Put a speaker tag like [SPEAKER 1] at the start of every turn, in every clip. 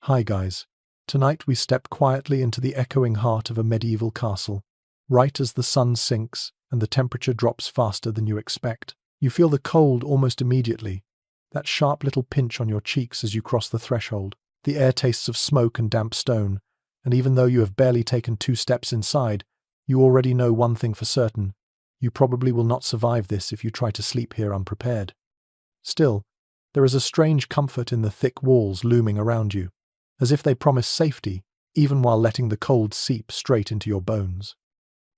[SPEAKER 1] Hi guys. Tonight we step quietly into the echoing heart of a medieval castle. Right as the sun sinks and the temperature drops faster than you expect, you feel the cold almost immediately, that sharp little pinch on your cheeks as you cross the threshold. The air tastes of smoke and damp stone, and even though you have barely taken 2 steps inside, you already know one thing for certain: you probably will not survive this if you try to sleep here unprepared. Still, there is a strange comfort in the thick walls looming around you, as if they promise safety, even while letting the cold seep straight into your bones.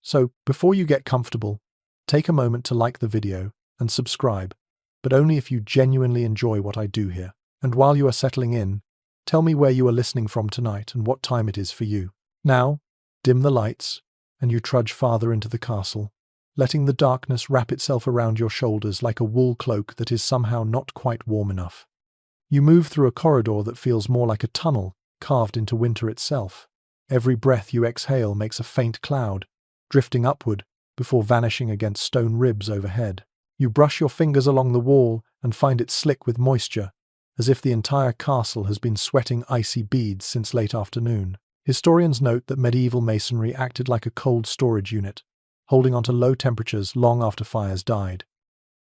[SPEAKER 1] So, before you get comfortable, take a moment to like the video and subscribe, but only if you genuinely enjoy what I do here. And while you are settling in, tell me where you are listening from tonight and what time it is for you. Now, dim the lights, and you trudge farther into the castle, letting the darkness wrap itself around your shoulders like a wool cloak that is somehow not quite warm enough. You move through a corridor that feels more like a tunnel carved into winter itself. Every breath you exhale makes a faint cloud, drifting upward before vanishing against stone ribs overhead. You brush your fingers along the wall and find it slick with moisture, as if the entire castle has been sweating icy beads since late afternoon. Historians note that medieval masonry acted like a cold storage unit, holding onto low temperatures long after fires died.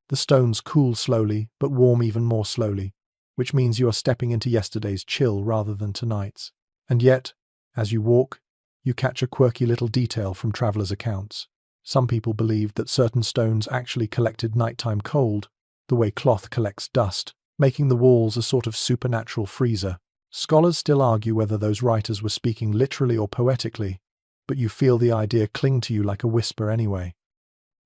[SPEAKER 1] The stones cool slowly, but warm even more slowly, which means you are stepping into yesterday's chill rather than tonight's. And yet, as you walk, you catch a quirky little detail from travelers' accounts. Some people believed that certain stones actually collected nighttime cold, the way cloth collects dust, making the walls a sort of supernatural freezer. Scholars still argue whether those writers were speaking literally or poetically, but you feel the idea cling to you like a whisper anyway.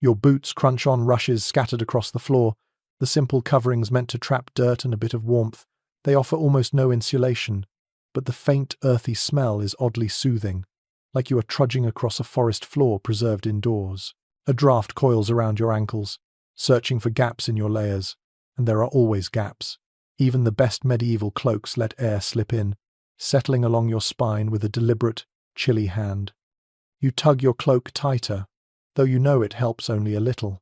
[SPEAKER 1] Your boots crunch on rushes scattered across the floor, the simple coverings meant to trap dirt and a bit of warmth. They offer almost no insulation, but the faint, earthy smell is oddly soothing, like you are trudging across a forest floor preserved indoors. A draft coils around your ankles, searching for gaps in your layers, and there are always gaps. Even the best medieval cloaks let air slip in, settling along your spine with a deliberate, chilly hand. You tug your cloak tighter, though you know it helps only a little.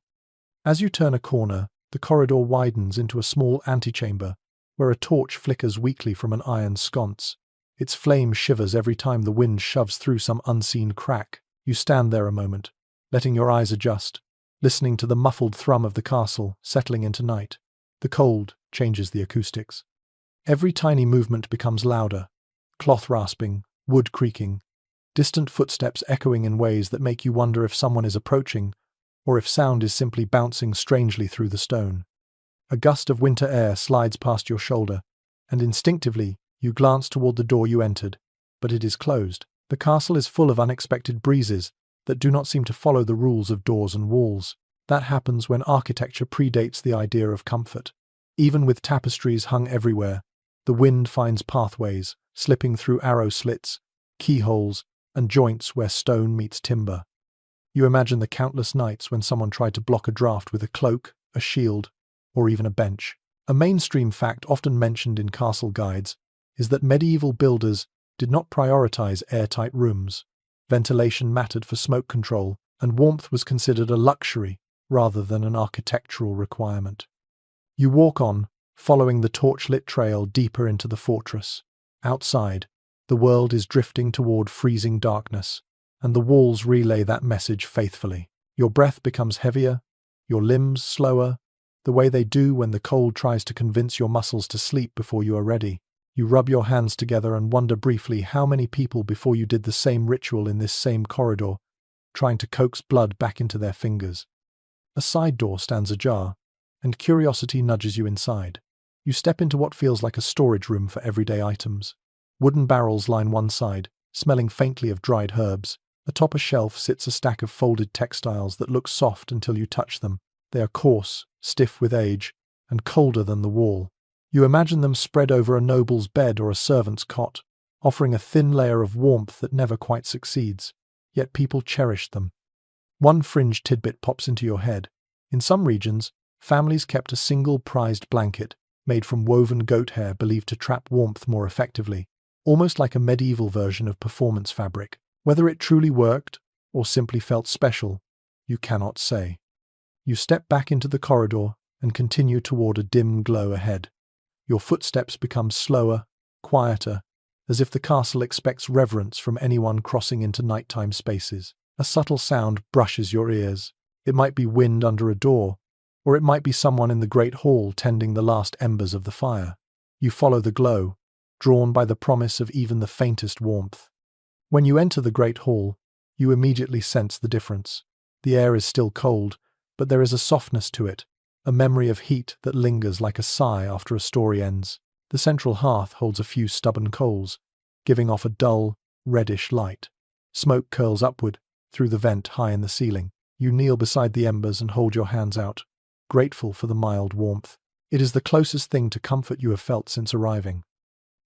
[SPEAKER 1] As you turn a corner, the corridor widens into a small antechamber, where a torch flickers weakly from an iron sconce. Its flame shivers every time the wind shoves through some unseen crack. You stand there a moment, letting your eyes adjust, listening to the muffled thrum of the castle settling into night. The cold changes the acoustics. Every tiny movement becomes louder, cloth rasping, wood creaking, distant footsteps echoing in ways that make you wonder if someone is approaching, or if sound is simply bouncing strangely through the stone. A gust of winter air slides past your shoulder, and instinctively you glance toward the door you entered, but it is closed. The castle is full of unexpected breezes that do not seem to follow the rules of doors and walls. That happens when architecture predates the idea of comfort. Even with tapestries hung everywhere, the wind finds pathways, slipping through arrow slits, keyholes, and joints where stone meets timber. You imagine the countless nights when someone tried to block a draft with a cloak, a shield, or even a bench. A mainstream fact often mentioned in castle guides is that medieval builders did not prioritize airtight rooms. Ventilation mattered for smoke control, and warmth was considered a luxury rather than an architectural requirement. You walk on, following the torchlit trail deeper into the fortress. Outside, the world is drifting toward freezing darkness, and the walls relay that message faithfully. Your breath becomes heavier, your limbs slower, the way they do when the cold tries to convince your muscles to sleep before you are ready. You rub your hands together and wonder briefly how many people before you did the same ritual in this same corridor, trying to coax blood back into their fingers. A side door stands ajar, and curiosity nudges you inside. You step into what feels like a storage room for everyday items. Wooden barrels line one side, smelling faintly of dried herbs. Atop a shelf sits a stack of folded textiles that look soft until you touch them. They are coarse, stiff with age, and colder than the wall. You imagine them spread over a noble's bed or a servant's cot, offering a thin layer of warmth that never quite succeeds. Yet people cherish them. One fringe tidbit pops into your head. In some regions, families kept a single prized blanket, made from woven goat hair believed to trap warmth more effectively, almost like a medieval version of performance fabric. Whether it truly worked, or simply felt special, you cannot say. You step back into the corridor and continue toward a dim glow ahead. Your footsteps become slower, quieter, as if the castle expects reverence from anyone crossing into nighttime spaces. A subtle sound brushes your ears. It might be wind under a door, or it might be someone in the great hall tending the last embers of the fire. You follow the glow, drawn by the promise of even the faintest warmth. When you enter the great hall, you immediately sense the difference. The air is still cold, but there is a softness to it, a memory of heat that lingers like a sigh after a story ends. The central hearth holds a few stubborn coals, giving off a dull, reddish light. Smoke curls upward, through the vent high in the ceiling. You kneel beside the embers and hold your hands out, grateful for the mild warmth. It is the closest thing to comfort you have felt since arriving.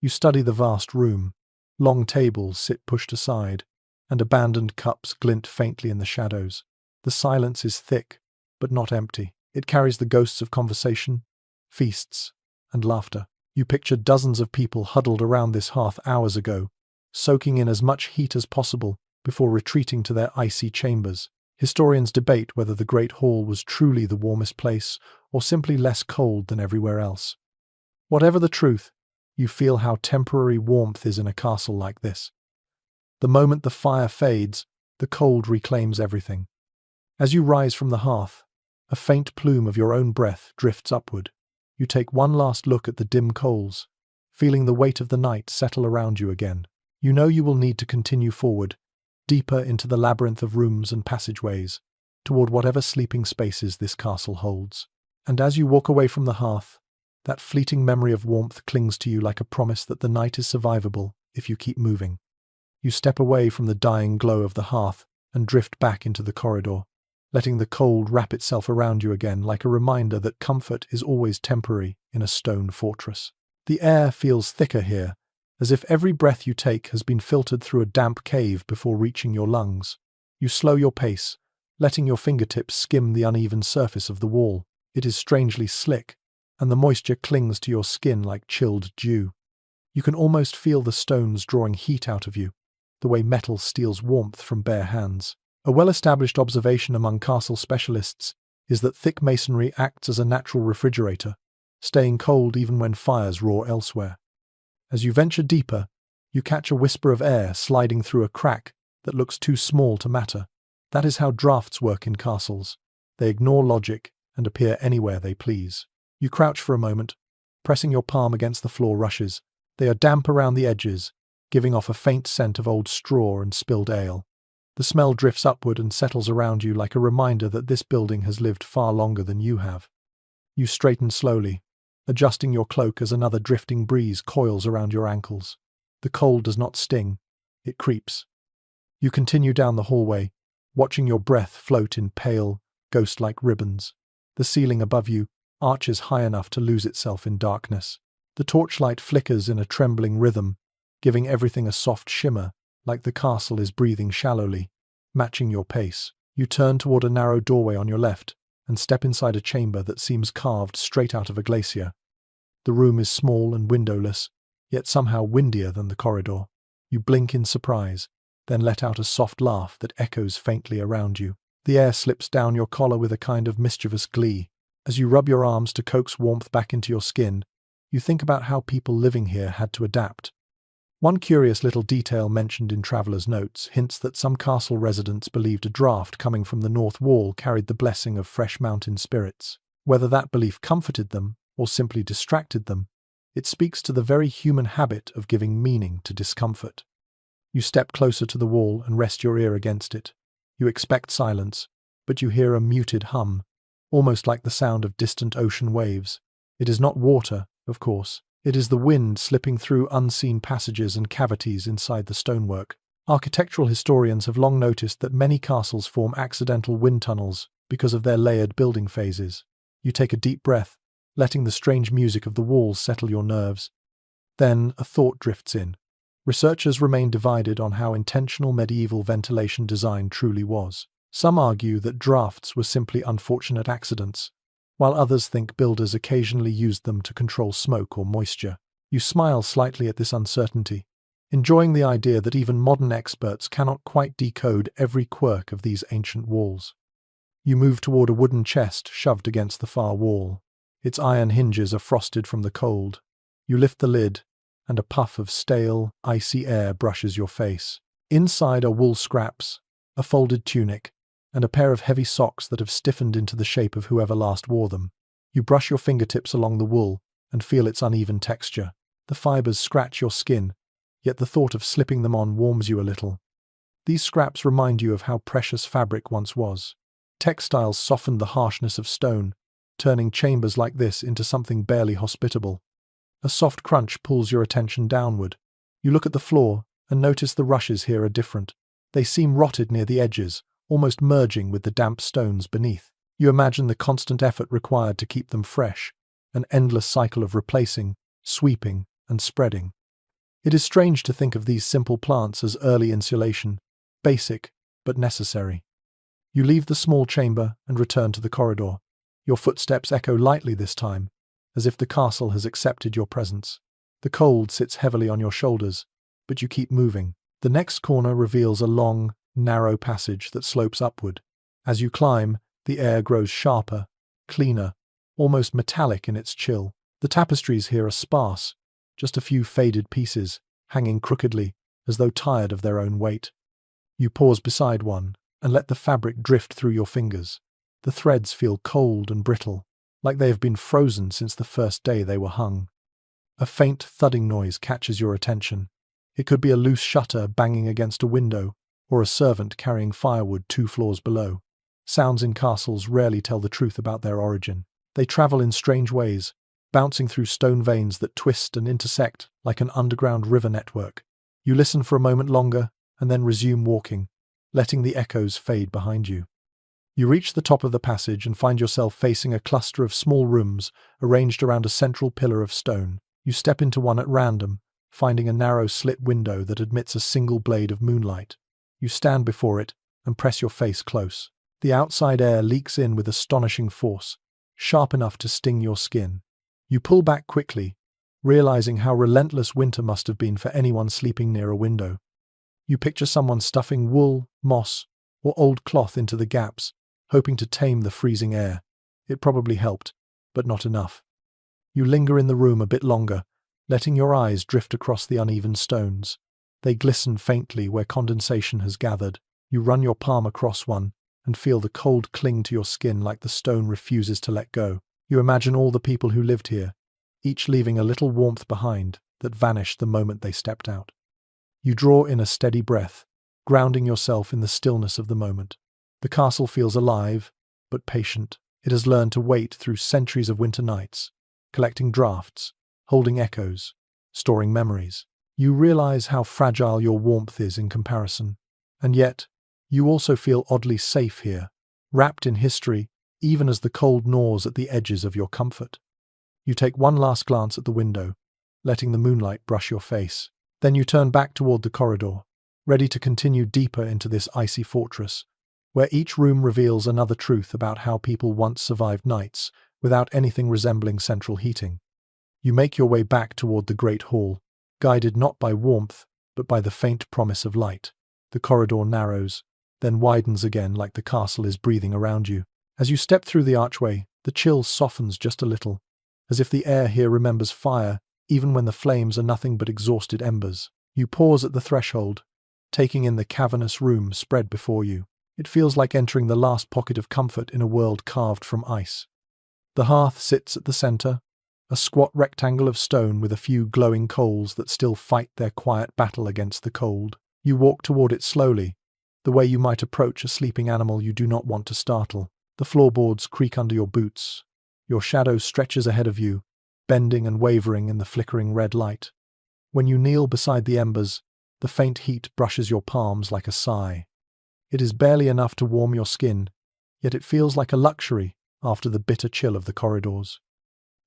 [SPEAKER 1] You study the vast room. Long tables sit pushed aside, and abandoned cups glint faintly in the shadows. The silence is thick, but not empty. It carries the ghosts of conversation, feasts, and laughter. You picture dozens of people huddled around this hearth hours ago, soaking in as much heat as possible before retreating to their icy chambers. Historians debate whether the Great Hall was truly the warmest place or simply less cold than everywhere else. Whatever the truth, you feel how temporary warmth is in a castle like this. The moment the fire fades, the cold reclaims everything. As you rise from the hearth, a faint plume of your own breath drifts upward. You take one last look at the dim coals, feeling the weight of the night settle around you again. You know you will need to continue forward, deeper into the labyrinth of rooms and passageways, toward whatever sleeping spaces this castle holds. And as you walk away from the hearth, that fleeting memory of warmth clings to you like a promise that the night is survivable if you keep moving. You step away from the dying glow of the hearth and drift back into the corridor, letting the cold wrap itself around you again like a reminder that comfort is always temporary in a stone fortress. The air feels thicker here, as if every breath you take has been filtered through a damp cave before reaching your lungs. You slow your pace, letting your fingertips skim the uneven surface of the wall. It is strangely slick, and the moisture clings to your skin like chilled dew. You can almost feel the stones drawing heat out of you, the way metal steals warmth from bare hands. A well-established observation among castle specialists is that thick masonry acts as a natural refrigerator, staying cold even when fires roar elsewhere. As you venture deeper, you catch a whisper of air sliding through a crack that looks too small to matter. That is how drafts work in castles. They ignore logic and appear anywhere they please. You crouch for a moment, pressing your palm against the floor rushes. They are damp around the edges, giving off a faint scent of old straw and spilled ale. The smell drifts upward and settles around you like a reminder that this building has lived far longer than you have. You straighten slowly, adjusting your cloak as another drifting breeze coils around your ankles. The cold does not sting, it creeps. You continue down the hallway, watching your breath float in pale, ghost-like ribbons. The ceiling above you arches high enough to lose itself in darkness. The torchlight flickers in a trembling rhythm, giving everything a soft shimmer, like the castle is breathing shallowly, matching your pace. You turn toward a narrow doorway on your left and step inside a chamber that seems carved straight out of a glacier. The room is small and windowless, yet somehow windier than the corridor. You blink in surprise, then let out a soft laugh that echoes faintly around you. The air slips down your collar with a kind of mischievous glee. As you rub your arms to coax warmth back into your skin, you think about how people living here had to adapt. One curious little detail mentioned in travelers' notes hints that some castle residents believed a draught coming from the north wall carried the blessing of fresh mountain spirits. Whether that belief comforted them or simply distracted them, it speaks to the very human habit of giving meaning to discomfort. You step closer to the wall and rest your ear against it. You expect silence, but you hear a muted hum, almost like the sound of distant ocean waves. It is not water, of course. It is the wind slipping through unseen passages and cavities inside the stonework. Architectural historians have long noticed that many castles form accidental wind tunnels because of their layered building phases. You take a deep breath, letting the strange music of the walls settle your nerves. Then a thought drifts in. Researchers remain divided on how intentional medieval ventilation design truly was. Some argue that drafts were simply unfortunate accidents, while others think builders occasionally used them to control smoke or moisture. You smile slightly at this uncertainty, enjoying the idea that even modern experts cannot quite decode every quirk of these ancient walls. You move toward a wooden chest shoved against the far wall. Its iron hinges are frosted from the cold. You lift the lid, and a puff of stale, icy air brushes your face. Inside are wool scraps, a folded tunic, and a pair of heavy socks that have stiffened into the shape of whoever last wore them. You brush your fingertips along the wool and feel its uneven texture. The fibers scratch your skin, yet the thought of slipping them on warms you a little. These scraps remind you of how precious fabric once was. Textiles softened the harshness of stone, turning chambers like this into something barely hospitable. A soft crunch pulls your attention downward. You look at the floor and notice the rushes here are different. They seem rotted near the edges, almost merging with the damp stones beneath. You imagine the constant effort required to keep them fresh, an endless cycle of replacing, sweeping, and spreading. It is strange to think of these simple plants as early insulation, basic but necessary. You leave the small chamber and return to the corridor. Your footsteps echo lightly this time, as if the castle has accepted your presence. The cold sits heavily on your shoulders, but you keep moving. The next corner reveals a long, narrow passage that slopes upward. As you climb, the air grows sharper, cleaner, almost metallic in its chill. The tapestries here are sparse, just a few faded pieces, hanging crookedly, as though tired of their own weight. You pause beside one and let the fabric drift through your fingers. The threads feel cold and brittle, like they have been frozen since the first day they were hung. A faint thudding noise catches your attention. It could be a loose shutter banging against a window, or a servant carrying firewood 2 floors below. Sounds in castles rarely tell the truth about their origin. They travel in strange ways, bouncing through stone veins that twist and intersect like an underground river network. You listen for a moment longer and then resume walking, letting the echoes fade behind you. You reach the top of the passage and find yourself facing a cluster of small rooms arranged around a central pillar of stone. You step into one at random, finding a narrow slit window that admits a single blade of moonlight. You stand before it and press your face close. The outside air leaks in with astonishing force, sharp enough to sting your skin. You pull back quickly, realizing how relentless winter must have been for anyone sleeping near a window. You picture someone stuffing wool, moss, or old cloth into the gaps, hoping to tame the freezing air. It probably helped, but not enough. You linger in the room a bit longer, letting your eyes drift across the uneven stones. They glisten faintly where condensation has gathered. You run your palm across one and feel the cold cling to your skin like the stone refuses to let go. You imagine all the people who lived here, each leaving a little warmth behind that vanished the moment they stepped out. You draw in a steady breath, grounding yourself in the stillness of the moment. The castle feels alive, but patient. It has learned to wait through centuries of winter nights, collecting drafts, holding echoes, storing memories. You realize how fragile your warmth is in comparison, and yet, you also feel oddly safe here, wrapped in history, even as the cold gnaws at the edges of your comfort. You take one last glance at the window, letting the moonlight brush your face. Then you turn back toward the corridor, ready to continue deeper into this icy fortress, where each room reveals another truth about how people once survived nights without anything resembling central heating. You make your way back toward the great hall, guided not by warmth, but by the faint promise of light. The corridor narrows, then widens again like the castle is breathing around you. As you step through the archway, the chill softens just a little, as if the air here remembers fire, even when the flames are nothing but exhausted embers. You pause at the threshold, taking in the cavernous room spread before you. It feels like entering the last pocket of comfort in a world carved from ice. The hearth sits at the center, a squat rectangle of stone with a few glowing coals that still fight their quiet battle against the cold. You walk toward it slowly, the way you might approach a sleeping animal you do not want to startle. The floorboards creak under your boots. Your shadow stretches ahead of you, bending and wavering in the flickering red light. When you kneel beside the embers, the faint heat brushes your palms like a sigh. It is barely enough to warm your skin, yet it feels like a luxury after the bitter chill of the corridors.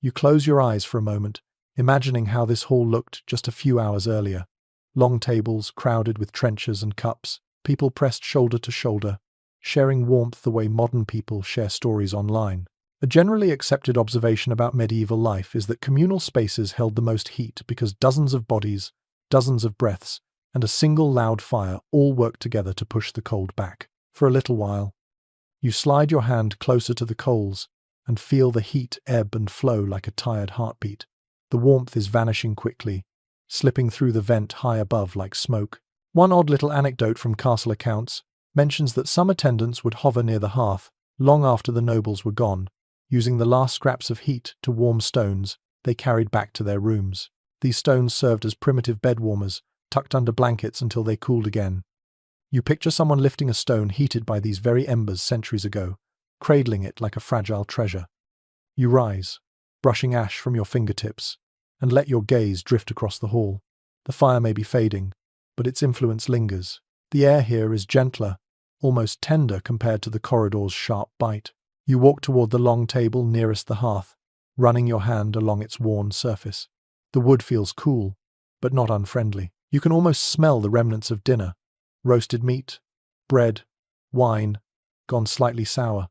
[SPEAKER 1] You close your eyes for a moment, imagining how this hall looked just a few hours earlier. Long tables crowded with trenchers and cups, people pressed shoulder to shoulder, sharing warmth the way modern people share stories online. A generally accepted observation about medieval life is that communal spaces held the most heat because dozens of bodies, dozens of breaths, and a single loud fire all worked together to push the cold back. For a little while, you slide your hand closer to the coals and feel the heat ebb and flow like a tired heartbeat. The warmth is vanishing quickly, slipping through the vent high above like smoke. One odd little anecdote from castle accounts mentions that some attendants would hover near the hearth long after the nobles were gone, using the last scraps of heat to warm stones they carried back to their rooms. These stones served as primitive bed warmers, tucked under blankets until they cooled again. You picture someone lifting a stone heated by these very embers centuries ago, cradling it like a fragile treasure. You rise, brushing ash from your fingertips, and let your gaze drift across the hall. The fire may be fading, but its influence lingers. The air here is gentler, almost tender compared to the corridor's sharp bite. You walk toward the long table nearest the hearth, running your hand along its worn surface. The wood feels cool, but not unfriendly. You can almost smell the remnants of dinner: roasted meat, bread, wine, gone slightly sour.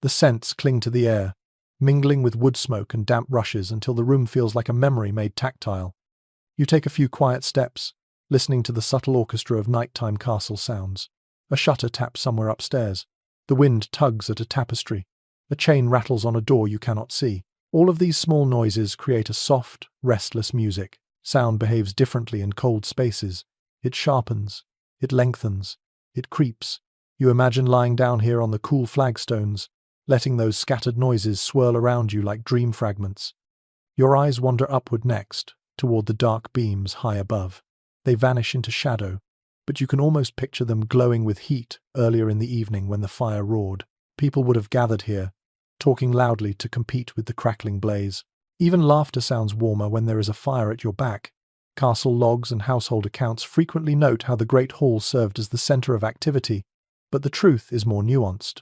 [SPEAKER 1] The scents cling to the air, mingling with wood smoke and damp rushes until the room feels like a memory made tactile. You take a few quiet steps, listening to the subtle orchestra of nighttime castle sounds. A shutter taps somewhere upstairs. The wind tugs at a tapestry. A chain rattles on a door you cannot see. All of these small noises create a soft, restless music. Sound behaves differently in cold spaces. It sharpens, it lengthens, it creeps. You imagine lying down here on the cool flagstones, letting those scattered noises swirl around you like dream fragments. Your eyes wander upward next, toward the dark beams high above. They vanish into shadow, but you can almost picture them glowing with heat earlier in the evening when the fire roared. People would have gathered here, talking loudly to compete with the crackling blaze. Even laughter sounds warmer when there is a fire at your back. Castle logs and household accounts frequently note how the Great Hall served as the center of activity, but the truth is more nuanced.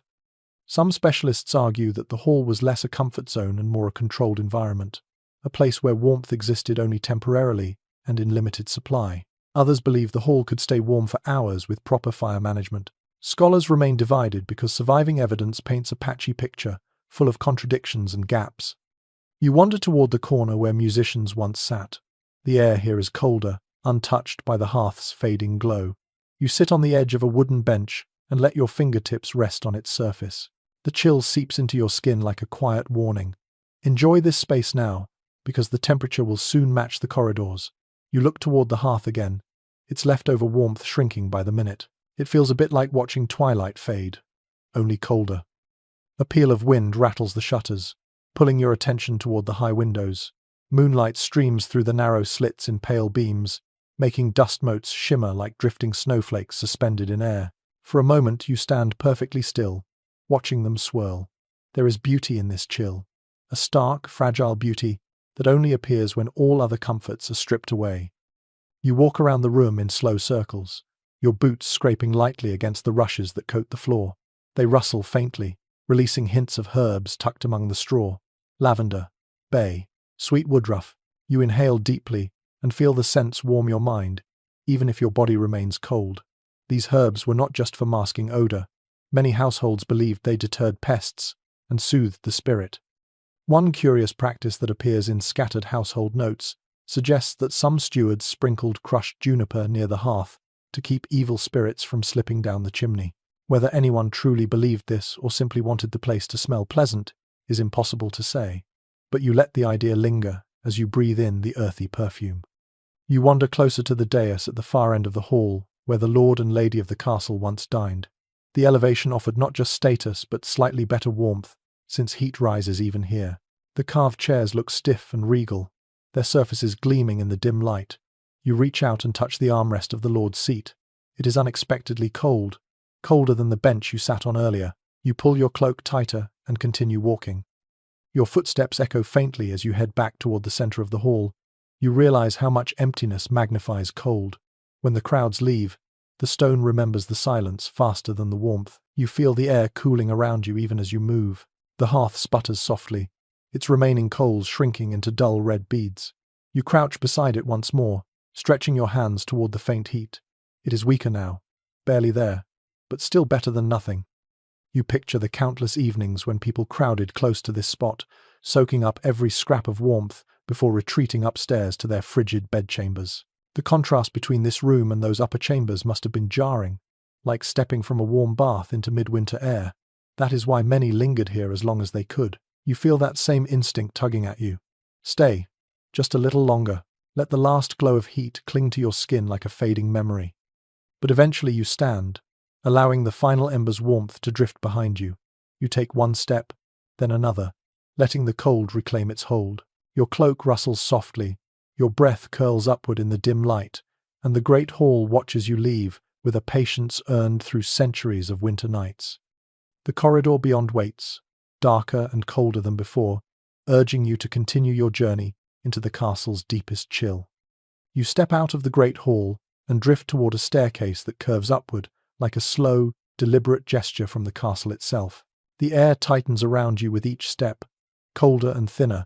[SPEAKER 1] Some specialists argue that the hall was less a comfort zone and more a controlled environment, a place where warmth existed only temporarily and in limited supply. Others believe the hall could stay warm for hours with proper fire management. Scholars remain divided because surviving evidence paints a patchy picture, full of contradictions and gaps. You wander toward the corner where musicians once sat. The air here is colder, untouched by the hearth's fading glow. You sit on the edge of a wooden bench and let your fingertips rest on its surface. The chill seeps into your skin like a quiet warning. Enjoy this space now, because the temperature will soon match the corridors. You look toward the hearth again, its leftover warmth shrinking by the minute. It feels a bit like watching twilight fade, only colder. A peal of wind rattles the shutters, pulling your attention toward the high windows. Moonlight streams through the narrow slits in pale beams, making dust motes shimmer like drifting snowflakes suspended in air. For a moment you stand perfectly still, watching them swirl. There is beauty in this chill, a stark, fragile beauty that only appears when all other comforts are stripped away. You walk around the room in slow circles, your boots scraping lightly against the rushes that coat the floor. They rustle faintly, releasing hints of herbs tucked among the straw. Lavender, bay, sweet woodruff. You inhale deeply and feel the scents warm your mind, even if your body remains cold. These herbs were not just for masking odor. Many households believed they deterred pests and soothed the spirit. One curious practice that appears in scattered household notes suggests that some stewards sprinkled crushed juniper near the hearth to keep evil spirits from slipping down the chimney. Whether anyone truly believed this or simply wanted the place to smell pleasant is impossible to say, but you let the idea linger as you breathe in the earthy perfume. You wander closer to the dais at the far end of the hall, where the lord and lady of the castle once dined. The elevation offered not just status but slightly better warmth, since heat rises even here. The carved chairs look stiff and regal, their surfaces gleaming in the dim light. You reach out and touch the armrest of the lord's seat. It is unexpectedly cold, colder than the bench you sat on earlier. You pull your cloak tighter and continue walking. Your footsteps echo faintly as you head back toward the center of the hall. You realize how much emptiness magnifies cold. When the crowds leave, the stone remembers the silence faster than the warmth. You feel the air cooling around you even as you move. The hearth sputters softly, its remaining coals shrinking into dull red beads. You crouch beside it once more, stretching your hands toward the faint heat. It is weaker now, barely there, but still better than nothing. You picture the countless evenings when people crowded close to this spot, soaking up every scrap of warmth before retreating upstairs to their frigid bedchambers. The contrast between this room and those upper chambers must have been jarring, like stepping from a warm bath into midwinter air. That is why many lingered here as long as they could. You feel that same instinct tugging at you. Stay, just a little longer. Let the last glow of heat cling to your skin like a fading memory. But eventually you stand, allowing the final ember's warmth to drift behind you. You take one step, then another, letting the cold reclaim its hold. Your cloak rustles softly, your breath curls upward in the dim light, and the great hall watches you leave with a patience earned through centuries of winter nights. The corridor beyond waits, darker and colder than before, urging you to continue your journey into the castle's deepest chill. You step out of the great hall and drift toward a staircase that curves upward like a slow, deliberate gesture from the castle itself. The air tightens around you with each step, colder and thinner,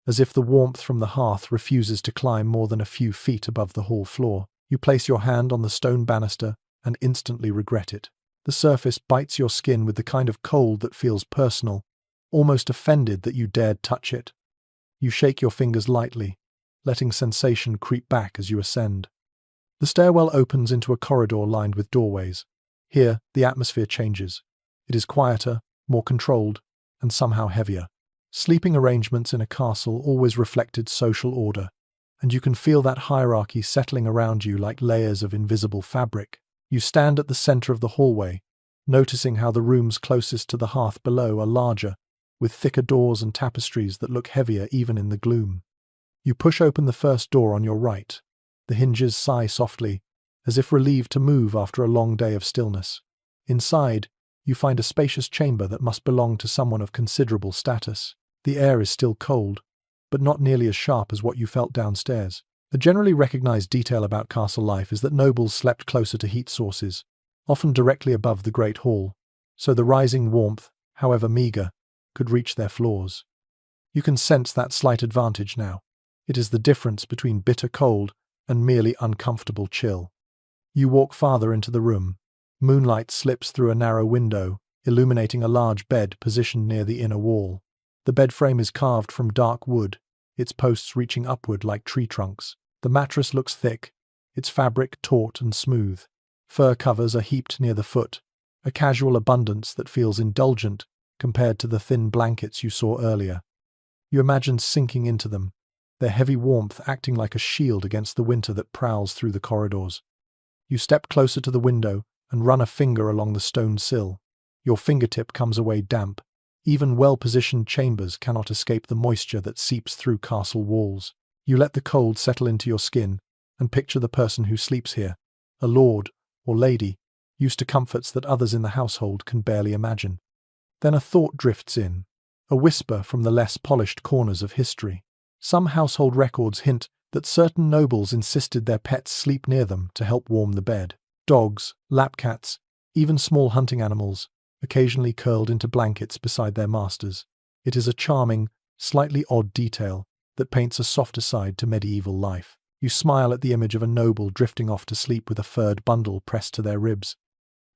[SPEAKER 1] as if the warmth from the hearth refuses to climb more than a few feet above the hall floor. You place your hand on the stone banister and instantly regret it. The surface bites your skin with the kind of cold that feels personal, almost offended that you dared touch it. You shake your fingers lightly, letting sensation creep back as you ascend. The stairwell opens into a corridor lined with doorways. Here, the atmosphere changes. It is quieter, more controlled, and somehow heavier. Sleeping arrangements in a castle always reflected social order, and you can feel that hierarchy settling around you like layers of invisible fabric. You stand at the center of the hallway, noticing how the rooms closest to the hearth below are larger, with thicker doors and tapestries that look heavier even in the gloom. You push open the first door on your right. The hinges sigh softly, as if relieved to move after a long day of stillness. Inside, you find a spacious chamber that must belong to someone of considerable status. The air is still cold, but not nearly as sharp as what you felt downstairs. A generally recognized detail about castle life is that nobles slept closer to heat sources, often directly above the great hall, so the rising warmth, however meager, could reach their floors. You can sense that slight advantage now. It is the difference between bitter cold and merely uncomfortable chill. You walk farther into the room. Moonlight slips through a narrow window, illuminating a large bed positioned near the inner wall. The bed frame is carved from dark wood, its posts reaching upward like tree trunks. The mattress looks thick, its fabric taut and smooth. Fur covers are heaped near the foot, a casual abundance that feels indulgent compared to the thin blankets you saw earlier. You imagine sinking into them, their heavy warmth acting like a shield against the winter that prowls through the corridors. You step closer to the window and run a finger along the stone sill. Your fingertip comes away damp. Even well-positioned chambers cannot escape the moisture that seeps through castle walls. You let the cold settle into your skin and picture the person who sleeps here, a lord or lady, used to comforts that others in the household can barely imagine. Then a thought drifts in, a whisper from the less polished corners of history. Some household records hint that certain nobles insisted their pets sleep near them to help warm the bed. Dogs, lapcats, even small hunting animals, occasionally curled into blankets beside their masters. It is a charming, slightly odd detail that paints a softer side to medieval life. You smile at the image of a noble drifting off to sleep with a furred bundle pressed to their ribs.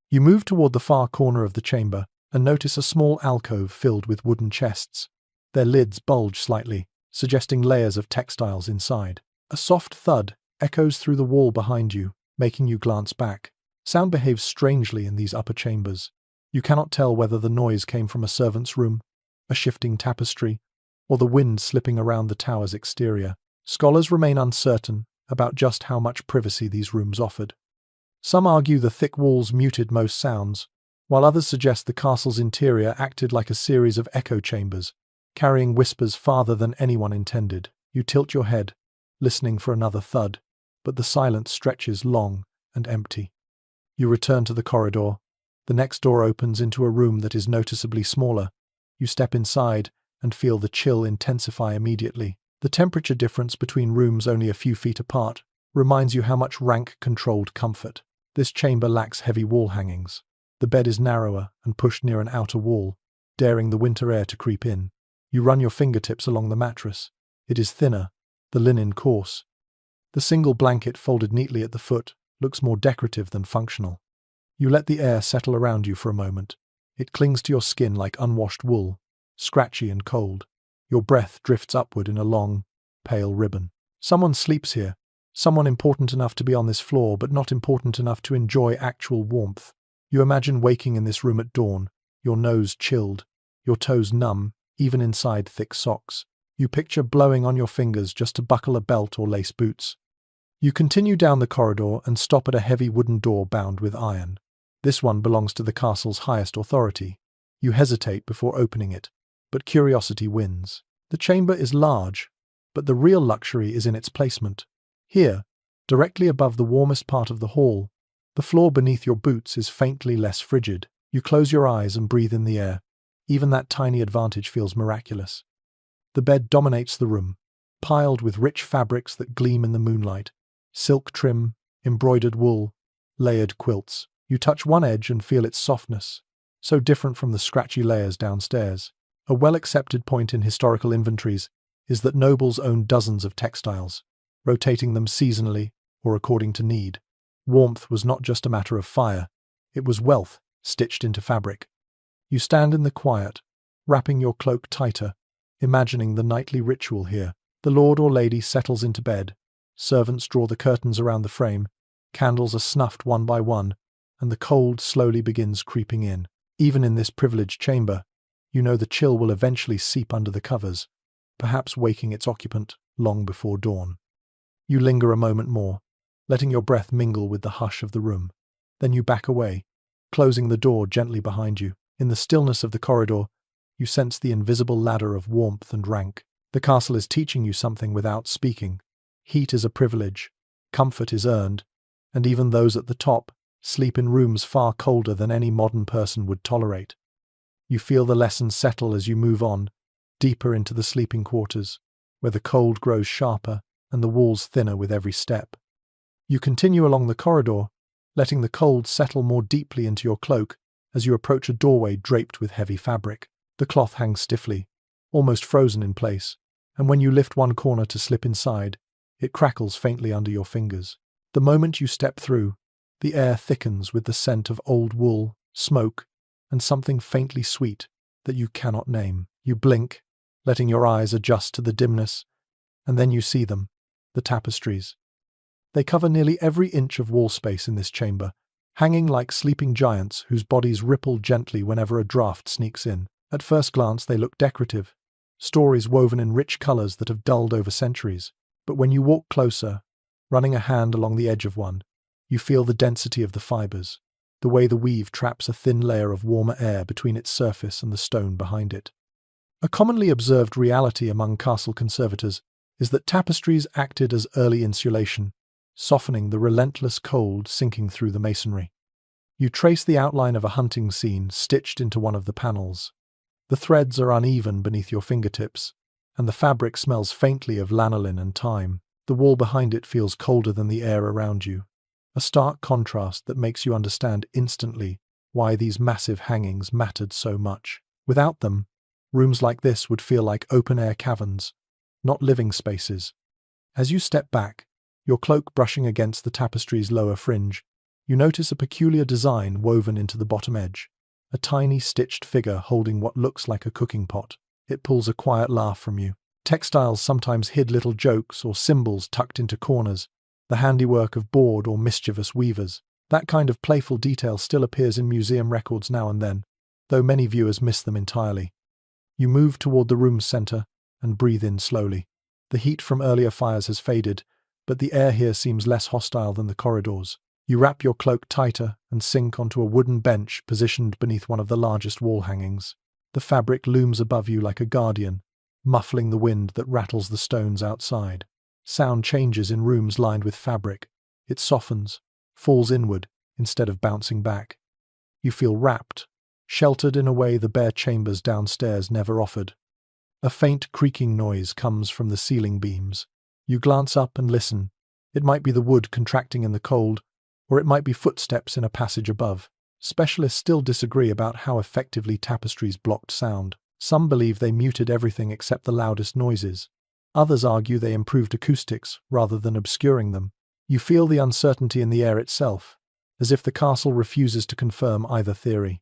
[SPEAKER 1] You move toward the far corner of the chamber and notice a small alcove filled with wooden chests. Their lids bulge slightly, suggesting layers of textiles inside. A soft thud echoes through the wall behind you, making you glance back. Sound behaves strangely in these upper chambers. You cannot tell whether the noise came from a servant's room, a shifting tapestry, or the wind slipping around the tower's exterior. Scholars remain uncertain about just how much privacy these rooms offered. Some argue the thick walls muted most sounds, while others suggest the castle's interior acted like a series of echo chambers, carrying whispers farther than anyone intended. You tilt your head, listening for another thud, but the silence stretches long and empty. You return to the corridor. The next door opens into a room that is noticeably smaller. You step inside and feel the chill intensify immediately. The temperature difference between rooms only a few feet apart reminds you how much rank controlled comfort. This chamber lacks heavy wall hangings. The bed is narrower and pushed near an outer wall, daring the winter air to creep in. You run your fingertips along the mattress. It is thinner, the linen coarse. The single blanket folded neatly at the foot looks more decorative than functional. You let the air settle around you for a moment. It clings to your skin like unwashed wool, scratchy and cold. Your breath drifts upward in a long, pale ribbon. Someone sleeps here, someone important enough to be on this floor but not important enough to enjoy actual warmth. You imagine waking in this room at dawn, your nose chilled, your toes numb, even inside thick socks. You picture blowing on your fingers just to buckle a belt or lace boots. You continue down the corridor and stop at a heavy wooden door bound with iron. This one belongs to the castle's highest authority. You hesitate before opening it, but curiosity wins. The chamber is large, but the real luxury is in its placement. Here, directly above the warmest part of the hall, the floor beneath your boots is faintly less frigid. You close your eyes and breathe in the air. Even that tiny advantage feels miraculous. The bed dominates the room, piled with rich fabrics that gleam in the moonlight. Silk trim, embroidered wool, layered quilts. You touch one edge and feel its softness, so different from the scratchy layers downstairs. A well-accepted point in historical inventories is that nobles owned dozens of textiles, rotating them seasonally or according to need. Warmth was not just a matter of fire, it was wealth stitched into fabric. You stand in the quiet, wrapping your cloak tighter, imagining the nightly ritual here. The lord or lady settles into bed, servants draw the curtains around the frame, candles are snuffed one by one, and the cold slowly begins creeping in. Even in this privileged chamber, you know the chill will eventually seep under the covers, perhaps waking its occupant long before dawn. You linger a moment more, letting your breath mingle with the hush of the room. Then you back away, closing the door gently behind you. In the stillness of the corridor, you sense the invisible ladder of warmth and rank. The castle is teaching you something without speaking. Heat is a privilege, comfort is earned, and even those at the top sleep in rooms far colder than any modern person would tolerate. You feel the lesson settle as you move on, deeper into the sleeping quarters, where the cold grows sharper and the walls thinner with every step. You continue along the corridor, letting the cold settle more deeply into your cloak as you approach a doorway draped with heavy fabric. The cloth hangs stiffly, almost frozen in place, and when you lift one corner to slip inside, it crackles faintly under your fingers. The moment you step through, the air thickens with the scent of old wool, smoke, and something faintly sweet that you cannot name. You blink, letting your eyes adjust to the dimness, and then you see them, the tapestries. They cover nearly every inch of wall space in this chamber, hanging like sleeping giants whose bodies ripple gently whenever a draft sneaks in. At first glance, they look decorative, stories woven in rich colors that have dulled over centuries. But when you walk closer, running a hand along the edge of one, you feel the density of the fibers, the way the weave traps a thin layer of warmer air between its surface and the stone behind it. A commonly observed reality among castle conservators is that tapestries acted as early insulation, softening the relentless cold sinking through the masonry. You trace the outline of a hunting scene stitched into one of the panels. The threads are uneven beneath your fingertips, and the fabric smells faintly of lanolin and thyme. The wall behind it feels colder than the air around you, a stark contrast that makes you understand instantly why these massive hangings mattered so much. Without them, rooms like this would feel like open-air caverns, not living spaces. As you step back, your cloak brushing against the tapestry's lower fringe, you notice a peculiar design woven into the bottom edge, a tiny stitched figure holding what looks like a cooking pot. It pulls a quiet laugh from you. Textiles sometimes hid little jokes or symbols tucked into corners, the handiwork of bored or mischievous weavers. That kind of playful detail still appears in museum records now and then, though many viewers miss them entirely. You move toward the room's center and breathe in slowly. The heat from earlier fires has faded, but the air here seems less hostile than the corridors. You wrap your cloak tighter and sink onto a wooden bench positioned beneath one of the largest wall hangings. The fabric looms above you like a guardian, muffling the wind that rattles the stones outside. Sound changes in rooms lined with fabric. It softens, falls inward, instead of bouncing back. You feel wrapped, sheltered in a way the bare chambers downstairs never offered. A faint creaking noise comes from the ceiling beams. You glance up and listen. It might be the wood contracting in the cold, or it might be footsteps in a passage above. Specialists still disagree about how effectively tapestries blocked sound. Some believe they muted everything except the loudest noises. Others argue they improved acoustics rather than obscuring them. You feel the uncertainty in the air itself, as if the castle refuses to confirm either theory.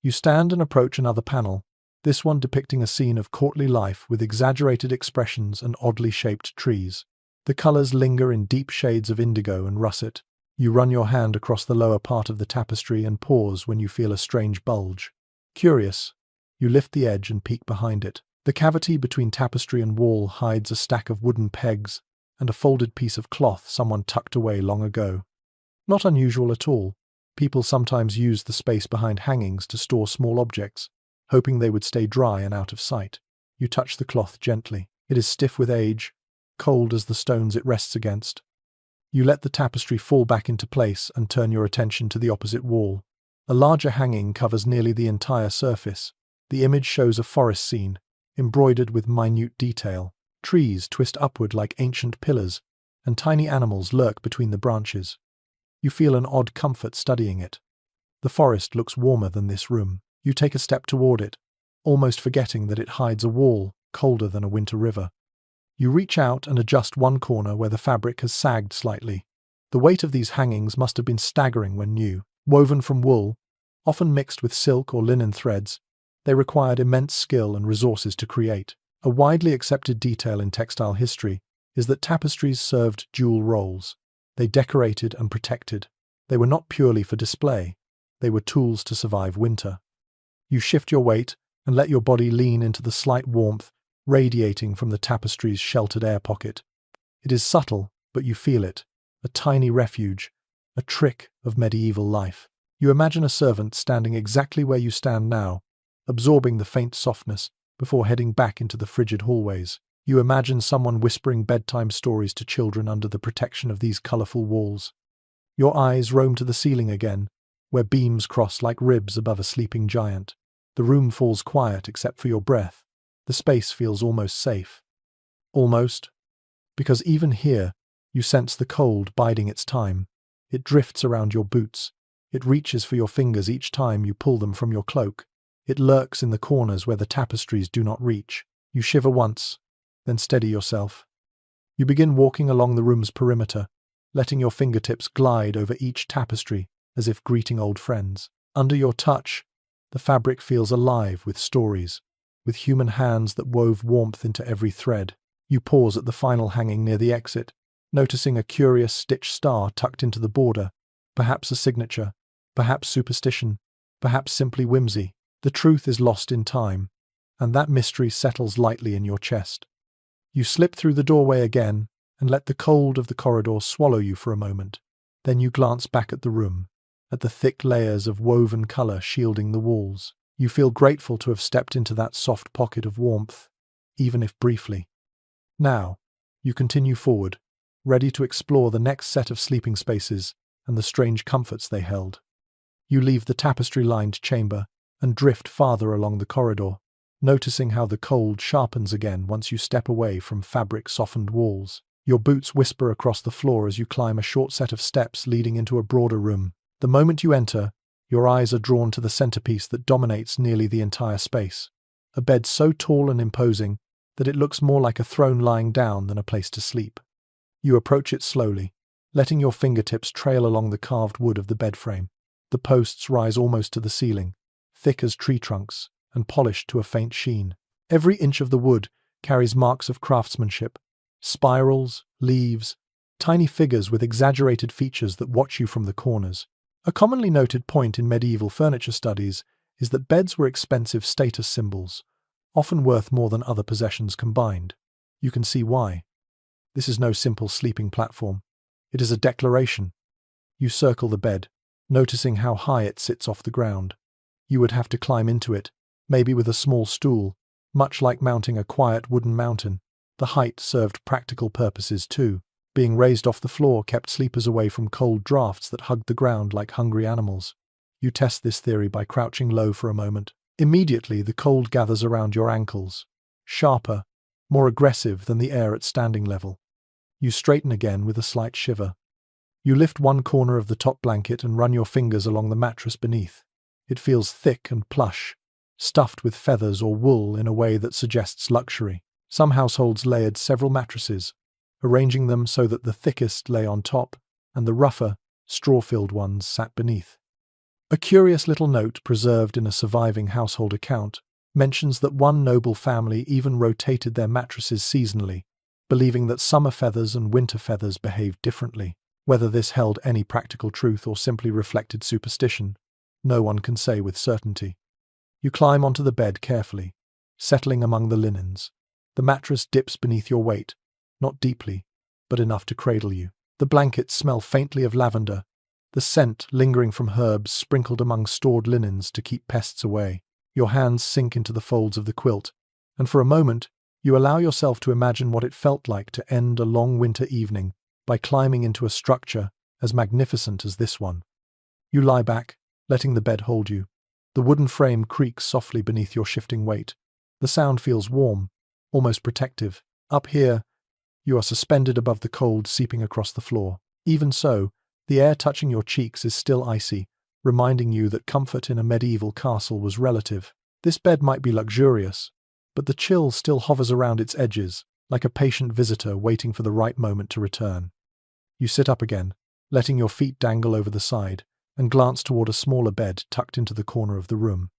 [SPEAKER 1] You stand and approach another panel, this one depicting a scene of courtly life with exaggerated expressions and oddly shaped trees. The colors linger in deep shades of indigo and russet. You run your hand across the lower part of the tapestry and pause when you feel a strange bulge. Curious, you lift the edge and peek behind it. The cavity between tapestry and wall hides a stack of wooden pegs and a folded piece of cloth someone tucked away long ago. Not unusual at all. People sometimes use the space behind hangings to store small objects, hoping they would stay dry and out of sight. You touch the cloth gently. It is stiff with age, cold as the stones it rests against. You let the tapestry fall back into place and turn your attention to the opposite wall. A larger hanging covers nearly the entire surface. The image shows a forest scene, embroidered with minute detail. Trees twist upward like ancient pillars, and tiny animals lurk between the branches. You feel an odd comfort studying it. The forest looks warmer than this room. You take a step toward it, almost forgetting that it hides a wall colder than a winter river. You reach out and adjust one corner where the fabric has sagged slightly. The weight of these hangings must have been staggering when new. Woven from wool, often mixed with silk or linen threads, they required immense skill and resources to create. A widely accepted detail in textile history is that tapestries served dual roles. They decorated and protected. They were not purely for display. They were tools to survive winter. You shift your weight and let your body lean into the slight warmth radiating from the tapestry's sheltered air pocket. It is subtle, but you feel it. A tiny refuge, a trick of medieval life. You imagine a servant standing exactly where you stand now, absorbing the faint softness before heading back into the frigid hallways. You imagine someone whispering bedtime stories to children under the protection of these colorful walls. Your eyes roam to the ceiling again, where beams cross like ribs above a sleeping giant. The room falls quiet except for your breath. The space feels almost safe. Almost. Because even here, you sense the cold biding its time. It drifts around your boots. It reaches for your fingers each time you pull them from your cloak. It lurks in the corners where the tapestries do not reach. You shiver once, then steady yourself. You begin walking along the room's perimeter, letting your fingertips glide over each tapestry as if greeting old friends. Under your touch, the fabric feels alive with stories, with human hands that wove warmth into every thread. You pause at the final hanging near the exit, noticing a curious stitched star tucked into the border, perhaps a signature, perhaps superstition, perhaps simply whimsy. The truth is lost in time, and that mystery settles lightly in your chest. You slip through the doorway again and let the cold of the corridor swallow you for a moment. Then you glance back at the room, at the thick layers of woven color shielding the walls. You feel grateful to have stepped into that soft pocket of warmth, even if briefly. Now, you continue forward, ready to explore the next set of sleeping spaces and the strange comforts they held. You leave the tapestry-lined chamber and drift farther along the corridor, noticing how the cold sharpens again once you step away from fabric-softened walls. Your boots whisper across the floor as you climb a short set of steps leading into a broader room. The moment you enter, your eyes are drawn to the centerpiece that dominates nearly the entire space. A bed so tall and imposing that it looks more like a throne lying down than a place to sleep. You approach it slowly, letting your fingertips trail along the carved wood of the bed frame. The posts rise almost to the ceiling, thick as tree trunks, and polished to a faint sheen. Every inch of the wood carries marks of craftsmanship, spirals, leaves, tiny figures with exaggerated features that watch you from the corners. A commonly noted point in medieval furniture studies is that beds were expensive status symbols, often worth more than other possessions combined. You can see why. This is no simple sleeping platform. It is a declaration. You circle the bed, noticing how high it sits off the ground. You would have to climb into it, maybe with a small stool, much like mounting a quiet wooden mountain. The height served practical purposes too. Being raised off the floor kept sleepers away from cold drafts that hugged the ground like hungry animals. You test this theory by crouching low for a moment. Immediately, the cold gathers around your ankles, sharper, more aggressive than the air at standing level. You straighten again with a slight shiver. You lift one corner of the top blanket and run your fingers along the mattress beneath. It feels thick and plush, stuffed with feathers or wool in a way that suggests luxury. Some households layered several mattresses, arranging them so that the thickest lay on top and the rougher, straw-filled ones sat beneath. A curious little note preserved in a surviving household account mentions that one noble family even rotated their mattresses seasonally, believing that summer feathers and winter feathers behaved differently. Whether this held any practical truth or simply reflected superstition, no one can say with certainty. You climb onto the bed carefully, settling among the linens. The mattress dips beneath your weight, not deeply, but enough to cradle you. The blankets smell faintly of lavender, the scent lingering from herbs sprinkled among stored linens to keep pests away. Your hands sink into the folds of the quilt, and for a moment, you allow yourself to imagine what it felt like to end a long winter evening by climbing into a structure as magnificent as this one. You lie back, letting the bed hold you. The wooden frame creaks softly beneath your shifting weight. The sound feels warm, almost protective. Up here, you are suspended above the cold seeping across the floor. Even so, the air touching your cheeks is still icy, reminding you that comfort in a medieval castle was relative. This bed might be luxurious, but the chill still hovers around its edges, like a patient visitor waiting for the right moment to return. You sit up again, letting your feet dangle over the side, and glance toward a smaller bed tucked into the corner of the room.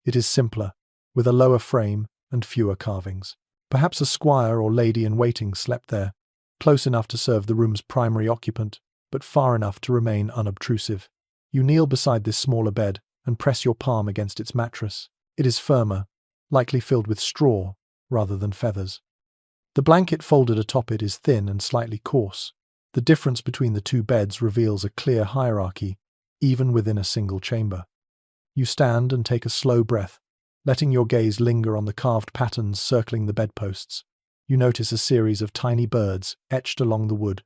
[SPEAKER 1] It is simpler, with a lower frame and fewer carvings. Perhaps a squire or lady-in-waiting slept there, close enough to serve the room's primary occupant, but far enough to remain unobtrusive. You kneel beside this smaller bed and press your palm against its mattress. It is firmer, likely filled with straw rather than feathers. The blanket folded atop it is thin and slightly coarse. The difference between the two beds reveals a clear hierarchy, even within a single chamber. You stand and take a slow breath, letting your gaze linger on the carved patterns circling the bedposts. You notice a series of tiny birds etched along the wood,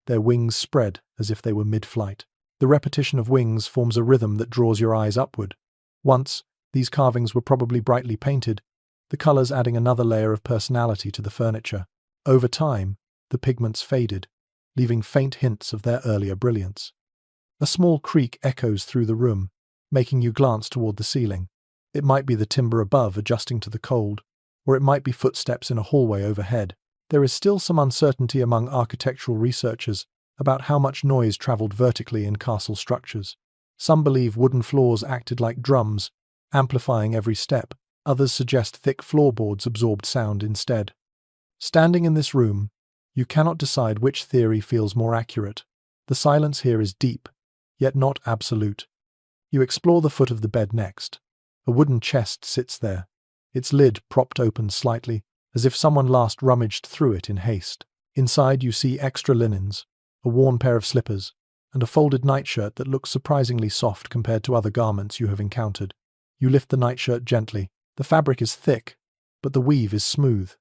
[SPEAKER 1] their wings spread as if they were mid-flight. The repetition of wings forms a rhythm that draws your eyes upward. Once, these carvings were probably brightly painted, the colors adding another layer of personality to the furniture. Over time, the pigments faded, leaving faint hints of their earlier brilliance. A small creak echoes through the room, making you glance toward the ceiling. It might be the timber above adjusting to the cold, or it might be footsteps in a hallway overhead. There is still some uncertainty among architectural researchers about how much noise traveled vertically in castle structures. Some believe wooden floors acted like drums, amplifying every step. Others suggest thick floorboards absorbed sound instead. Standing in this room, you cannot decide which theory feels more accurate. The silence here is deep, yet not absolute. You explore the foot of the bed next. A wooden chest sits there, its lid propped open slightly, as if someone last rummaged through it in haste. Inside you see extra linens, a worn pair of slippers, and a folded nightshirt that looks surprisingly soft compared to other garments you have encountered. You lift the nightshirt gently. The fabric is thick, but the weave is smooth,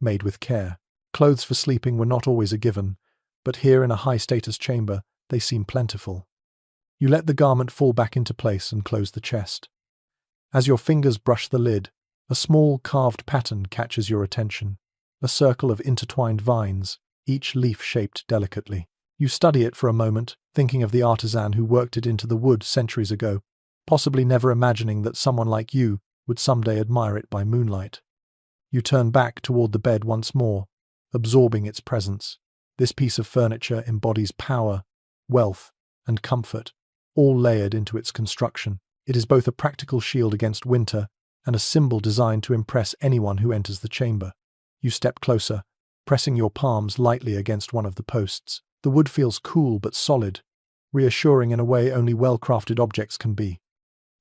[SPEAKER 1] made with care. Clothes for sleeping were not always a given, but here in a high-status chamber, they seem plentiful. You let the garment fall back into place and close the chest. As your fingers brush the lid, a small carved pattern catches your attention, a circle of intertwined vines, each leaf shaped delicately. You study it for a moment, thinking of the artisan who worked it into the wood centuries ago, possibly never imagining that someone like you would someday admire it by moonlight. You turn back toward the bed once more, absorbing its presence. This piece of furniture embodies power, wealth, and comfort, all layered into its construction. It is both a practical shield against winter and a symbol designed to impress anyone who enters the chamber. You step closer, pressing your palms lightly against one of the posts. The wood feels cool but solid, reassuring in a way only well-crafted objects can be.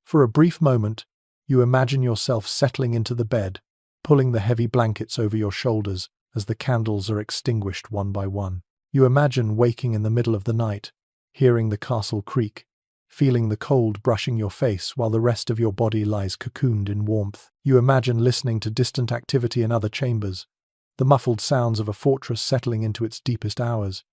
[SPEAKER 1] For a brief moment, you imagine yourself settling into the bed, pulling the heavy blankets over your shoulders as the candles are extinguished one by one. You imagine waking in the middle of the night, hearing the castle creak, feeling the cold brushing your face while the rest of your body lies cocooned in warmth. You imagine listening to distant activity in other chambers, the muffled sounds of a fortress settling into its deepest hours.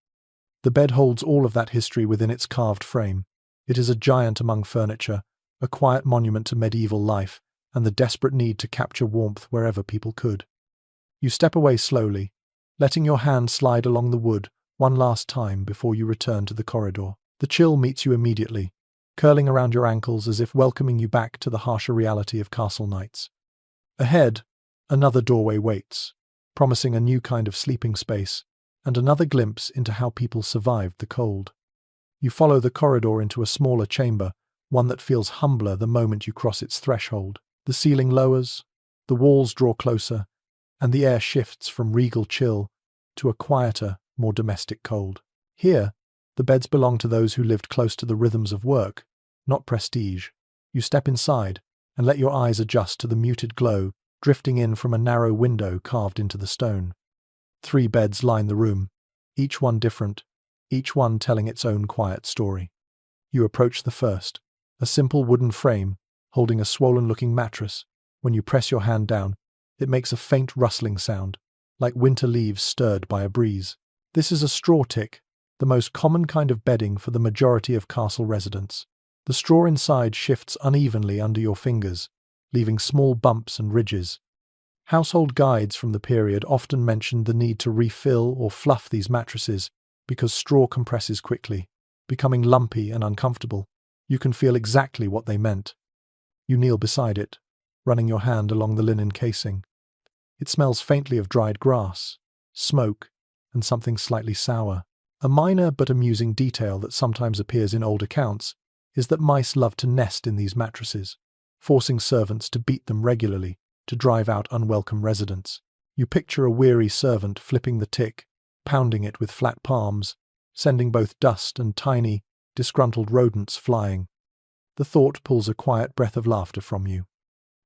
[SPEAKER 1] The bed holds all of that history within its carved frame. It is a giant among furniture, a quiet monument to medieval life and the desperate need to capture warmth wherever people could. You step away slowly, letting your hand slide along the wood one last time before you return to the corridor. The chill meets you immediately, curling around your ankles as if welcoming you back to the harsher reality of castle nights. Ahead, another doorway waits, promising a new kind of sleeping space and another glimpse into how people survived the cold. You follow the corridor into a smaller chamber, one that feels humbler the moment you cross its threshold. The ceiling lowers, the walls draw closer, and the air shifts from regal chill to a quieter, more domestic cold. Here, the beds belong to those who lived close to the rhythms of work, not prestige. You step inside and let your eyes adjust to the muted glow drifting in from a narrow window carved into the stone. 3 beds line the room, each one different, each one telling its own quiet story. You approach the first, a simple wooden frame holding a swollen-looking mattress. When you press your hand down, it makes a faint rustling sound, like winter leaves stirred by a breeze. This is a straw tick, the most common kind of bedding for the majority of castle residents. The straw inside shifts unevenly under your fingers, leaving small bumps and ridges. Household guides from the period often mentioned the need to refill or fluff these mattresses because straw compresses quickly, becoming lumpy and uncomfortable. You can feel exactly what they meant. You kneel beside it, running your hand along the linen casing. It smells faintly of dried grass, smoke, and something slightly sour. A minor but amusing detail that sometimes appears in old accounts is that mice love to nest in these mattresses, forcing servants to beat them regularly to drive out unwelcome residents. You picture a weary servant flipping the tick, pounding it with flat palms, sending both dust and tiny, disgruntled rodents flying. The thought pulls a quiet breath of laughter from you.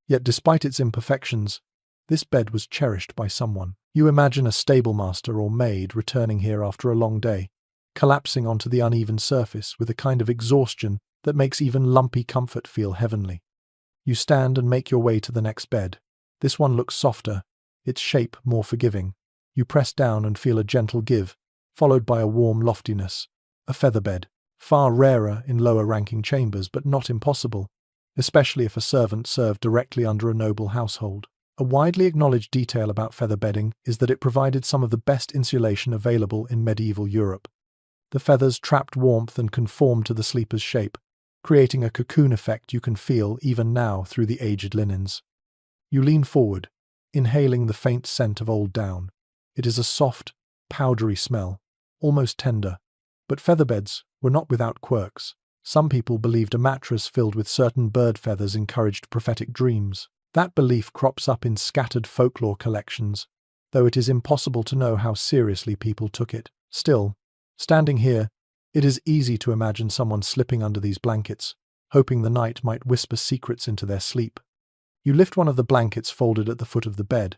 [SPEAKER 1] Yet despite its imperfections, this bed was cherished by someone. You imagine a stablemaster or maid returning here after a long day, collapsing onto the uneven surface with a kind of exhaustion that makes even lumpy comfort feel heavenly. You stand and make your way to the next bed. This one looks softer, its shape more forgiving. You press down and feel a gentle give, followed by a warm loftiness. A feather bed, far rarer in lower-ranking chambers but not impossible, especially if a servant served directly under a noble household. A widely acknowledged detail about feather bedding is that it provided some of the best insulation available in medieval Europe. The feathers trapped warmth and conformed to the sleeper's shape, creating a cocoon effect you can feel even now through the aged linens. You lean forward, inhaling the faint scent of old down. It is a soft, powdery smell, almost tender. But featherbeds were not without quirks. Some people believed a mattress filled with certain bird feathers encouraged prophetic dreams. That belief crops up in scattered folklore collections, though it is impossible to know how seriously people took it. Still, standing here, it is easy to imagine someone slipping under these blankets, hoping the night might whisper secrets into their sleep. You lift one of the blankets folded at the foot of the bed.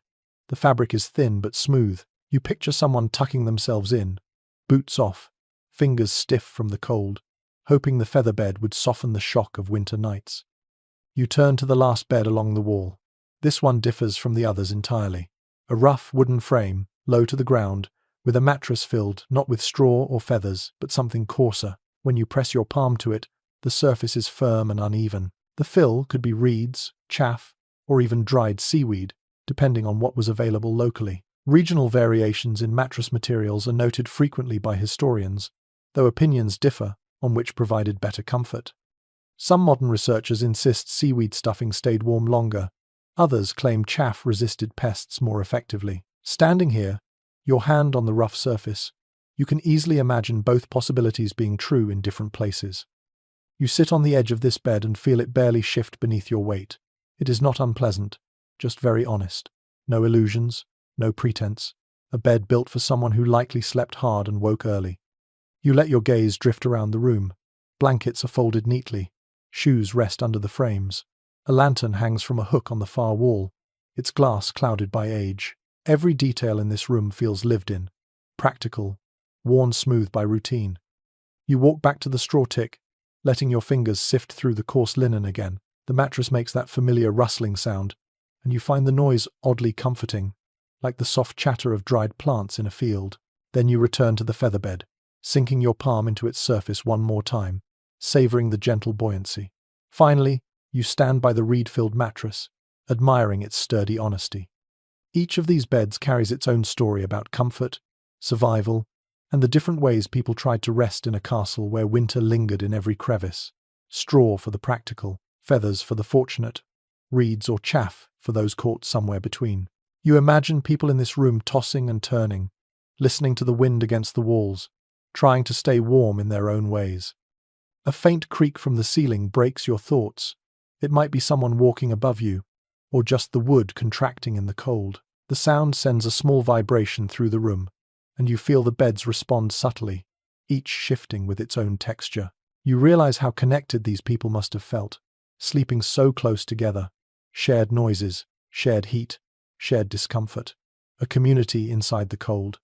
[SPEAKER 1] The fabric is thin but smooth. You picture someone tucking themselves in, boots off, fingers stiff from the cold, hoping the feather bed would soften the shock of winter nights. You turn to the last bed along the wall. This one differs from the others entirely. A rough wooden frame, low to the ground, with a mattress filled not with straw or feathers, but something coarser. When you press your palm to it, the surface is firm and uneven. The fill could be reeds, chaff, or even dried seaweed, depending on what was available locally. Regional variations in mattress materials are noted frequently by historians, though opinions differ on which provided better comfort. Some modern researchers insist seaweed stuffing stayed warm longer. Others claim chaff resisted pests more effectively. Standing here, your hand on the rough surface, you can easily imagine both possibilities being true in different places. You sit on the edge of this bed and feel it barely shift beneath your weight. It is not unpleasant, just very honest. No illusions, no pretense. A bed built for someone who likely slept hard and woke early. You let your gaze drift around the room. Blankets are folded neatly. Shoes rest under the frames. A lantern hangs from a hook on the far wall, its glass clouded by age. Every detail in this room feels lived in, practical, worn smooth by routine. You walk back to the straw tick, letting your fingers sift through the coarse linen again. The mattress makes that familiar rustling sound, and you find the noise oddly comforting, like the soft chatter of dried plants in a field. Then you return to the feather bed, sinking your palm into its surface one more time, savoring the gentle buoyancy. Finally, you stand by the reed-filled mattress, admiring its sturdy honesty. Each of these beds carries its own story about comfort, survival, and the different ways people tried to rest in a castle where winter lingered in every crevice. Straw for the practical, feathers for the fortunate, reeds or chaff for those caught somewhere between. You imagine people in this room tossing and turning, listening to the wind against the walls, trying to stay warm in their own ways. A faint creak from the ceiling breaks your thoughts. It might be someone walking above you, or just the wood contracting in the cold. The sound sends a small vibration through the room, and you feel the beds respond subtly, each shifting with its own texture. You realize how connected these people must have felt, sleeping so close together, shared noises, shared heat, shared discomfort, a community inside the cold.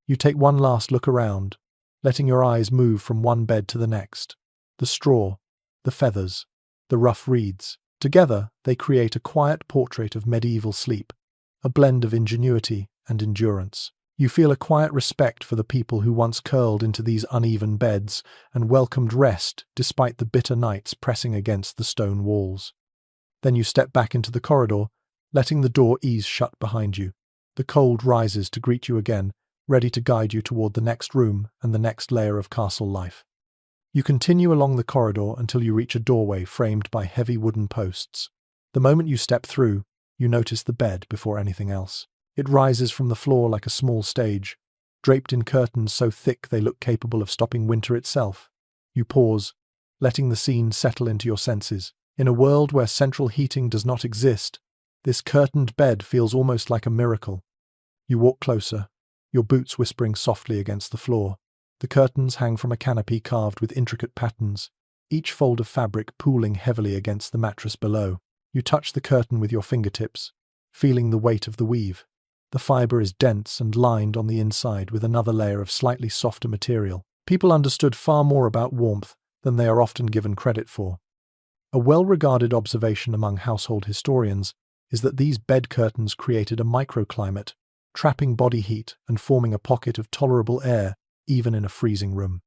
[SPEAKER 1] You take one last look around, letting your eyes move from one bed to the next. The straw, the feathers, the rough reeds. Together, they create a quiet portrait of medieval sleep, a blend of ingenuity and endurance. You feel a quiet respect for the people who once curled into these uneven beds and welcomed rest despite the bitter nights pressing against the stone walls. Then you step back into the corridor, letting the door ease shut behind you. The cold rises to greet you again, ready to guide you toward the next room and the next layer of castle life. You continue along the corridor until you reach a doorway framed by heavy wooden posts. The moment you step through, you notice the bed before anything else. It rises from the floor like a small stage, draped in curtains so thick they look capable of stopping winter itself. You pause, letting the scene settle into your senses. In a world where central heating does not exist, this curtained bed feels almost like a miracle. You walk closer, your boots whispering softly against the floor. The curtains hang from a canopy carved with intricate patterns, each fold of fabric pooling heavily against the mattress below. You touch the curtain with your fingertips, feeling the weight of the weave. The fiber is dense and lined on the inside with another layer of slightly softer material. People understood far more about warmth than they are often given credit for. A well-regarded observation among household historians is that these bed curtains created a microclimate, trapping body heat and forming a pocket of tolerable air even in a freezing room.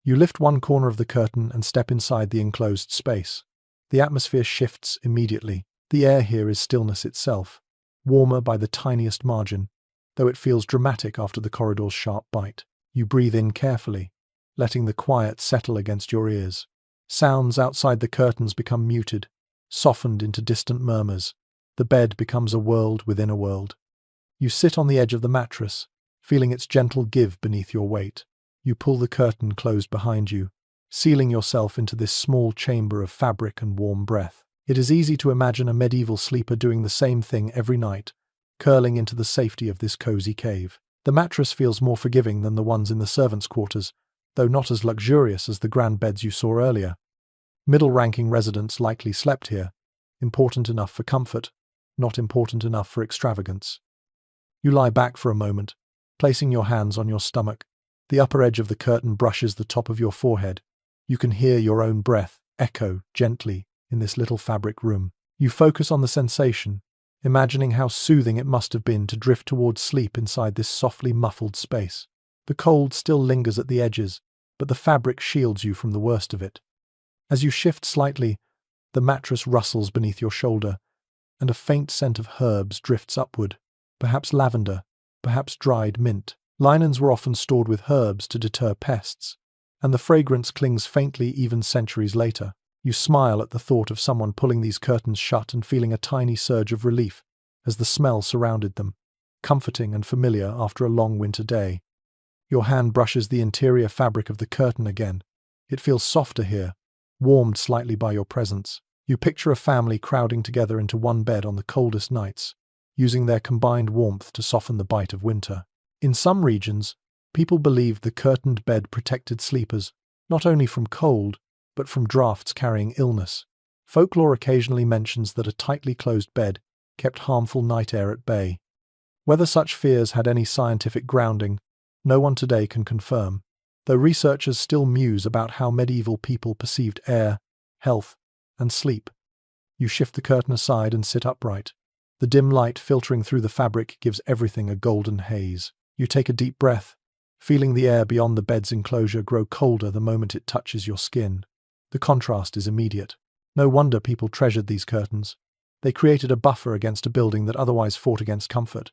[SPEAKER 1] You lift one corner of the curtain and step inside the enclosed space. The atmosphere shifts immediately. The air here is stillness itself, warmer by the tiniest margin, though it feels dramatic after the corridor's sharp bite. You breathe in carefully, letting the quiet settle against your ears. Sounds outside the curtains become muted, softened into distant murmurs. The bed becomes a world within a world. You sit on the edge of the mattress, feeling its gentle give beneath your weight. You pull the curtain closed behind you, sealing yourself into this small chamber of fabric and warm breath. It is easy to imagine a medieval sleeper doing the same thing every night, curling into the safety of this cozy cave. The mattress feels more forgiving than the ones in the servants' quarters, though not as luxurious as the grand beds you saw earlier. Middle-ranking residents likely slept here, important enough for comfort, not important enough for extravagance. You lie back for a moment, placing your hands on your stomach. The upper edge of the curtain brushes the top of your forehead. You can hear your own breath echo gently in this little fabric room. You focus on the sensation, imagining how soothing it must have been to drift towards sleep inside this softly muffled space. The cold still lingers at the edges, but the fabric shields you from the worst of it. As you shift slightly, the mattress rustles beneath your shoulder, and a faint scent of herbs drifts upward, perhaps lavender, perhaps dried mint. Linens were often stored with herbs to deter pests, and the fragrance clings faintly even centuries later. You smile at the thought of someone pulling these curtains shut and feeling a tiny surge of relief as the smell surrounded them, comforting and familiar after a long winter day. Your hand brushes the interior fabric of the curtain again. It feels softer here, warmed slightly by your presence. You picture a family crowding together into one bed on the coldest nights, using their combined warmth to soften the bite of winter. In some regions, people believed the curtained bed protected sleepers not only from cold, but from drafts carrying illness. Folklore occasionally mentions that a tightly closed bed kept harmful night air at bay. Whether such fears had any scientific grounding, no one today can confirm, though researchers still muse about how medieval people perceived air, health, and sleep. You shift the curtain aside and sit upright. The dim light filtering through the fabric gives everything a golden haze. You take a deep breath, feeling the air beyond the bed's enclosure grow colder the moment it touches your skin. The contrast is immediate. No wonder people treasured these curtains. They created a buffer against a building that otherwise fought against comfort.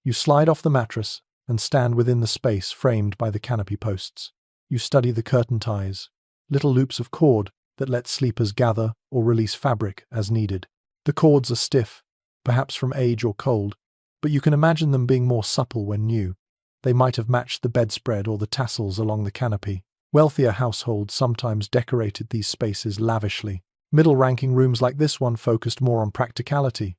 [SPEAKER 1] You slide off the mattress and stand within the space framed by the canopy posts. You study the curtain ties, little loops of cord that let sleepers gather or release fabric as needed. The cords are stiff, perhaps from age or cold, but you can imagine them being more supple when new. They might have matched the bedspread or the tassels along the canopy. Wealthier households sometimes decorated these spaces lavishly. Middle-ranking rooms like this one focused more on practicality.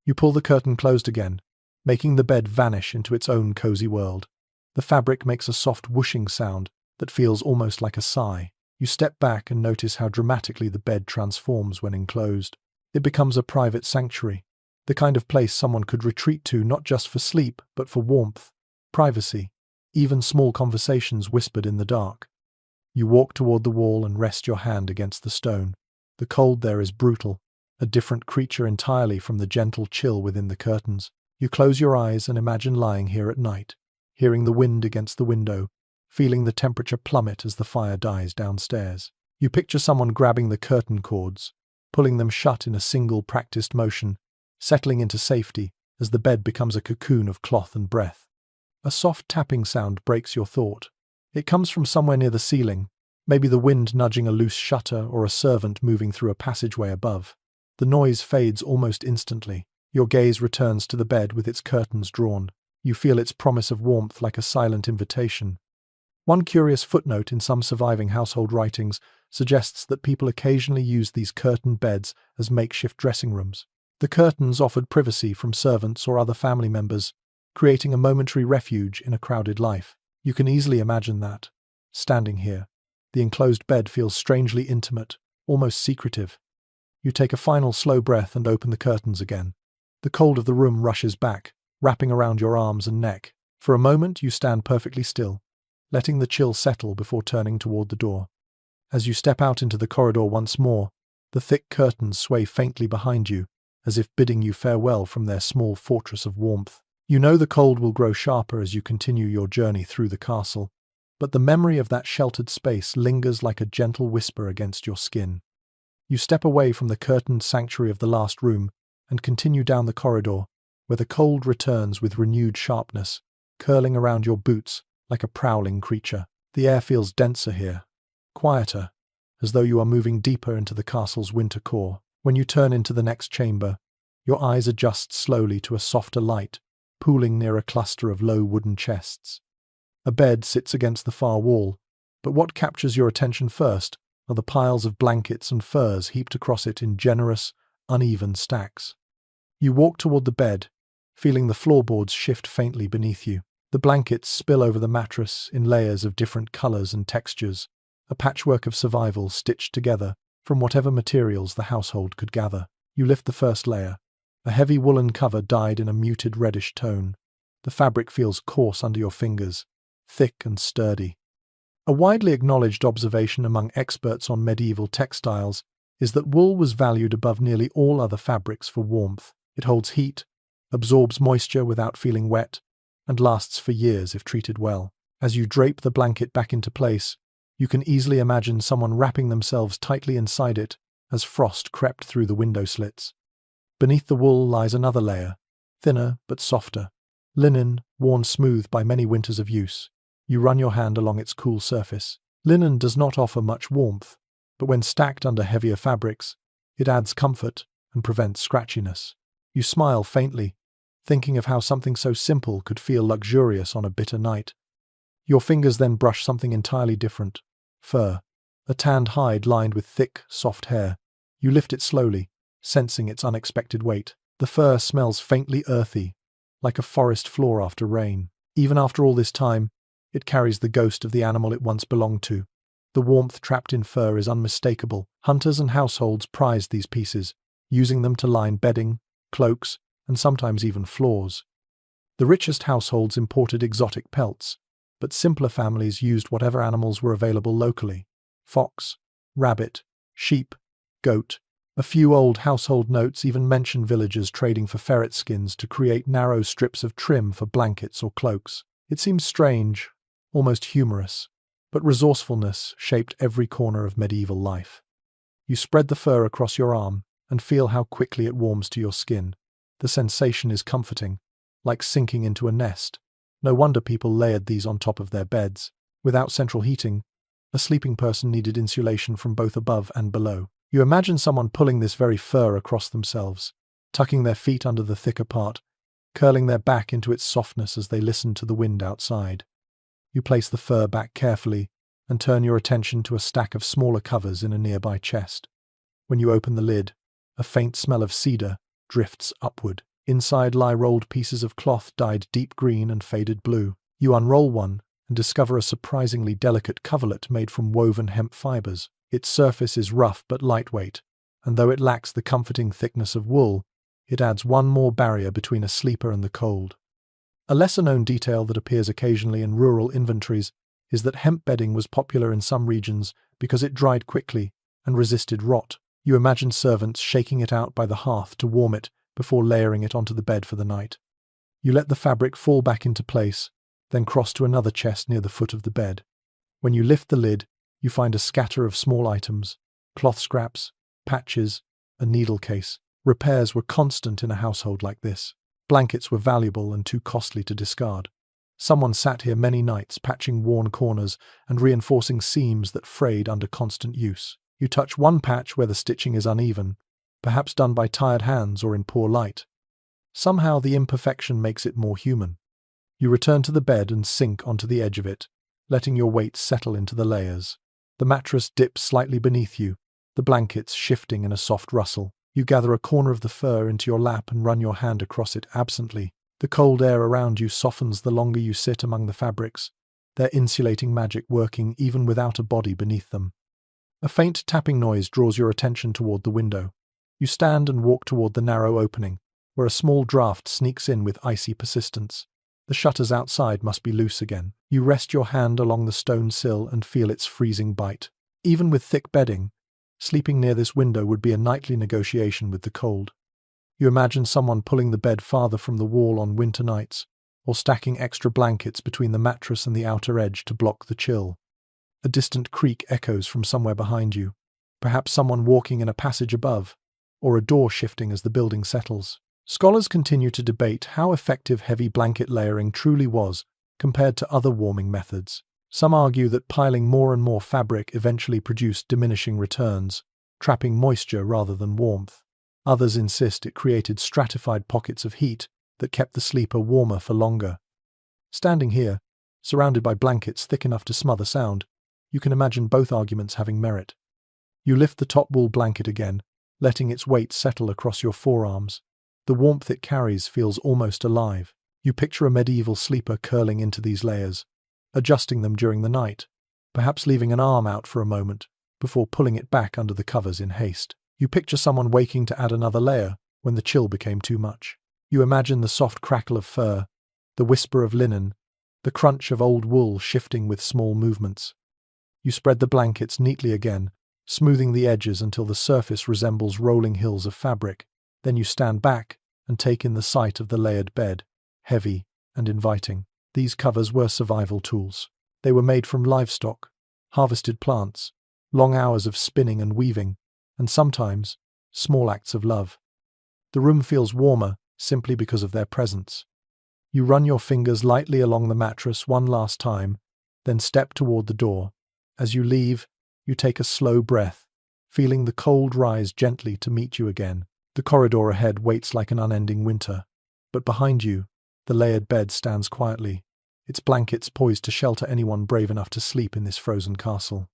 [SPEAKER 1] You pull the curtain closed again, making the bed vanish into its own cozy world. The fabric makes a soft whooshing sound that feels almost like a sigh. You step back and notice how dramatically the bed transforms when enclosed. It becomes a private sanctuary. the kind of place someone could retreat to not just for sleep, but for warmth, privacy, even small conversations whispered in the dark. You walk toward the wall and rest your hand against the stone. The cold there is brutal, a different creature entirely from the gentle chill within the curtains. You close your eyes and imagine lying here at night, hearing the wind against the window, feeling the temperature plummet as the fire dies downstairs. You picture someone grabbing the curtain cords, pulling them shut in a single practiced motion, settling into safety as the bed becomes a cocoon of cloth and breath. A soft tapping sound breaks your thought. It comes from somewhere near the ceiling, maybe the wind nudging a loose shutter or a servant moving through a passageway above. The noise fades almost instantly. Your gaze returns to the bed with its curtains drawn. You feel its promise of warmth like a silent invitation. One curious footnote in some surviving household writings suggests that people occasionally used these curtained beds as makeshift dressing rooms. The curtains offered privacy from servants or other family members, creating a momentary refuge in a crowded life. You can easily imagine that, standing here, the enclosed bed feels strangely intimate, almost secretive. You take a final slow breath and open the curtains again. The cold of the room rushes back, wrapping around your arms and neck. For a moment you stand perfectly still, letting the chill settle before turning toward the door. As you step out into the corridor once more, the thick curtains sway faintly behind you, as if bidding you farewell from their small fortress of warmth. You know the cold will grow sharper as you continue your journey through the castle, but the memory of that sheltered space lingers like a gentle whisper against your skin. You step away from the curtained sanctuary of the last room and continue down the corridor, where the cold returns with renewed sharpness, curling around your boots like a prowling creature. The air feels denser here, quieter, as though you are moving deeper into the castle's winter core. When you turn into the next chamber, your eyes adjust slowly to a softer light, pooling near a cluster of low wooden chests. A bed sits against the far wall, but what captures your attention first are the piles of blankets and furs heaped across it in generous, uneven stacks. You walk toward the bed, feeling the floorboards shift faintly beneath you. The blankets spill over the mattress in layers of different colors and textures, a patchwork of survival stitched together from whatever materials the household could gather. You lift the first layer, a heavy woolen cover dyed in a muted reddish tone. The fabric feels coarse under your fingers, thick and sturdy. A widely acknowledged observation among experts on medieval textiles is that wool was valued above nearly all other fabrics for warmth. It holds heat, absorbs moisture without feeling wet, and lasts for years if treated well. As you drape the blanket back into place, you can easily imagine someone wrapping themselves tightly inside it as frost crept through the window slits. Beneath the wool lies another layer, thinner but softer, linen worn smooth by many winters of use. You run your hand along its cool surface. Linen does not offer much warmth, but when stacked under heavier fabrics, it adds comfort and prevents scratchiness. You smile faintly, thinking of how something so simple could feel luxurious on a bitter night. Your fingers then brush something entirely different. Fur, a tanned hide lined with thick, soft hair. You lift it slowly, sensing its unexpected weight. The fur smells faintly earthy, like a forest floor after rain. Even after all this time, it carries the ghost of the animal it once belonged to. The warmth trapped in fur is unmistakable. Hunters and households prized these pieces, using them to line bedding, cloaks, and sometimes even floors. The richest households imported exotic pelts, but simpler families used whatever animals were available locally: fox, rabbit, sheep, goat. A few old household notes even mention villagers trading for ferret skins to create narrow strips of trim for blankets or cloaks. It seems strange, almost humorous, but resourcefulness shaped every corner of medieval life. You spread the fur across your arm and feel how quickly it warms to your skin. The sensation is comforting, like sinking into a nest. No wonder people layered these on top of their beds. Without central heating, a sleeping person needed insulation from both above and below. You imagine someone pulling this very fur across themselves, tucking their feet under the thicker part, curling their back into its softness as they listen to the wind outside. You place the fur back carefully and turn your attention to a stack of smaller covers in a nearby chest. When you open the lid, a faint smell of cedar drifts upward. Inside lie rolled pieces of cloth dyed deep green and faded blue. You unroll one and discover a surprisingly delicate coverlet made from woven hemp fibers. Its surface is rough but lightweight, and though it lacks the comforting thickness of wool, It adds one more barrier between a sleeper and the cold. A lesser-known detail that appears occasionally in rural inventories is that hemp bedding was popular in some regions because it dried quickly and resisted rot. You imagine servants shaking it out by the hearth to warm it before layering it onto the bed for the night. You let the fabric fall back into place, then cross to another chest near the foot of the bed. When you lift the lid, you find a scatter of small items, cloth scraps, patches, a needle case. Repairs were constant in a household like this. Blankets were valuable and too costly to discard. Someone sat here many nights patching worn corners and reinforcing seams that frayed under constant use. You touch one patch where the stitching is uneven, perhaps done by tired hands or in poor light. Somehow the imperfection makes it more human. You return to the bed and sink onto the edge of it, letting your weight settle into the layers. The mattress dips slightly beneath you, the blankets shifting in a soft rustle. You gather a corner of the fur into your lap and run your hand across it absently. The cold air around you softens the longer you sit among the fabrics, their insulating magic working even without a body beneath them. A faint tapping noise draws your attention toward the window. You stand and walk toward the narrow opening, where a small draft sneaks in with icy persistence. The shutters outside must be loose again. You rest your hand along the stone sill and feel its freezing bite. Even with thick bedding, sleeping near this window would be a nightly negotiation with the cold. You imagine someone pulling the bed farther from the wall on winter nights, or stacking extra blankets between the mattress and the outer edge to block the chill. A distant creak echoes from somewhere behind you, perhaps someone walking in a passage above, or a door shifting as the building settles. Scholars continue to debate how effective heavy blanket layering truly was compared to other warming methods. Some argue that piling more and more fabric eventually produced diminishing returns, trapping moisture rather than warmth. Others insist it created stratified pockets of heat that kept the sleeper warmer for longer. Standing here, surrounded by blankets thick enough to smother sound, you can imagine both arguments having merit. You lift the top wool blanket again, letting its weight settle across your forearms. The warmth it carries feels almost alive. You picture a medieval sleeper curling into these layers, adjusting them during the night, perhaps leaving an arm out for a moment before pulling it back under the covers in haste. You picture someone waking to add another layer when the chill became too much. You imagine the soft crackle of fur, the whisper of linen, the crunch of old wool shifting with small movements. You spread the blankets neatly again, smoothing the edges until the surface resembles rolling hills of fabric. Then you stand back and take in the sight of the layered bed, heavy and inviting. These covers were survival tools. They were made from livestock, harvested plants, long hours of spinning and weaving, and sometimes small acts of love. The room feels warmer simply because of their presence. You run your fingers lightly along the mattress one last time, then step toward the door. As you leave, you take a slow breath, feeling the cold rise gently to meet you again. The corridor ahead waits like an unending winter, but behind you, the layered bed stands quietly, its blankets poised to shelter anyone brave enough to sleep in this frozen castle.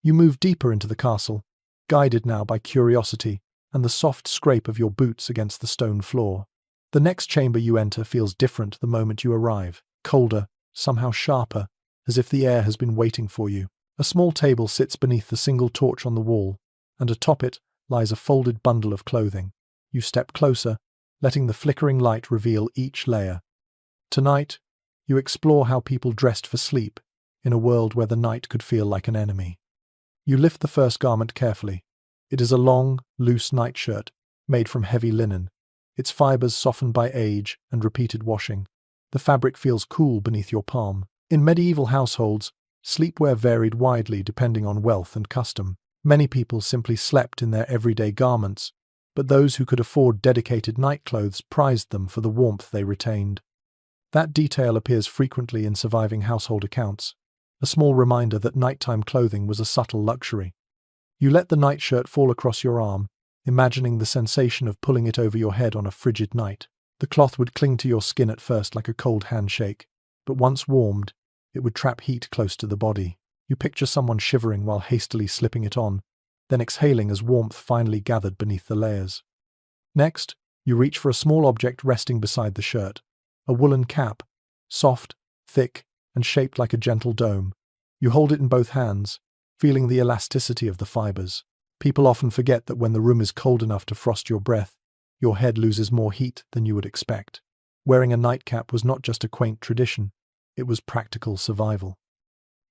[SPEAKER 1] You move deeper into the castle, guided now by curiosity and the soft scrape of your boots against the stone floor. The next chamber you enter feels different the moment you arrive, colder, somehow sharper, as if the air has been waiting for you. A small table sits beneath the single torch on the wall, and atop it lies a folded bundle of clothing. You step closer, letting the flickering light reveal each layer. Tonight, you explore how people dressed for sleep, in a world where the night could feel like an enemy. You lift the first garment carefully. It is a long, loose nightshirt, made from heavy linen, its fibers softened by age and repeated washing. The fabric feels cool beneath your palm. In medieval households, sleepwear varied widely depending on wealth and custom. Many people simply slept in their everyday garments, but those who could afford dedicated nightclothes prized them for the warmth they retained. That detail appears frequently in surviving household accounts, a small reminder that nighttime clothing was a subtle luxury. You let the nightshirt fall across your arm, imagining the sensation of pulling it over your head on a frigid night. The cloth would cling to your skin at first like a cold handshake, but once warmed, it would trap heat close to the body. You picture someone shivering while hastily slipping it on, then exhaling as warmth finally gathered beneath the layers. Next, you reach for a small object resting beside the shirt, a woolen cap, soft, thick, and shaped like a gentle dome. You hold it in both hands, feeling the elasticity of the fibers. People often forget that when the room is cold enough to frost your breath, Your head loses more heat than you would expect. Wearing a nightcap was not just a quaint tradition, it was practical survival.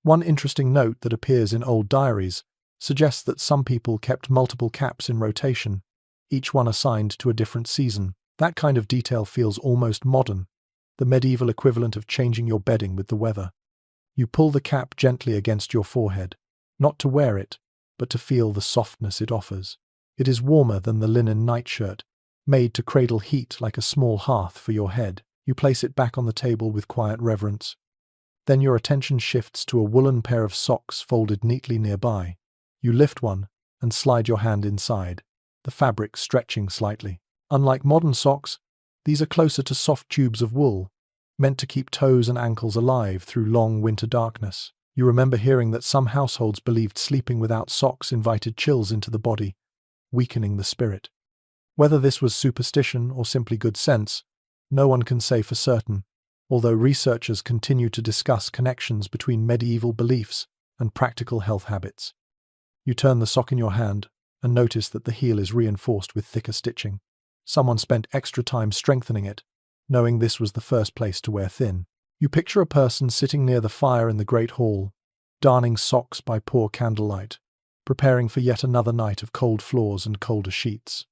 [SPEAKER 1] One interesting note that appears in old diaries suggests that some people kept multiple caps in rotation, each one assigned to a different season. That kind of detail feels almost modern, the medieval equivalent of changing your bedding with the weather. You pull the cap gently against your forehead, not to wear it, but to feel the softness it offers. It is warmer than the linen nightshirt, made to cradle heat like a small hearth for your head. You place it back on the table with quiet reverence. Then your attention shifts to a woolen pair of socks folded neatly nearby. You lift one and slide your hand inside, the fabric stretching slightly. Unlike modern socks, these are closer to soft tubes of wool, meant to keep toes and ankles alive through long winter darkness. You remember hearing that some households believed sleeping without socks invited chills into the body, weakening the spirit. Whether this was superstition or simply good sense, no one can say for certain, although researchers continue to discuss connections between medieval beliefs and practical health habits. You turn the sock in your hand and notice that the heel is reinforced with thicker stitching. Someone spent extra time strengthening it, knowing this was the first place to wear thin. You picture a person sitting near the fire in the great hall, darning socks by poor candlelight, preparing for yet another night of cold floors and colder sheets.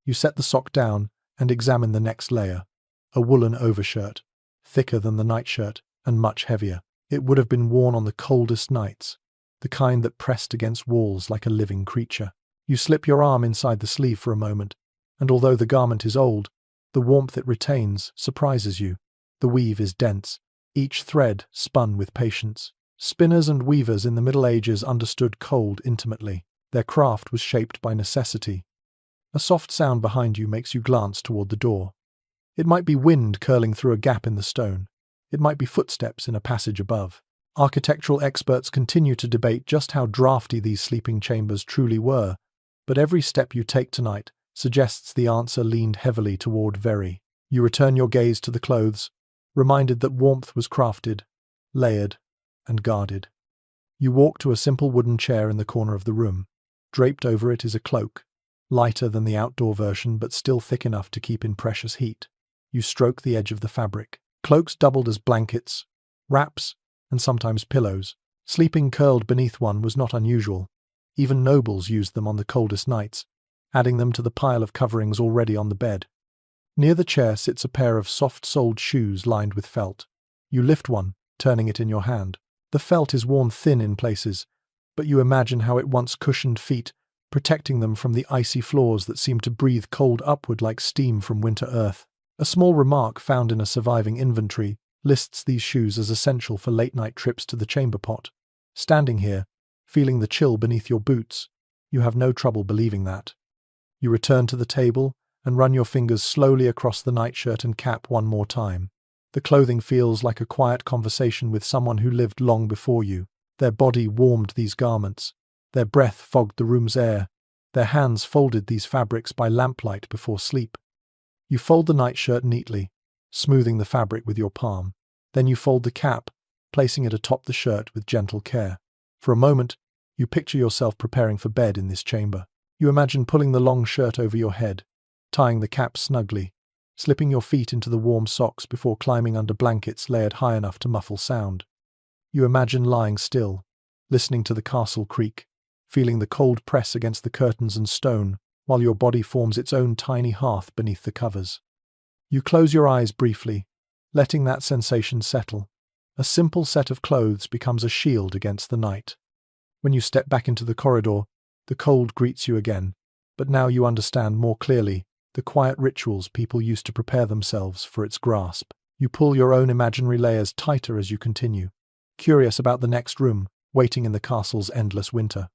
[SPEAKER 1] You set the sock down and examine the next layer, a woolen overshirt, thicker than the nightshirt and much heavier. It would have been worn on the coldest nights, the kind that pressed against walls like a living creature. You slip your arm inside the sleeve for a moment, and although the garment is old, the warmth it retains surprises you. The weave is dense, each thread spun with patience. Spinners and weavers in the Middle Ages understood cold intimately. Their craft was shaped by necessity. A soft sound behind you makes you glance toward the door. It might be wind curling through a gap in the stone. It might be footsteps in a passage above. Architectural experts continue to debate just how drafty these sleeping chambers truly were, but every step you take tonight suggests the answer leaned heavily toward very. You return your gaze to the clothes, reminded that warmth was crafted, layered, and guarded. You walk to a simple wooden chair in the corner of the room. Draped over it is a cloak, lighter than the outdoor version but still thick enough to keep in precious heat. You stroke the edge of the fabric. Cloaks doubled as blankets, wraps, and sometimes pillows. Sleeping curled beneath one was not unusual. Even nobles used them on the coldest nights, adding them to the pile of coverings already on the bed. Near the chair sits a pair of soft-soled shoes lined with felt. You lift one, turning it in your hand. The felt is worn thin in places, but you imagine how it once cushioned feet, protecting them from the icy floors that seem to breathe cold upward like steam from winter earth. A small remark found in a surviving inventory lists these shoes as essential for late-night trips to the chamber pot. Standing here, feeling the chill beneath your boots, you have no trouble believing that. You return to the table and run your fingers slowly across the nightshirt and cap one more time. The clothing feels like a quiet conversation with someone who lived long before you. Their body warmed these garments. Their breath fogged the room's air. Their hands folded these fabrics by lamplight before sleep. You fold the nightshirt neatly, smoothing the fabric with your palm. Then you fold the cap, placing it atop the shirt with gentle care. For a moment, you picture yourself preparing for bed in this chamber. You imagine pulling the long shirt over your head, tying the cap snugly, slipping your feet into the warm socks before climbing under blankets layered high enough to muffle sound. You imagine lying still, listening to the castle creak, feeling the cold press against the curtains and stone, while your body forms its own tiny hearth beneath the covers. You close your eyes briefly, letting that sensation settle. A simple set of clothes becomes a shield against the night. When you step back into the corridor, the cold greets you again, but now you understand more clearly the quiet rituals people used to prepare themselves for its grasp. You pull your own imaginary layers tighter as you continue, curious about the next room, waiting in the castle's endless winter.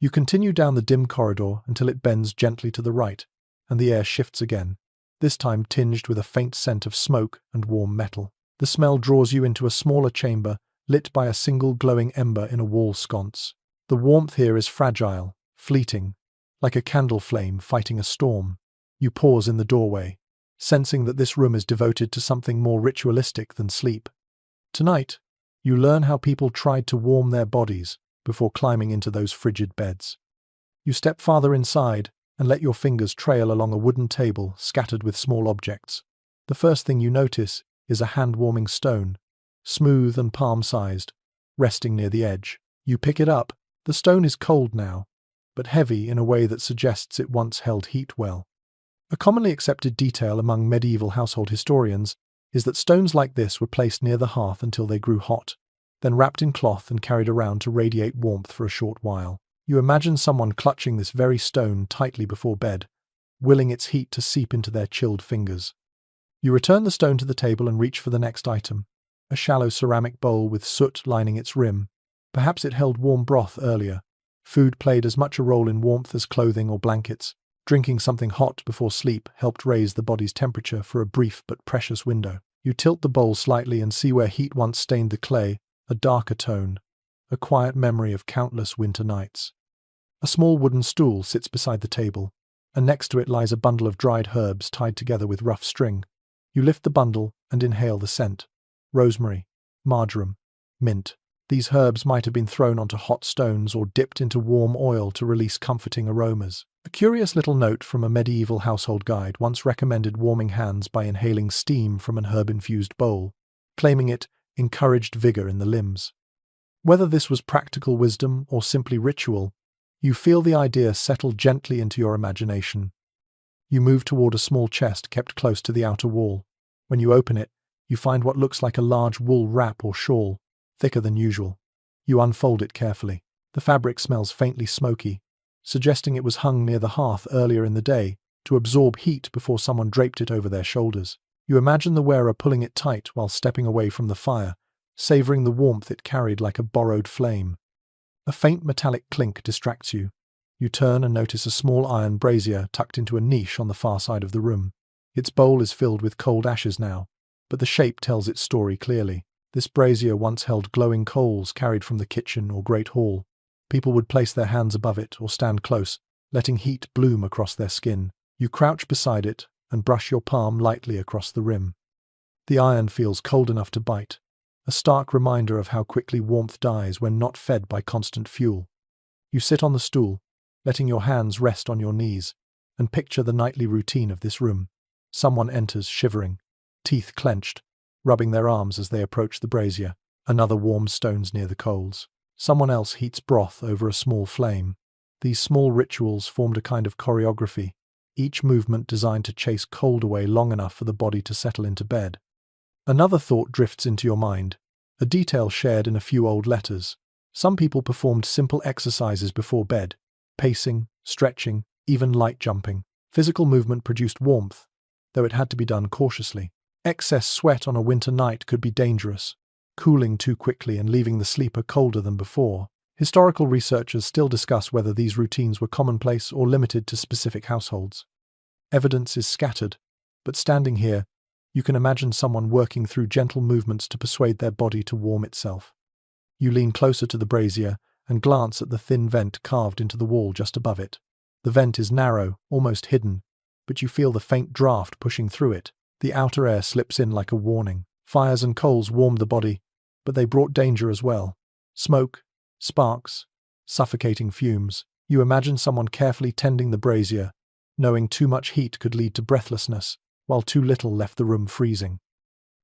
[SPEAKER 1] You continue down the dim corridor until it bends gently to the right, and the air shifts again, this time tinged with a faint scent of smoke and warm metal. The smell draws you into a smaller chamber, lit by a single glowing ember in a wall sconce. The warmth here is fragile, fleeting, like a candle flame fighting a storm. You pause in the doorway, sensing that this room is devoted to something more ritualistic than sleep. Tonight, you learn how people tried to warm their bodies before climbing into those frigid beds. You step farther inside and let your fingers trail along a wooden table scattered with small objects. The first thing you notice is a hand-warming stone, smooth and palm-sized, resting near the edge. You pick it up. The stone is cold now, but heavy in a way that suggests it once held heat well. A commonly accepted detail among medieval household historians is that stones like this were placed near the hearth until they grew hot, then wrapped in cloth and carried around to radiate warmth for a short while. You imagine someone clutching this very stone tightly before bed, willing its heat to seep into their chilled fingers. You return the stone to the table and reach for the next item, a shallow ceramic bowl with soot lining its rim. Perhaps it held warm broth earlier. Food played as much a role in warmth as clothing or blankets. Drinking something hot before sleep helped raise the body's temperature for a brief but precious window. You tilt the bowl slightly and see where heat once stained the clay, a darker tone, a quiet memory of countless winter nights. A small wooden stool sits beside the table, and next to it lies a bundle of dried herbs tied together with rough string. You lift the bundle and inhale the scent. Rosemary, marjoram, mint. These herbs might have been thrown onto hot stones or dipped into warm oil to release comforting aromas. A curious little note from a medieval household guide once recommended warming hands by inhaling steam from an herb-infused bowl, claiming it encouraged vigor in the limbs. Whether this was practical wisdom or simply ritual, you feel the idea settle gently into your imagination. You move toward a small chest kept close to the outer wall. When you open it, you find what looks like a large wool wrap or shawl, thicker than usual. You unfold it carefully. The fabric smells faintly smoky, suggesting it was hung near the hearth earlier in the day to absorb heat before someone draped it over their shoulders. You imagine the wearer pulling it tight while stepping away from the fire, savoring the warmth it carried like a borrowed flame. A faint metallic clink distracts you. You turn and notice a small iron brazier tucked into a niche on the far side of the room. Its bowl is filled with cold ashes now, but the shape tells its story clearly. This brazier once held glowing coals carried from the kitchen or great hall. People would place their hands above it or stand close, letting heat bloom across their skin. You crouch beside it and brush your palm lightly across the rim. The iron feels cold enough to bite, a stark reminder of how quickly warmth dies when not fed by constant fuel. You sit on the stool, letting your hands rest on your knees, and picture the nightly routine of this room. Someone enters shivering, teeth clenched, rubbing their arms as they approach the brazier. Another warms stones near the coals. Someone else heats broth over a small flame. These small rituals formed a kind of choreography, each movement designed to chase cold away long enough for the body to settle into bed. Another thought drifts into your mind, a detail shared in a few old letters. Some people performed simple exercises before bed, pacing, stretching, even light jumping. Physical movement produced warmth, though it had to be done cautiously. Excess sweat on a winter night could be dangerous, cooling too quickly and leaving the sleeper colder than before. Historical researchers still discuss whether these routines were commonplace or limited to specific households. Evidence is scattered, but standing here, you can imagine someone working through gentle movements to persuade their body to warm itself. You lean closer to the brazier and glance at the thin vent carved into the wall just above it. The vent is narrow, almost hidden, but you feel the faint draft pushing through it. The outer air slips in like a warning. Fires and coals warmed the body, but they brought danger as well. Smoke, sparks, suffocating fumes. You imagine someone carefully tending the brazier, knowing too much heat could lead to breathlessness, while too little left the room freezing.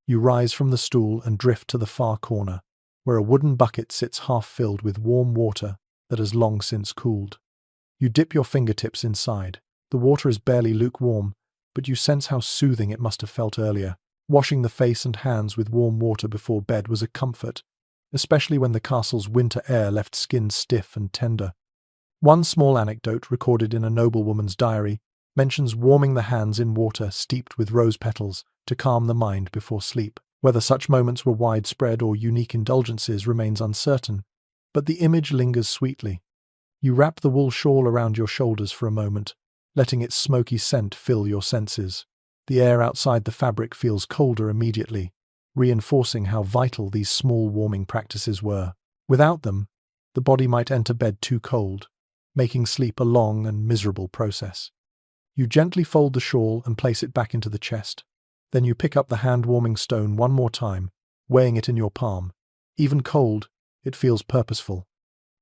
[SPEAKER 1] You rise from the stool and drift to the far corner, where a wooden bucket sits half filled with warm water that has long since cooled. You dip your fingertips inside. The water is barely lukewarm, but you sense how soothing it must have felt earlier. Washing the face and hands with warm water before bed was a comfort, especially when the castle's winter air left skin stiff and tender. One small anecdote recorded in a noblewoman's diary mentions warming the hands in water steeped with rose petals to calm the mind before sleep. Whether such moments were widespread or unique indulgences remains uncertain, but the image lingers sweetly. You wrap the wool shawl around your shoulders for a moment, letting its smoky scent fill your senses. The air outside the fabric feels colder immediately, reinforcing how vital these small warming practices were. Without them, the body might enter bed too cold, making sleep a long and miserable process. You gently fold the shawl and place it back into the chest. Then you pick up the hand-warming stone one more time, weighing it in your palm. Even cold, it feels purposeful.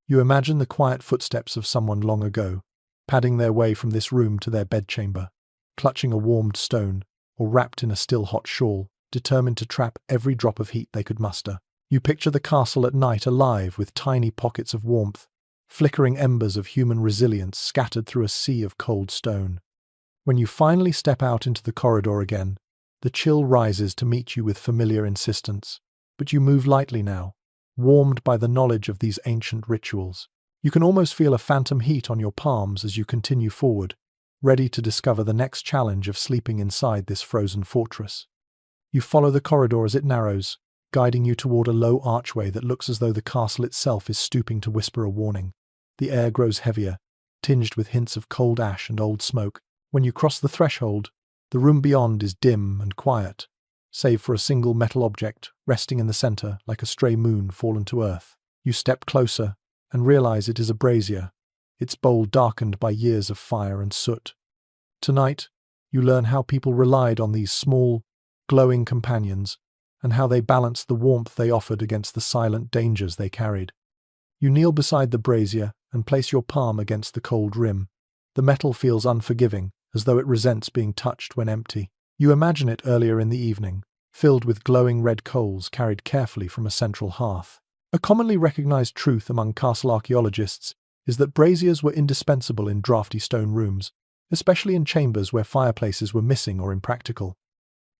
[SPEAKER 1] You imagine the quiet footsteps of someone long ago, padding their way from this room to their bedchamber, clutching a warmed stone, or wrapped in a still hot shawl, determined to trap every drop of heat they could muster. You picture the castle at night alive with tiny pockets of warmth, flickering embers of human resilience scattered through a sea of cold stone. When you finally step out into the corridor again, the chill rises to meet you with familiar insistence, but you move lightly now, warmed by the knowledge of these ancient rituals. You can almost feel a phantom heat on your palms as you continue forward, ready to discover the next challenge of sleeping inside this frozen fortress. You follow the corridor as it narrows, guiding you toward a low archway that looks as though the castle itself is stooping to whisper a warning. The air grows heavier, tinged with hints of cold ash and old smoke. When you cross the threshold, the room beyond is dim and quiet, save for a single metal object resting in the center like a stray moon fallen to earth. You step closer and realize it is a brazier, its bowl darkened by years of fire and soot. Tonight, you learn how people relied on these small, glowing companions and how they balanced the warmth they offered against the silent dangers they carried. You kneel beside the brazier and place your palm against the cold rim. The metal feels unforgiving, as though it resents being touched when empty. You imagine it earlier in the evening, filled with glowing red coals carried carefully from a central hearth. A commonly recognized truth among castle archaeologists is that braziers were indispensable in drafty stone rooms, especially in chambers where fireplaces were missing or impractical.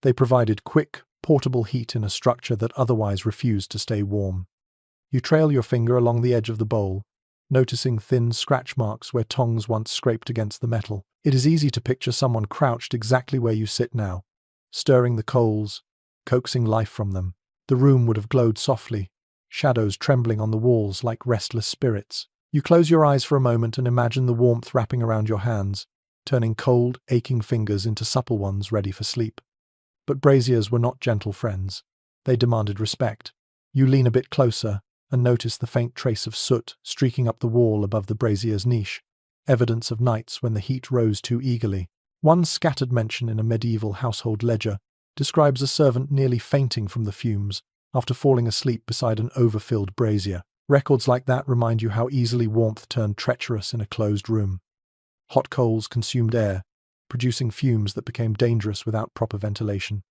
[SPEAKER 1] They provided quick, portable heat in a structure that otherwise refused to stay warm. You trail your finger along the edge of the bowl, noticing thin scratch marks where tongs once scraped against the metal. It is easy to picture someone crouched exactly where you sit now, stirring the coals, coaxing life from them. The room would have glowed softly, shadows trembling on the walls like restless spirits. You close your eyes for a moment and imagine the warmth wrapping around your hands, turning cold, aching fingers into supple ones ready for sleep. But braziers were not gentle friends. They demanded respect. You lean a bit closer and notice the faint trace of soot streaking up the wall above the brazier's niche, evidence of nights when the heat rose too eagerly. One scattered mention in a medieval household ledger describes a servant nearly fainting from the fumes after falling asleep beside an overfilled brazier. Records like that remind you how easily warmth turned treacherous in a closed room. Hot coals consumed air, producing fumes that became dangerous without proper ventilation.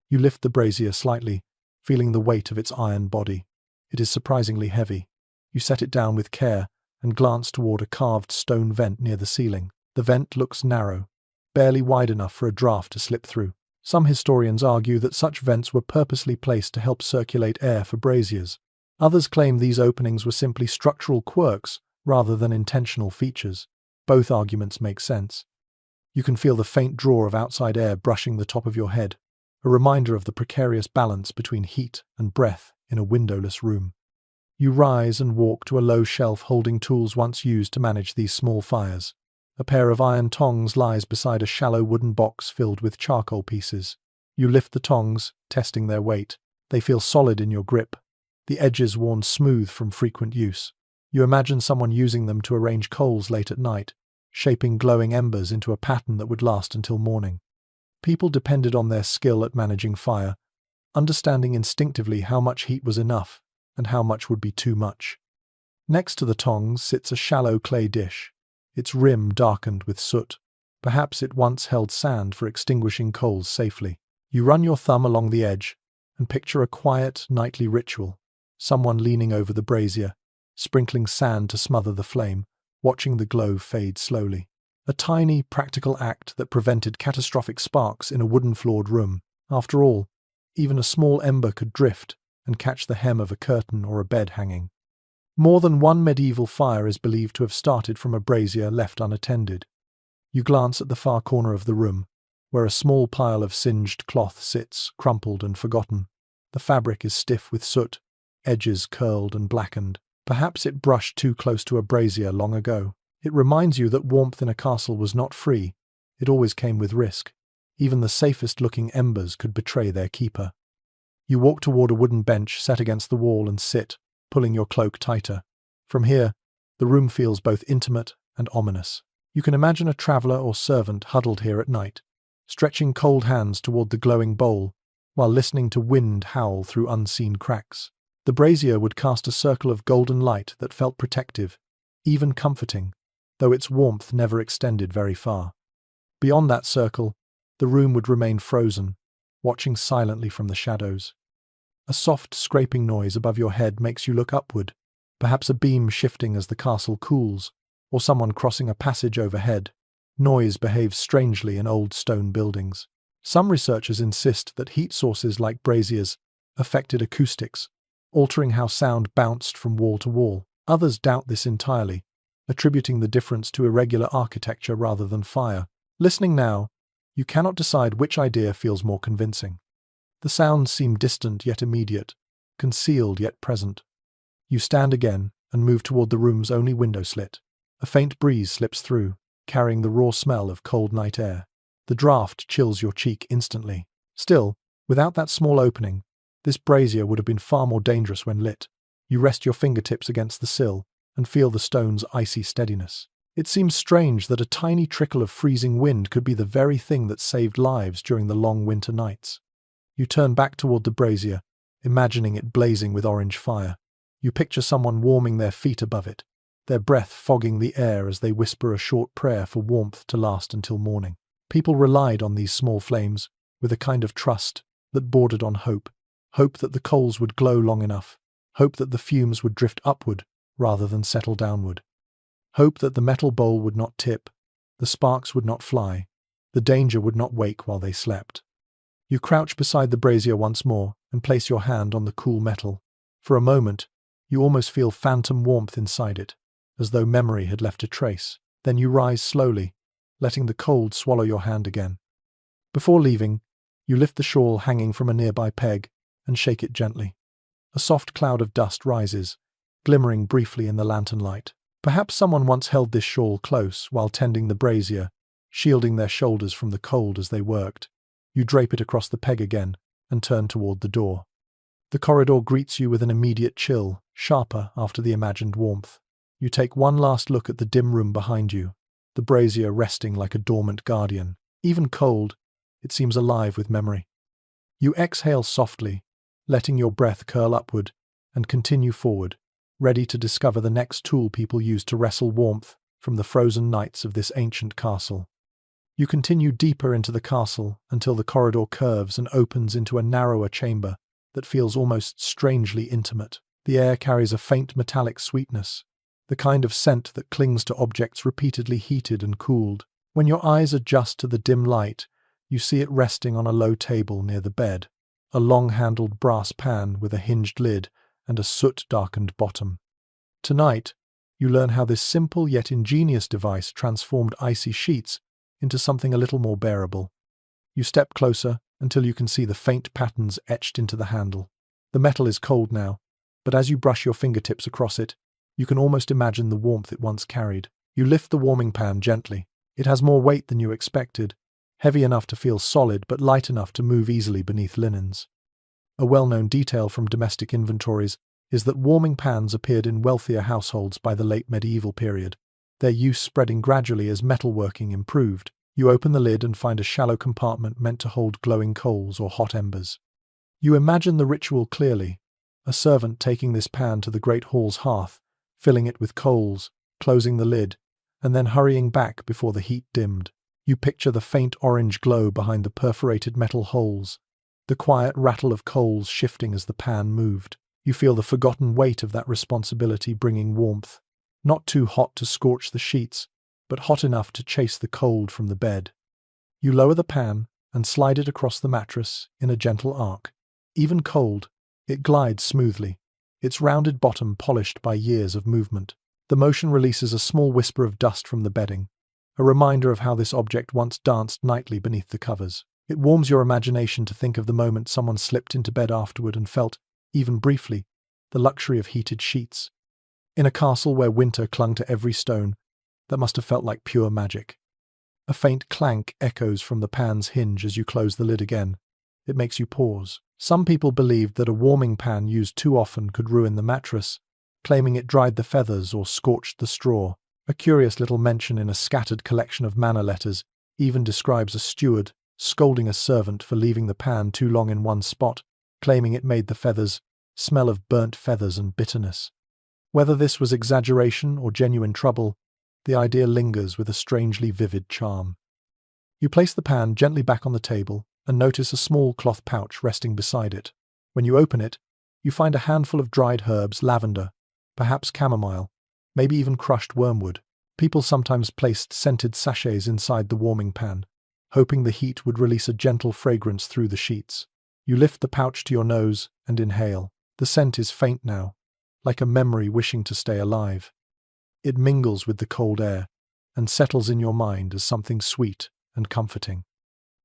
[SPEAKER 1] You lift the brazier slightly, feeling the weight of its iron body. It is surprisingly heavy. You set it down with care and glance toward a carved stone vent near the ceiling. The vent looks narrow, barely wide enough for a draft to slip through. Some historians argue that such vents were purposely placed to help circulate air for braziers. Others claim these openings were simply structural quirks rather than intentional features. Both arguments make sense. You can feel the faint draw of outside air brushing the top of your head, a reminder of the precarious balance between heat and breath in a windowless room. You rise and walk to a low shelf holding tools once used to manage these small fires. A pair of iron tongs lies beside a shallow wooden box filled with charcoal pieces. You lift the tongs, testing their weight. They feel solid in your grip, the edges worn smooth from frequent use. You imagine someone using them to arrange coals late at night, shaping glowing embers into a pattern that would last until morning. People depended on their skill at managing fire, understanding instinctively how much heat was enough and how much would be too much. Next to the tongs sits a shallow clay dish, its rim darkened with soot. Perhaps it once held sand for extinguishing coals safely. You run your thumb along the edge and picture a quiet, nightly ritual. Someone leaning over the brazier, sprinkling sand to smother the flame, watching the glow fade slowly. A tiny, practical act that prevented catastrophic sparks in a wooden-floored room. After all, even a small ember could drift and catch the hem of a curtain or a bed hanging. More than one medieval fire is believed to have started from a brazier left unattended. You glance at the far corner of the room, where a small pile of singed cloth sits, crumpled and forgotten. The fabric is stiff with soot, edges curled and blackened. Perhaps it brushed too close to a brazier long ago. It reminds you that warmth in a castle was not free. It always came with risk. Even the safest-looking embers could betray their keeper. You walk toward a wooden bench set against the wall and sit, pulling your cloak tighter. From here, the room feels both intimate and ominous. You can imagine a traveler or servant huddled here at night, stretching cold hands toward the glowing bowl, while listening to wind howl through unseen cracks. The brazier would cast a circle of golden light that felt protective, even comforting. though its warmth never extended very far. Beyond that circle, the room would remain frozen, watching silently from the shadows. A soft scraping noise above your head makes you look upward, perhaps a beam shifting as the castle cools, or someone crossing a passage overhead. Noise behaves strangely in old stone buildings. Some researchers insist that heat sources like braziers affected acoustics, altering how sound bounced from wall to wall. Others doubt this entirely, attributing the difference to irregular architecture rather than fire. Listening now, you cannot decide which idea feels more convincing. The sounds seem distant yet immediate, concealed yet present. You stand again and move toward the room's only window slit. A faint breeze slips through, carrying the raw smell of cold night air. The draft chills your cheek instantly. Still, without that small opening, this brazier would have been far more dangerous when lit. You rest your fingertips against the sill and feel the stone's icy steadiness. It seems strange that a tiny trickle of freezing wind could be the very thing that saved lives during the long winter nights. You turn back toward the brazier, imagining it blazing with orange fire. You picture someone warming their feet above it, their breath fogging the air as they whisper a short prayer for warmth to last until morning. People relied on these small flames with a kind of trust that bordered on hope. Hope that the coals would glow long enough. Hope that the fumes would drift upward rather than settle downward. Hope that the metal bowl would not tip, the sparks would not fly, the danger would not wake while they slept. You crouch beside the brazier once more and place your hand on the cool metal. For a moment, you almost feel phantom warmth inside it, as though memory had left a trace. Then you rise slowly, letting the cold swallow your hand again. Before leaving, you lift the shawl hanging from a nearby peg and shake it gently. A soft cloud of dust rises, glimmering briefly in the lantern light. Perhaps someone once held this shawl close while tending the brazier, shielding their shoulders from the cold as they worked. You drape it across the peg again and turn toward the door. The corridor greets you with an immediate chill, sharper after the imagined warmth. You take one last look at the dim room behind you, the brazier resting like a dormant guardian. Even cold, it seems alive with memory. You exhale softly, letting your breath curl upward, and continue forward, ready to discover the next tool people used to wrestle warmth from the frozen nights of this ancient castle. You continue deeper into the castle until the corridor curves and opens into a narrower chamber that feels almost strangely intimate. The air carries a faint metallic sweetness, the kind of scent that clings to objects repeatedly heated and cooled. When your eyes adjust to the dim light, you see it resting on a low table near the bed, a long-handled brass pan with a hinged lid and a soot-darkened bottom. Tonight, you learn how this simple yet ingenious device transformed icy sheets into something a little more bearable. You step closer until you can see the faint patterns etched into the handle. The metal is cold now, but as you brush your fingertips across it, you can almost imagine the warmth it once carried. You lift the warming pan gently. It has more weight than you expected, heavy enough to feel solid but light enough to move easily beneath linens. A well-known detail from domestic inventories is that warming pans appeared in wealthier households by the late medieval period, their use spreading gradually as metalworking improved. You open the lid and find a shallow compartment meant to hold glowing coals or hot embers. You imagine the ritual clearly, a servant taking this pan to the great hall's hearth, filling it with coals, closing the lid, and then hurrying back before the heat dimmed. You picture the faint orange glow behind the perforated metal holes, the quiet rattle of coals shifting as the pan moved. You feel the forgotten weight of that responsibility bringing warmth, not too hot to scorch the sheets, but hot enough to chase the cold from the bed. You lower the pan and slide it across the mattress in a gentle arc. Even cold, it glides smoothly, its rounded bottom polished by years of movement. The motion releases a small whisper of dust from the bedding, a reminder of how this object once danced nightly beneath the covers. It warms your imagination to think of the moment someone slipped into bed afterward and felt, even briefly, the luxury of heated sheets. In a castle where winter clung to every stone, that must have felt like pure magic. A faint clank echoes from the pan's hinge as you close the lid again. It makes you pause. Some people believed that a warming pan used too often could ruin the mattress, claiming it dried the feathers or scorched the straw. A curious little mention in a scattered collection of manor letters even describes a steward scolding a servant for leaving the pan too long in one spot, claiming it made the feathers smell of burnt feathers and bitterness. Whether this was exaggeration or genuine trouble, The idea lingers with a strangely vivid charm. You place the pan gently back on the table and notice a small cloth pouch resting beside it. When you open it, you find a handful of dried herbs, lavender, perhaps chamomile, maybe even crushed wormwood. People sometimes placed scented sachets inside the warming pan, hoping the heat would release a gentle fragrance through the sheets. You lift the pouch to your nose and inhale. The scent is faint now, like a memory wishing to stay alive. It mingles with the cold air and settles in your mind as something sweet and comforting.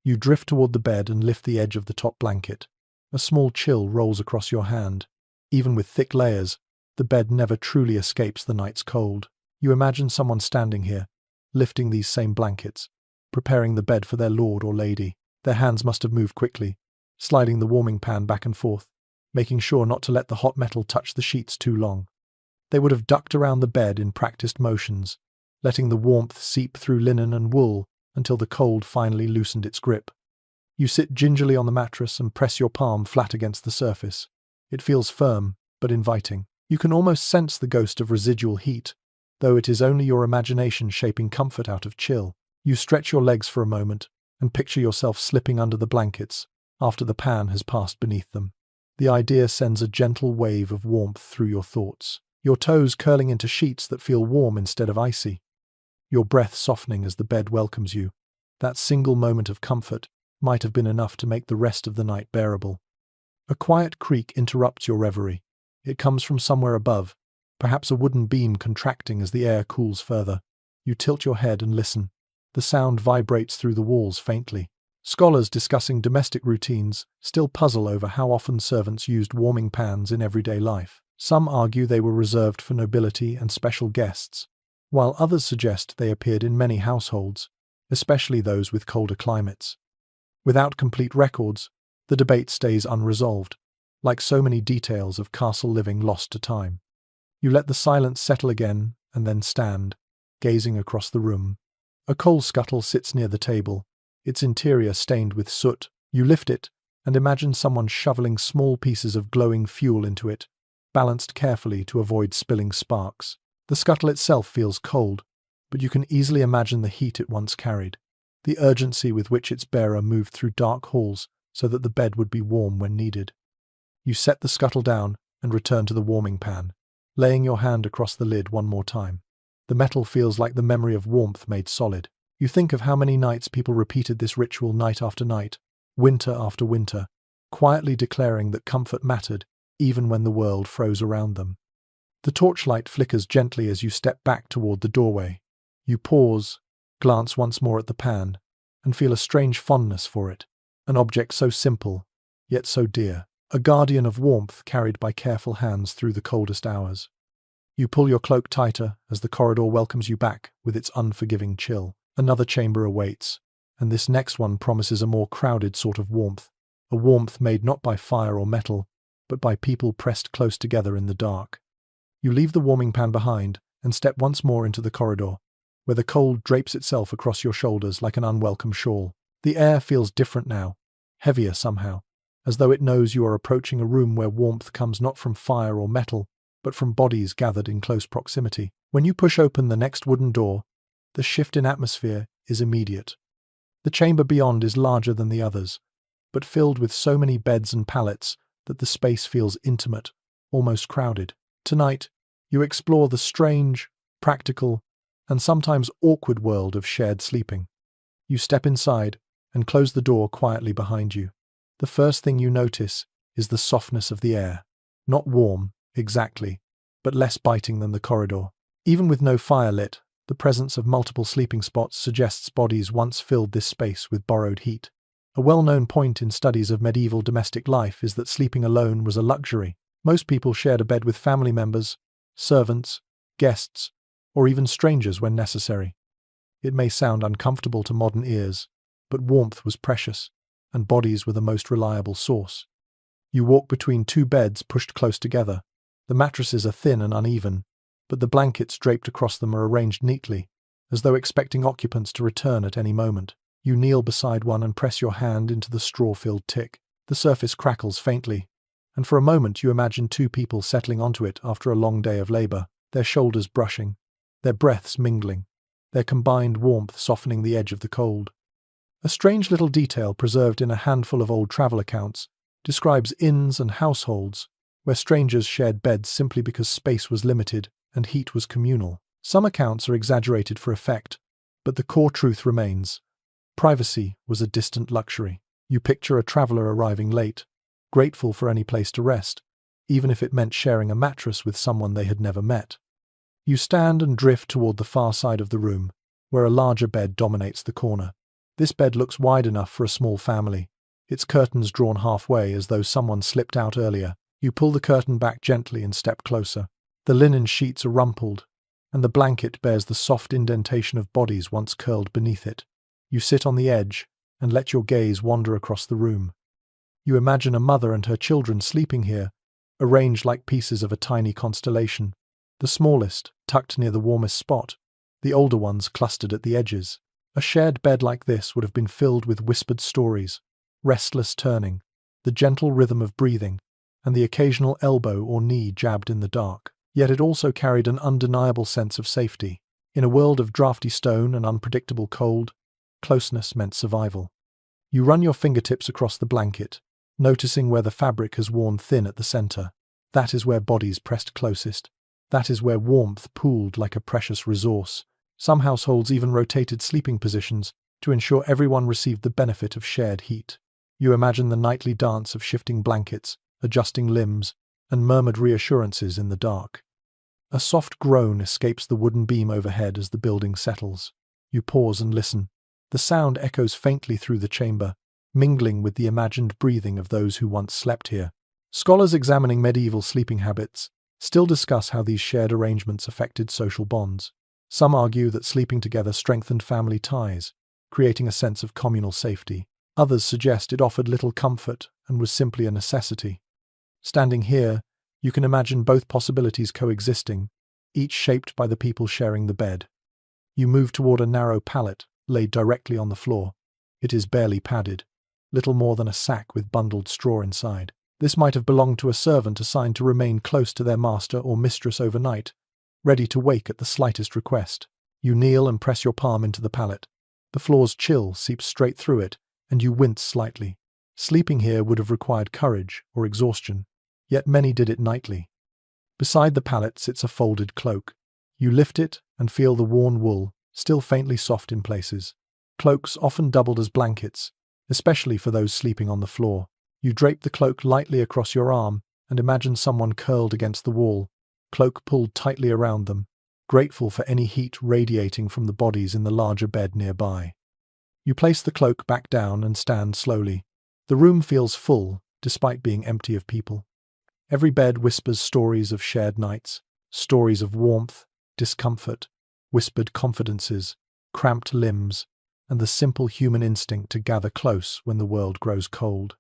[SPEAKER 1] You drift toward the bed and lift the edge of the top blanket. A small chill rolls across your hand. Even with thick layers, the bed never truly escapes the night's cold. You imagine someone standing here, lifting these same blankets, preparing the bed for their lord or lady. Their hands must have moved quickly, sliding the warming pan back and forth, making sure not to let the hot metal touch the sheets too long. They would have ducked around the bed in practiced motions, letting the warmth seep through linen and wool until the cold finally loosened its grip. You sit gingerly on the mattress and press your palm flat against the surface. It feels firm, but inviting. You can almost sense the ghost of residual heat, though it is only your imagination shaping comfort out of chill. You stretch your legs for a moment and picture yourself slipping under the blankets after the pan has passed beneath them. The idea sends a gentle wave of warmth through your thoughts, your toes curling into sheets that feel warm instead of icy, your breath softening as the bed welcomes you. That single moment of comfort might have been enough to make the rest of the night bearable. A quiet creak interrupts your reverie. It comes from somewhere above, perhaps a wooden beam contracting as the air cools further. You tilt your head and listen. The sound vibrates through the walls faintly. Scholars discussing domestic routines still puzzle over how often servants used warming pans in everyday life. Some argue they were reserved for nobility and special guests, while others suggest they appeared in many households, especially those with colder climates. Without complete records, the debate stays unresolved, like so many details of castle living lost to time. You let the silence settle again and then stand, gazing across the room. A coal scuttle sits near the table, its interior stained with soot. You lift it and imagine someone shoveling small pieces of glowing fuel into it, balanced carefully to avoid spilling sparks. The scuttle itself feels cold, but you can easily imagine the heat it once carried, the urgency with which its bearer moved through dark halls so that the bed would be warm when needed. You set the scuttle down and return to the warming pan, laying your hand across the lid one more time. The metal feels like the memory of warmth made solid. You think of how many nights people repeated this ritual night after night, winter after winter, quietly declaring that comfort mattered even when the world froze around them. The torchlight flickers gently as you step back toward the doorway. You pause, glance once more at the pan, and feel a strange fondness for it, an object so simple, yet so dear, a guardian of warmth carried by careful hands through the coldest hours. You pull your cloak tighter as the corridor welcomes you back with its unforgiving chill. Another chamber awaits, and this next one promises a more crowded sort of warmth, a warmth made not by fire or metal, but by people pressed close together in the dark. You leave the warming pan behind and step once more into the corridor, where the cold drapes itself across your shoulders like an unwelcome shawl. The air feels different now, heavier somehow, as though it knows you are approaching a room where warmth comes not from fire or metal, but from bodies gathered in close proximity. When you push open the next wooden door, the shift in atmosphere is immediate. The chamber beyond is larger than the others, but filled with so many beds and pallets that the space feels intimate, almost crowded. Tonight, you explore the strange, practical, and sometimes awkward world of shared sleeping. You step inside and close the door quietly behind you. The first thing you notice is the softness of the air. Not warm, exactly, but less biting than the corridor. Even with no fire lit, the presence of multiple sleeping spots suggests bodies once filled this space with borrowed heat. A well-known point in studies of medieval domestic life is that sleeping alone was a luxury. Most people shared a bed with family members, servants, guests, or even strangers when necessary. It may sound uncomfortable to modern ears, but warmth was precious, and bodies were the most reliable source. You walk between two beds pushed close together. The mattresses are thin and uneven, but the blankets draped across them are arranged neatly, as though expecting occupants to return at any moment. You kneel beside one and press your hand into the straw-filled tick. The surface crackles faintly, and for a moment you imagine two people settling onto it after a long day of labor, their shoulders brushing, their breaths mingling, their combined warmth softening the edge of the cold. A strange little detail preserved in a handful of old travel accounts describes inns and households where strangers shared beds simply because space was limited and heat was communal. Some accounts are exaggerated for effect, but the core truth remains. Privacy was a distant luxury. You picture a traveler arriving late, grateful for any place to rest, even if it meant sharing a mattress with someone they had never met. You stand and drift toward the far side of the room, where a larger bed dominates the corner. This bed looks wide enough for a small family, its curtains drawn halfway as though someone slipped out earlier. You pull the curtain back gently and step closer. The linen sheets are rumpled, and the blanket bears the soft indentation of bodies once curled beneath it. You sit on the edge and let your gaze wander across the room. You imagine a mother and her children sleeping here, arranged like pieces of a tiny constellation. The smallest, tucked near the warmest spot, the older ones clustered at the edges. A shared bed like this would have been filled with whispered stories, restless turning, the gentle rhythm of breathing, and the occasional elbow or knee jabbed in the dark. Yet it also carried an undeniable sense of safety. In a world of drafty stone and unpredictable cold, closeness meant survival. You run your fingertips across the blanket, noticing where the fabric has worn thin at the center. That is where bodies pressed closest. That is where warmth pooled like a precious resource. Some households even rotated sleeping positions to ensure everyone received the benefit of shared heat. You imagine the nightly dance of shifting blankets, adjusting limbs, and murmured reassurances in the dark. A soft groan escapes the wooden beam overhead as the building settles. You pause and listen. The sound echoes faintly through the chamber, mingling with the imagined breathing of those who once slept here. Scholars examining medieval sleeping habits still discuss how these shared arrangements affected social bonds. Some argue that sleeping together strengthened family ties, creating a sense of communal safety. Others suggest it offered little comfort and was simply a necessity. Standing here, you can imagine both possibilities coexisting, each shaped by the people sharing the bed. You move toward a narrow pallet laid directly on the floor. It is barely padded, little more than a sack with bundled straw inside. This might have belonged to a servant assigned to remain close to their master or mistress overnight, ready to wake at the slightest request. You kneel and press your palm into the pallet. The floor's chill seeps straight through it, and you wince slightly. Sleeping here would have required courage or exhaustion, yet many did it nightly. Beside the pallet sits a folded cloak. You lift it and feel the worn wool, still faintly soft in places. Cloaks often doubled as blankets, especially for those sleeping on the floor. You drape the cloak lightly across your arm and imagine someone curled against the wall, cloak pulled tightly around them, grateful for any heat radiating from the bodies in the larger bed nearby. You place the cloak back down and stand slowly. The room feels full, despite being empty of people. Every bed whispers stories of shared nights, stories of warmth, discomfort, whispered confidences, cramped limbs, and the simple human instinct to gather close when the world grows cold.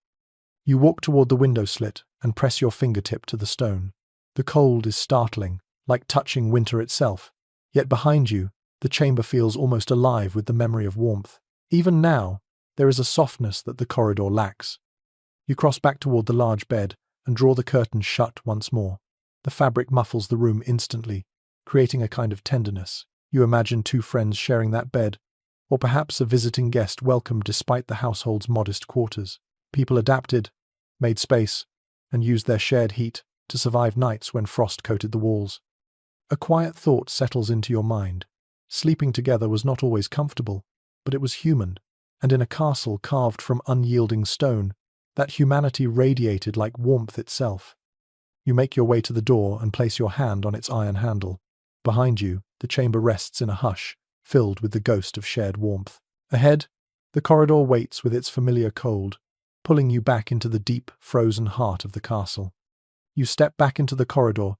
[SPEAKER 1] You walk toward the window slit and press your fingertip to the stone. The cold is startling, like touching winter itself, yet behind you, the chamber feels almost alive with the memory of warmth. Even now, there is a softness that the corridor lacks. You cross back toward the large bed and draw the curtains shut once more. The fabric muffles the room instantly, creating a kind of tenderness. You imagine two friends sharing that bed, or perhaps a visiting guest welcomed despite the household's modest quarters. People adapted, made space, and used their shared heat to survive nights when frost coated the walls. A quiet thought settles into your mind. Sleeping together was not always comfortable, but it was human, and in a castle carved from unyielding stone, that humanity radiated like warmth itself. You make your way to the door and place your hand on its iron handle. Behind you, the chamber rests in a hush, filled with the ghost of shared warmth. Ahead, the corridor waits with its familiar cold, pulling you back into the deep, frozen heart of the castle. You step back into the corridor,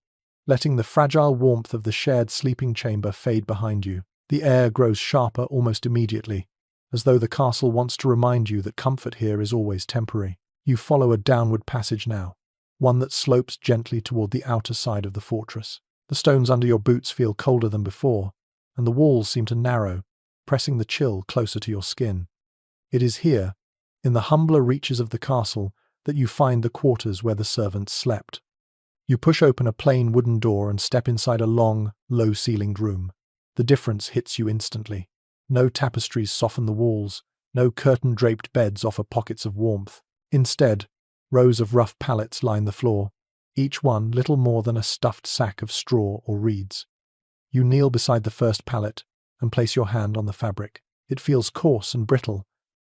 [SPEAKER 1] letting the fragile warmth of the shared sleeping chamber fade behind you. The air grows sharper almost immediately, as though the castle wants to remind you that comfort here is always temporary. You follow a downward passage now, one that slopes gently toward the outer side of the fortress. The stones under your boots feel colder than before, and the walls seem to narrow, pressing the chill closer to your skin. It is here, in the humbler reaches of the castle, that you find the quarters where the servants slept. You push open a plain wooden door and step inside a long, low-ceilinged room. The difference hits you instantly. No tapestries soften the walls, no curtain-draped beds offer pockets of warmth. Instead, rows of rough pallets line the floor, each one little more than a stuffed sack of straw or reeds. You kneel beside the first pallet and place your hand on the fabric. It feels coarse and brittle,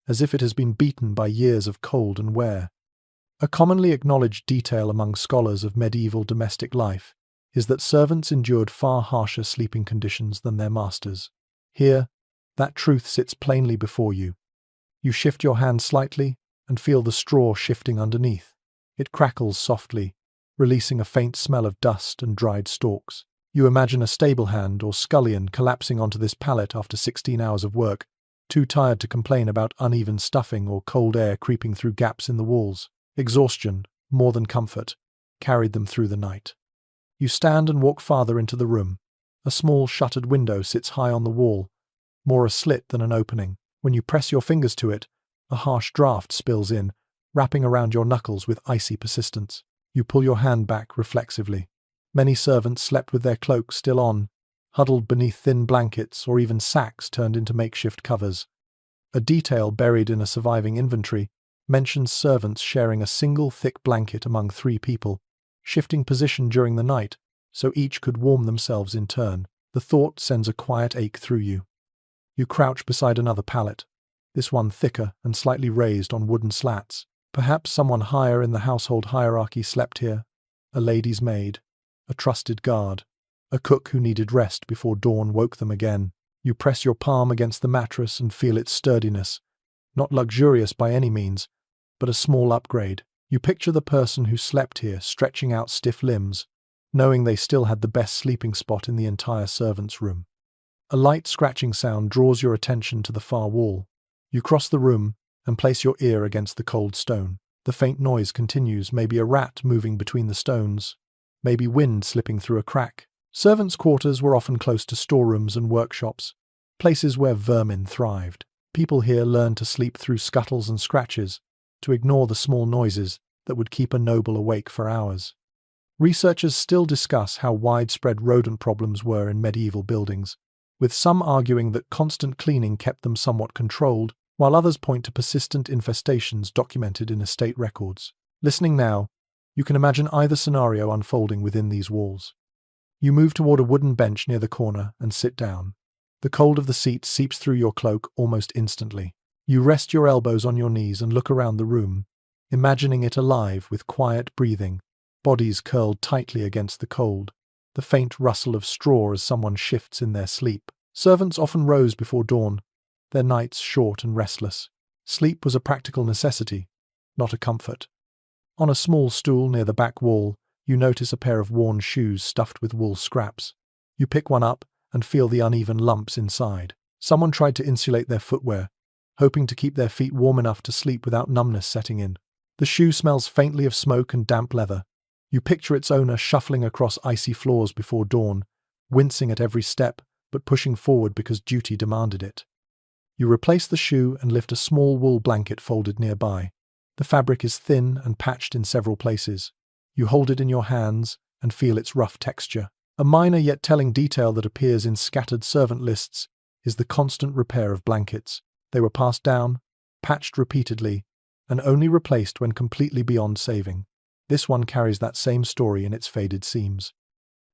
[SPEAKER 1] as if it has been beaten by years of cold and wear. A commonly acknowledged detail among scholars of medieval domestic life is that servants endured far harsher sleeping conditions than their masters. Here, that truth sits plainly before you. You shift your hand slightly and feel the straw shifting underneath. It crackles softly, releasing a faint smell of dust and dried stalks. You imagine a stable hand or scullion collapsing onto this pallet after 16 hours of work, too tired to complain about uneven stuffing or cold air creeping through gaps in the walls. Exhaustion, more than comfort, carried them through the night. You stand and walk farther into the room. A small shuttered window sits high on the wall, more a slit than an opening. When you press your fingers to it, a harsh draft spills in, wrapping around your knuckles with icy persistence. You pull your hand back reflexively. Many servants slept with their cloaks still on, huddled beneath thin blankets or even sacks turned into makeshift covers. A detail buried in a surviving inventory mentions servants sharing a single thick blanket among 3 people, shifting position during the night so each could warm themselves in turn. The thought sends a quiet ache through you. You crouch beside another pallet, this one thicker and slightly raised on wooden slats. Perhaps someone higher in the household hierarchy slept here. A lady's maid, a trusted guard, a cook who needed rest before dawn woke them again. You press your palm against the mattress and feel its sturdiness. Not luxurious by any means, but a small upgrade. You picture the person who slept here stretching out stiff limbs, knowing they still had the best sleeping spot in the entire servants' room. A light scratching sound draws your attention to the far wall. You cross the room and place your ear against the cold stone. The faint noise continues, maybe a rat moving between the stones, maybe wind slipping through a crack. Servants' quarters were often close to storerooms and workshops, places where vermin thrived. People here learned to sleep through scuttles and scratches, to ignore the small noises that would keep a noble awake for hours. Researchers still discuss how widespread rodent problems were in medieval buildings, with some arguing that constant cleaning kept them somewhat controlled, while others point to persistent infestations documented in estate records. Listening now, you can imagine either scenario unfolding within these walls. You move toward a wooden bench near the corner and sit down. The cold of the seat seeps through your cloak almost instantly. You rest your elbows on your knees and look around the room, imagining it alive with quiet breathing, bodies curled tightly against the cold, the faint rustle of straw as someone shifts in their sleep. Servants often rose before dawn, their nights short and restless. Sleep was a practical necessity, not a comfort. On a small stool near the back wall, you notice a pair of worn shoes stuffed with wool scraps. You pick one up and feel the uneven lumps inside. Someone tried to insulate their footwear, hoping to keep their feet warm enough to sleep without numbness setting in. The shoe smells faintly of smoke and damp leather. You picture its owner shuffling across icy floors before dawn, wincing at every step, but pushing forward because duty demanded it. You replace the shoe and lift a small wool blanket folded nearby. The fabric is thin and patched in several places. You hold it in your hands and feel its rough texture. A minor yet telling detail that appears in scattered servant lists is the constant repair of blankets. They were passed down, patched repeatedly, and only replaced when completely beyond saving. This one carries that same story in its faded seams.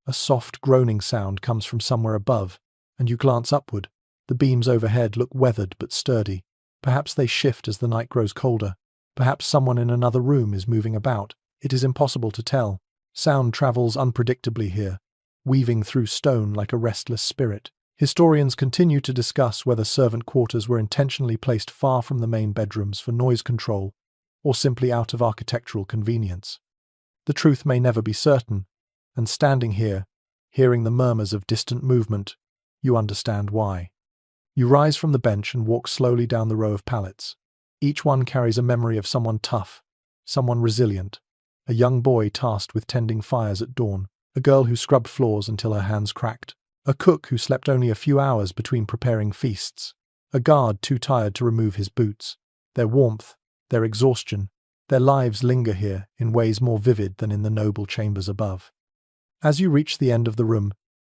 [SPEAKER 1] A soft groaning sound comes from somewhere above, and you glance upward. The beams overhead look weathered but sturdy. Perhaps they shift as the night grows colder. Perhaps someone in another room is moving about. It is impossible to tell. Sound travels unpredictably here, weaving through stone like a restless spirit. Historians continue to discuss whether servant quarters were intentionally placed far from the main bedrooms for noise control, or simply out of architectural convenience. The truth may never be certain, and standing here, hearing the murmurs of distant movement, you understand why. You rise from the bench and walk slowly down the row of pallets. Each one carries a memory of someone tough, someone resilient, a young boy tasked with tending fires at dawn, a girl who scrubbed floors until her hands cracked, a cook who slept only a few hours between preparing feasts, a guard too tired to remove his boots. Their warmth, their exhaustion, their lives linger here in ways more vivid than in the noble chambers above. As you reach the end of the room,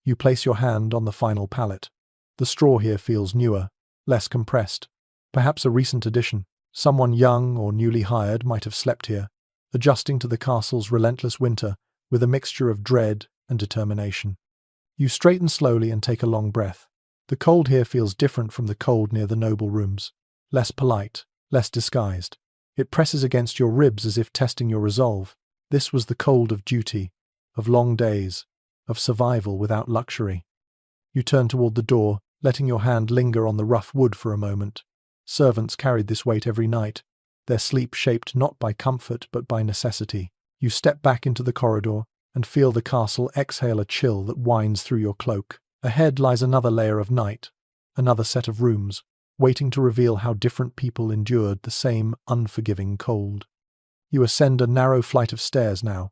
[SPEAKER 1] You place your hand on the final pallet. The straw here feels newer, less compressed. Perhaps a recent addition. Someone young or newly hired might have slept here, adjusting to the castle's relentless winter with a mixture of dread and determination. You straighten slowly and take a long breath. The cold here feels different from the cold near the noble rooms. Less polite, less disguised. It presses against your ribs as if testing your resolve. This was the cold of duty, of long days, of survival without luxury. You turn toward the door, letting your hand linger on the rough wood for a moment. Servants carried this weight every night, their sleep shaped not by comfort but by necessity. You step back into the corridor and feel the castle exhale a chill that winds through your cloak. Ahead lies another layer of night, another set of rooms, waiting to reveal how different people endured the same unforgiving cold. You ascend a narrow flight of stairs now,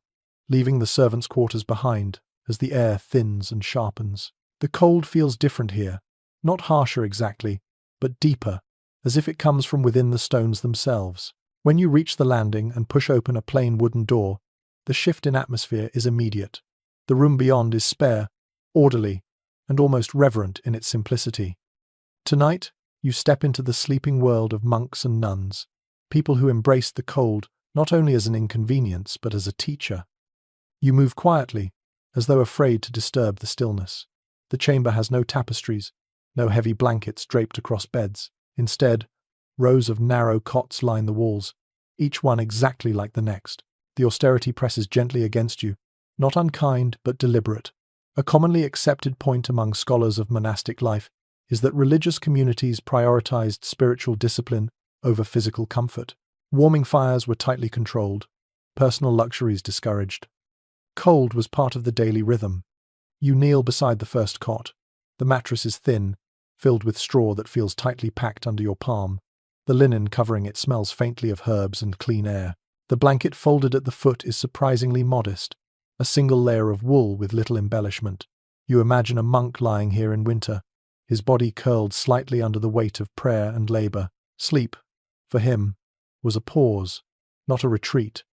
[SPEAKER 1] leaving the servants' quarters behind as the air thins and sharpens. The cold feels different here, not harsher exactly, but deeper, as if it comes from within the stones themselves. When you reach the landing and push open a plain wooden door, the shift in atmosphere is immediate. The room beyond is spare, orderly, and almost reverent in its simplicity. Tonight, you step into the sleeping world of monks and nuns, people who embraced the cold not only as an inconvenience but as a teacher. You move quietly, as though afraid to disturb the stillness. The chamber has no tapestries, no heavy blankets draped across beds. Instead, rows of narrow cots line the walls, each one exactly like the next. The austerity presses gently against you, not unkind but deliberate. A commonly accepted point among scholars of monastic life is that religious communities prioritized spiritual discipline over physical comfort. Warming fires were tightly controlled, personal luxuries discouraged. Cold was part of the daily rhythm. You kneel beside the first cot. The mattress is thin, filled with straw that feels tightly packed under your palm. The linen covering it smells faintly of herbs and clean air. The blanket folded at the foot is surprisingly modest, a single layer of wool with little embellishment. You imagine a monk lying here in winter, his body curled slightly under the weight of prayer and labor. Sleep, for him, was a pause, not a retreat.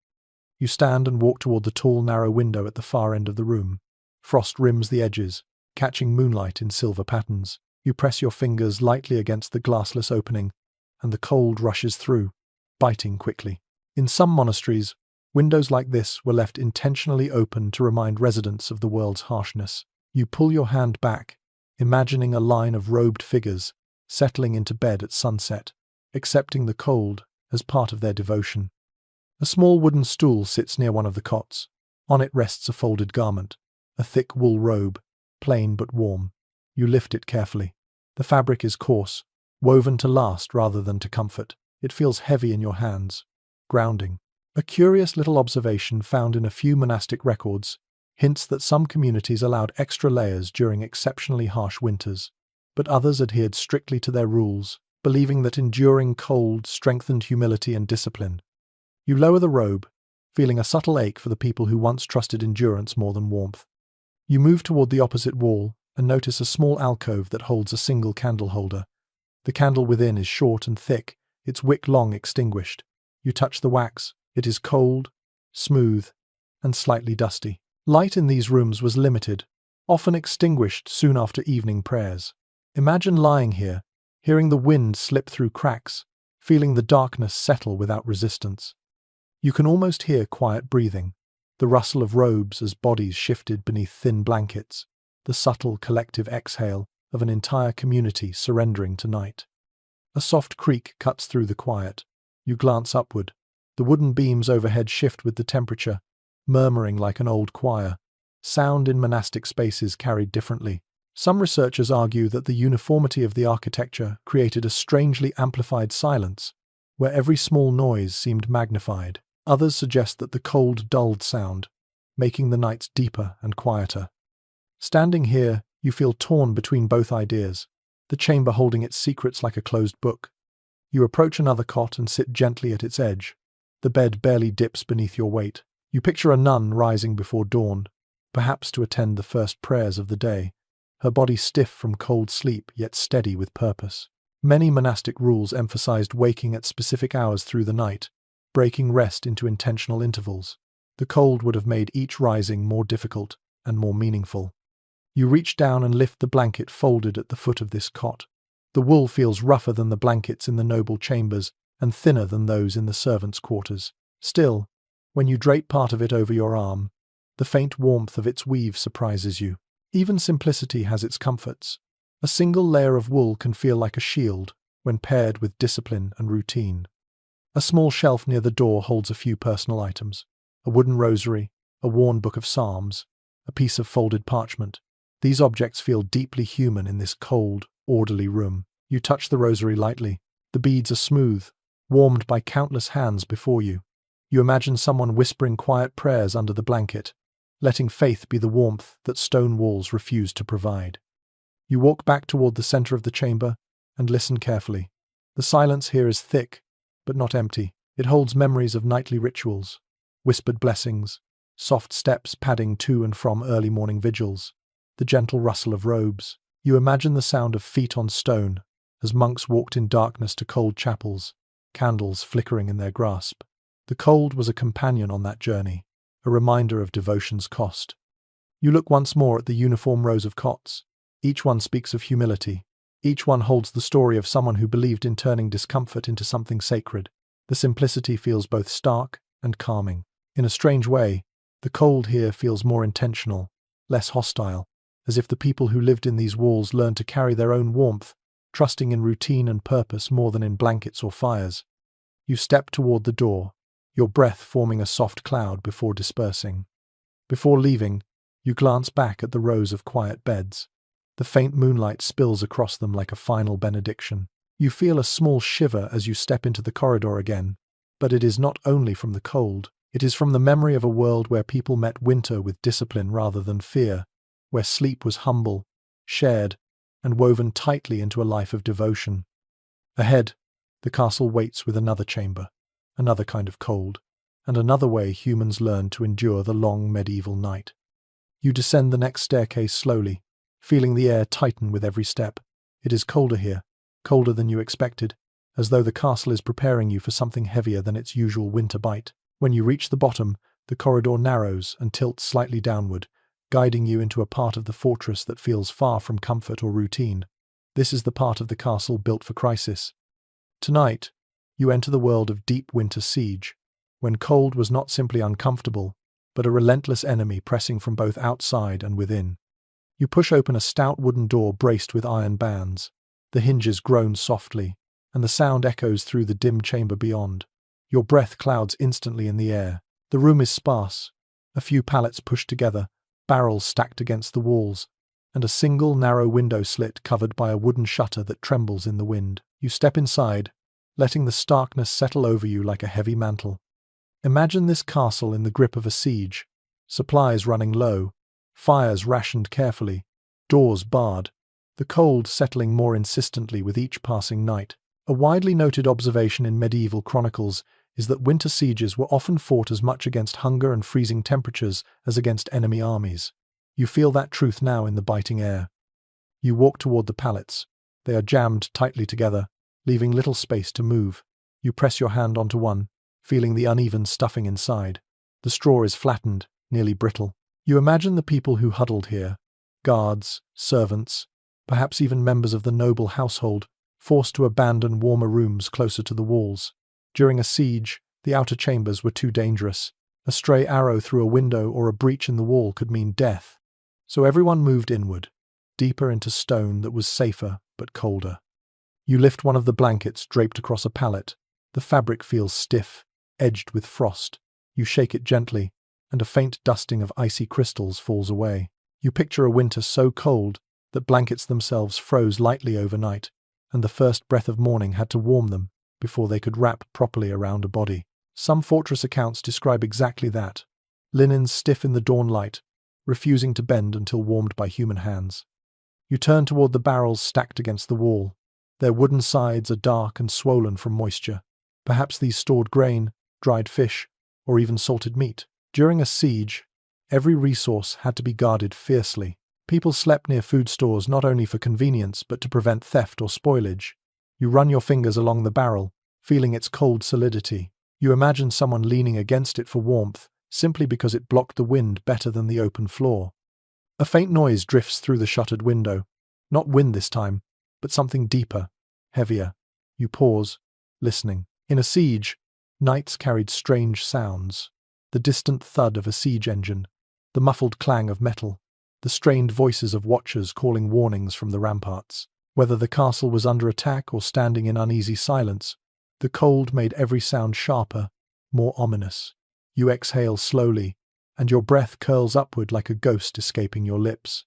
[SPEAKER 1] You stand and walk toward the tall, narrow window at the far end of the room. Frost rims the edges, catching moonlight in silver patterns. You press your fingers lightly against the glassless opening, and the cold rushes through, biting quickly. In some monasteries, windows like this were left intentionally open to remind residents of the world's harshness. You pull your hand back, imagining a line of robed figures settling into bed at sunset, accepting the cold as part of their devotion. A small wooden stool sits near one of the cots. On it rests a folded garment, a thick wool robe, plain but warm. You lift it carefully. The fabric is coarse, woven to last rather than to comfort. It feels heavy in your hands, grounding. A curious little observation found in a few monastic records hints that some communities allowed extra layers during exceptionally harsh winters, but others adhered strictly to their rules, believing that enduring cold strengthened humility and discipline. You lower the robe, feeling a subtle ache for the people who once trusted endurance more than warmth. You move toward the opposite wall and notice a small alcove that holds a single candle holder. The candle within is short and thick, its wick long extinguished. You touch the wax. It is cold, smooth, and slightly dusty. Light in these rooms was limited, often extinguished soon after evening prayers. Imagine lying here, hearing the wind slip through cracks, feeling the darkness settle without resistance. You can almost hear quiet breathing, the rustle of robes as bodies shifted beneath thin blankets, the subtle collective exhale of an entire community surrendering to night. A soft creak cuts through the quiet. You glance upward. The wooden beams overhead shift with the temperature, murmuring like an old choir. Sound in monastic spaces carried differently. Some researchers argue that the uniformity of the architecture created a strangely amplified silence, where every small noise seemed magnified. Others suggest that the cold dulled sound, making the nights deeper and quieter. Standing here, you feel torn between both ideas, the chamber holding its secrets like a closed book. You approach another cot and sit gently at its edge. The bed barely dips beneath your weight. You picture a nun rising before dawn, perhaps to attend the first prayers of the day, her body stiff from cold sleep yet steady with purpose. Many monastic rules emphasized waking at specific hours through the night, breaking rest into intentional intervals. The cold would have made each rising more difficult and more meaningful. You reach down and lift the blanket folded at the foot of this cot. The wool feels rougher than the blankets in the noble chambers and thinner than those in the servants' quarters. Still, when you drape part of it over your arm, the faint warmth of its weave surprises you. Even simplicity has its comforts. A single layer of wool can feel like a shield when paired with discipline and routine. A small shelf near the door holds a few personal items. A wooden rosary, a worn book of psalms, a piece of folded parchment. These objects feel deeply human in this cold, orderly room. You touch the rosary lightly. The beads are smooth, warmed by countless hands before you. You imagine someone whispering quiet prayers under the blanket, letting faith be the warmth that stone walls refuse to provide. You walk back toward the center of the chamber and listen carefully. The silence here is thick, but not empty. It holds memories of nightly rituals, whispered blessings, soft steps padding to and from early morning vigils, the gentle rustle of robes. You imagine the sound of feet on stone as monks walked in darkness to cold chapels, candles flickering in their grasp. The cold was a companion on that journey, a reminder of devotion's cost. You look once more at the uniform rows of cots. Each one speaks of humility. Each one holds the story of someone who believed in turning discomfort into something sacred. The simplicity feels both stark and calming. In a strange way, the cold here feels more intentional, less hostile, as if the people who lived in these walls learned to carry their own warmth, trusting in routine and purpose more than in blankets or fires. You step toward the door, your breath forming a soft cloud before dispersing. Before leaving, you glance back at the rows of quiet beds. The faint moonlight spills across them like a final benediction. You feel a small shiver as you step into the corridor again, but it is not only from the cold. It is from the memory of a world where people met winter with discipline rather than fear, where sleep was humble, shared, and woven tightly into a life of devotion. Ahead, the castle waits with another chamber, another kind of cold, and another way humans learned to endure the long medieval night. You descend the next staircase slowly, feeling the air tighten with every step. It is colder here, colder than you expected, as though the castle is preparing you for something heavier than its usual winter bite. When you reach the bottom, the corridor narrows and tilts slightly downward, guiding you into a part of the fortress that feels far from comfort or routine. This is the part of the castle built for crisis. Tonight, you enter the world of deep winter siege, when cold was not simply uncomfortable, but a relentless enemy pressing from both outside and within. You push open a stout wooden door braced with iron bands. The hinges groan softly, and the sound echoes through the dim chamber beyond. Your breath clouds instantly in the air. The room is sparse, a few pallets pushed together, barrels stacked against the walls, and a single narrow window slit covered by a wooden shutter that trembles in the wind. You step inside, letting the starkness settle over you like a heavy mantle. Imagine this castle in the grip of a siege, supplies running low, fires rationed carefully, doors barred, the cold settling more insistently with each passing night. A widely noted observation in medieval chronicles is that winter sieges were often fought as much against hunger and freezing temperatures as against enemy armies. You feel that truth now in the biting air. You walk toward the pallets. They are jammed tightly together, leaving little space to move. You press your hand onto one, feeling the uneven stuffing inside. The straw is flattened, nearly brittle. You imagine the people who huddled here, guards, servants, perhaps even members of the noble household, forced to abandon warmer rooms closer to the walls. During a siege, the outer chambers were too dangerous. A stray arrow through a window or a breach in the wall could mean death. So everyone moved inward, deeper into stone that was safer but colder. You lift one of the blankets draped across a pallet. The fabric feels stiff, edged with frost. You shake it gently, and a faint dusting of icy crystals falls away. You picture a winter so cold that blankets themselves froze lightly overnight, and the first breath of morning had to warm them before they could wrap properly around a body. Some fortress accounts describe exactly that. Linens stiff in the dawn light, refusing to bend until warmed by human hands. You turn toward the barrels stacked against the wall. Their wooden sides are dark and swollen from moisture. Perhaps these stored grain, dried fish, or even salted meat. During a siege, every resource had to be guarded fiercely. People slept near food stores not only for convenience but to prevent theft or spoilage. You run your fingers along the barrel, feeling its cold solidity. You imagine someone leaning against it for warmth, simply because it blocked the wind better than the open floor. A faint noise drifts through the shuttered window. Not wind this time, but something deeper, heavier. You pause, listening. In a siege, nights carried strange sounds. The distant thud of a siege engine, the muffled clang of metal, the strained voices of watchers calling warnings from the ramparts. Whether the castle was under attack or standing in uneasy silence, the cold made every sound sharper, more ominous. You exhale slowly, and your breath curls upward like a ghost escaping your lips.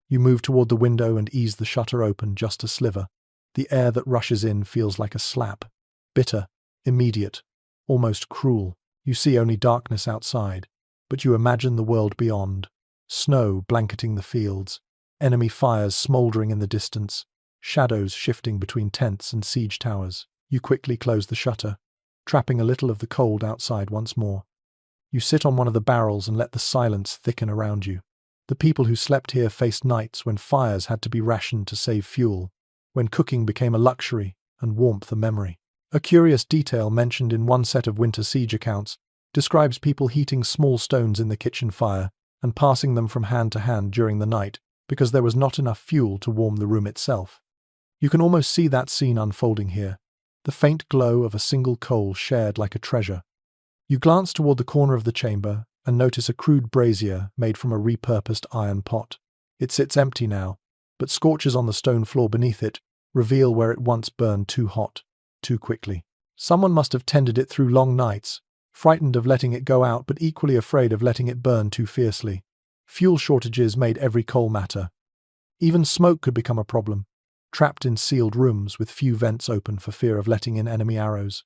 [SPEAKER 1] You move toward the window and ease the shutter open just a sliver. The air that rushes in feels like a slap. Bitter, immediate, almost cruel. You see only darkness outside, but you imagine the world beyond. Snow blanketing the fields, enemy fires smouldering in the distance, shadows shifting between tents and siege towers. You quickly close the shutter, trapping a little of the cold outside once more. You sit on one of the barrels and let the silence thicken around you. The people who slept here faced nights when fires had to be rationed to save fuel, when cooking became a luxury and warmth a memory. A curious detail mentioned in one set of winter siege accounts describes people heating small stones in the kitchen fire and passing them from hand to hand during the night because there was not enough fuel to warm the room itself. You can almost see that scene unfolding here, the faint glow of a single coal shared like a treasure. You glance toward the corner of the chamber and notice a crude brazier made from a repurposed iron pot. It sits empty now, but scorches on the stone floor beneath it reveal where it once burned too hot, too quickly. Someone must have tended it through long nights, frightened of letting it go out but equally afraid of letting it burn too fiercely. Fuel shortages made every coal matter. Even smoke could become a problem, trapped in sealed rooms with few vents open for fear of letting in enemy arrows.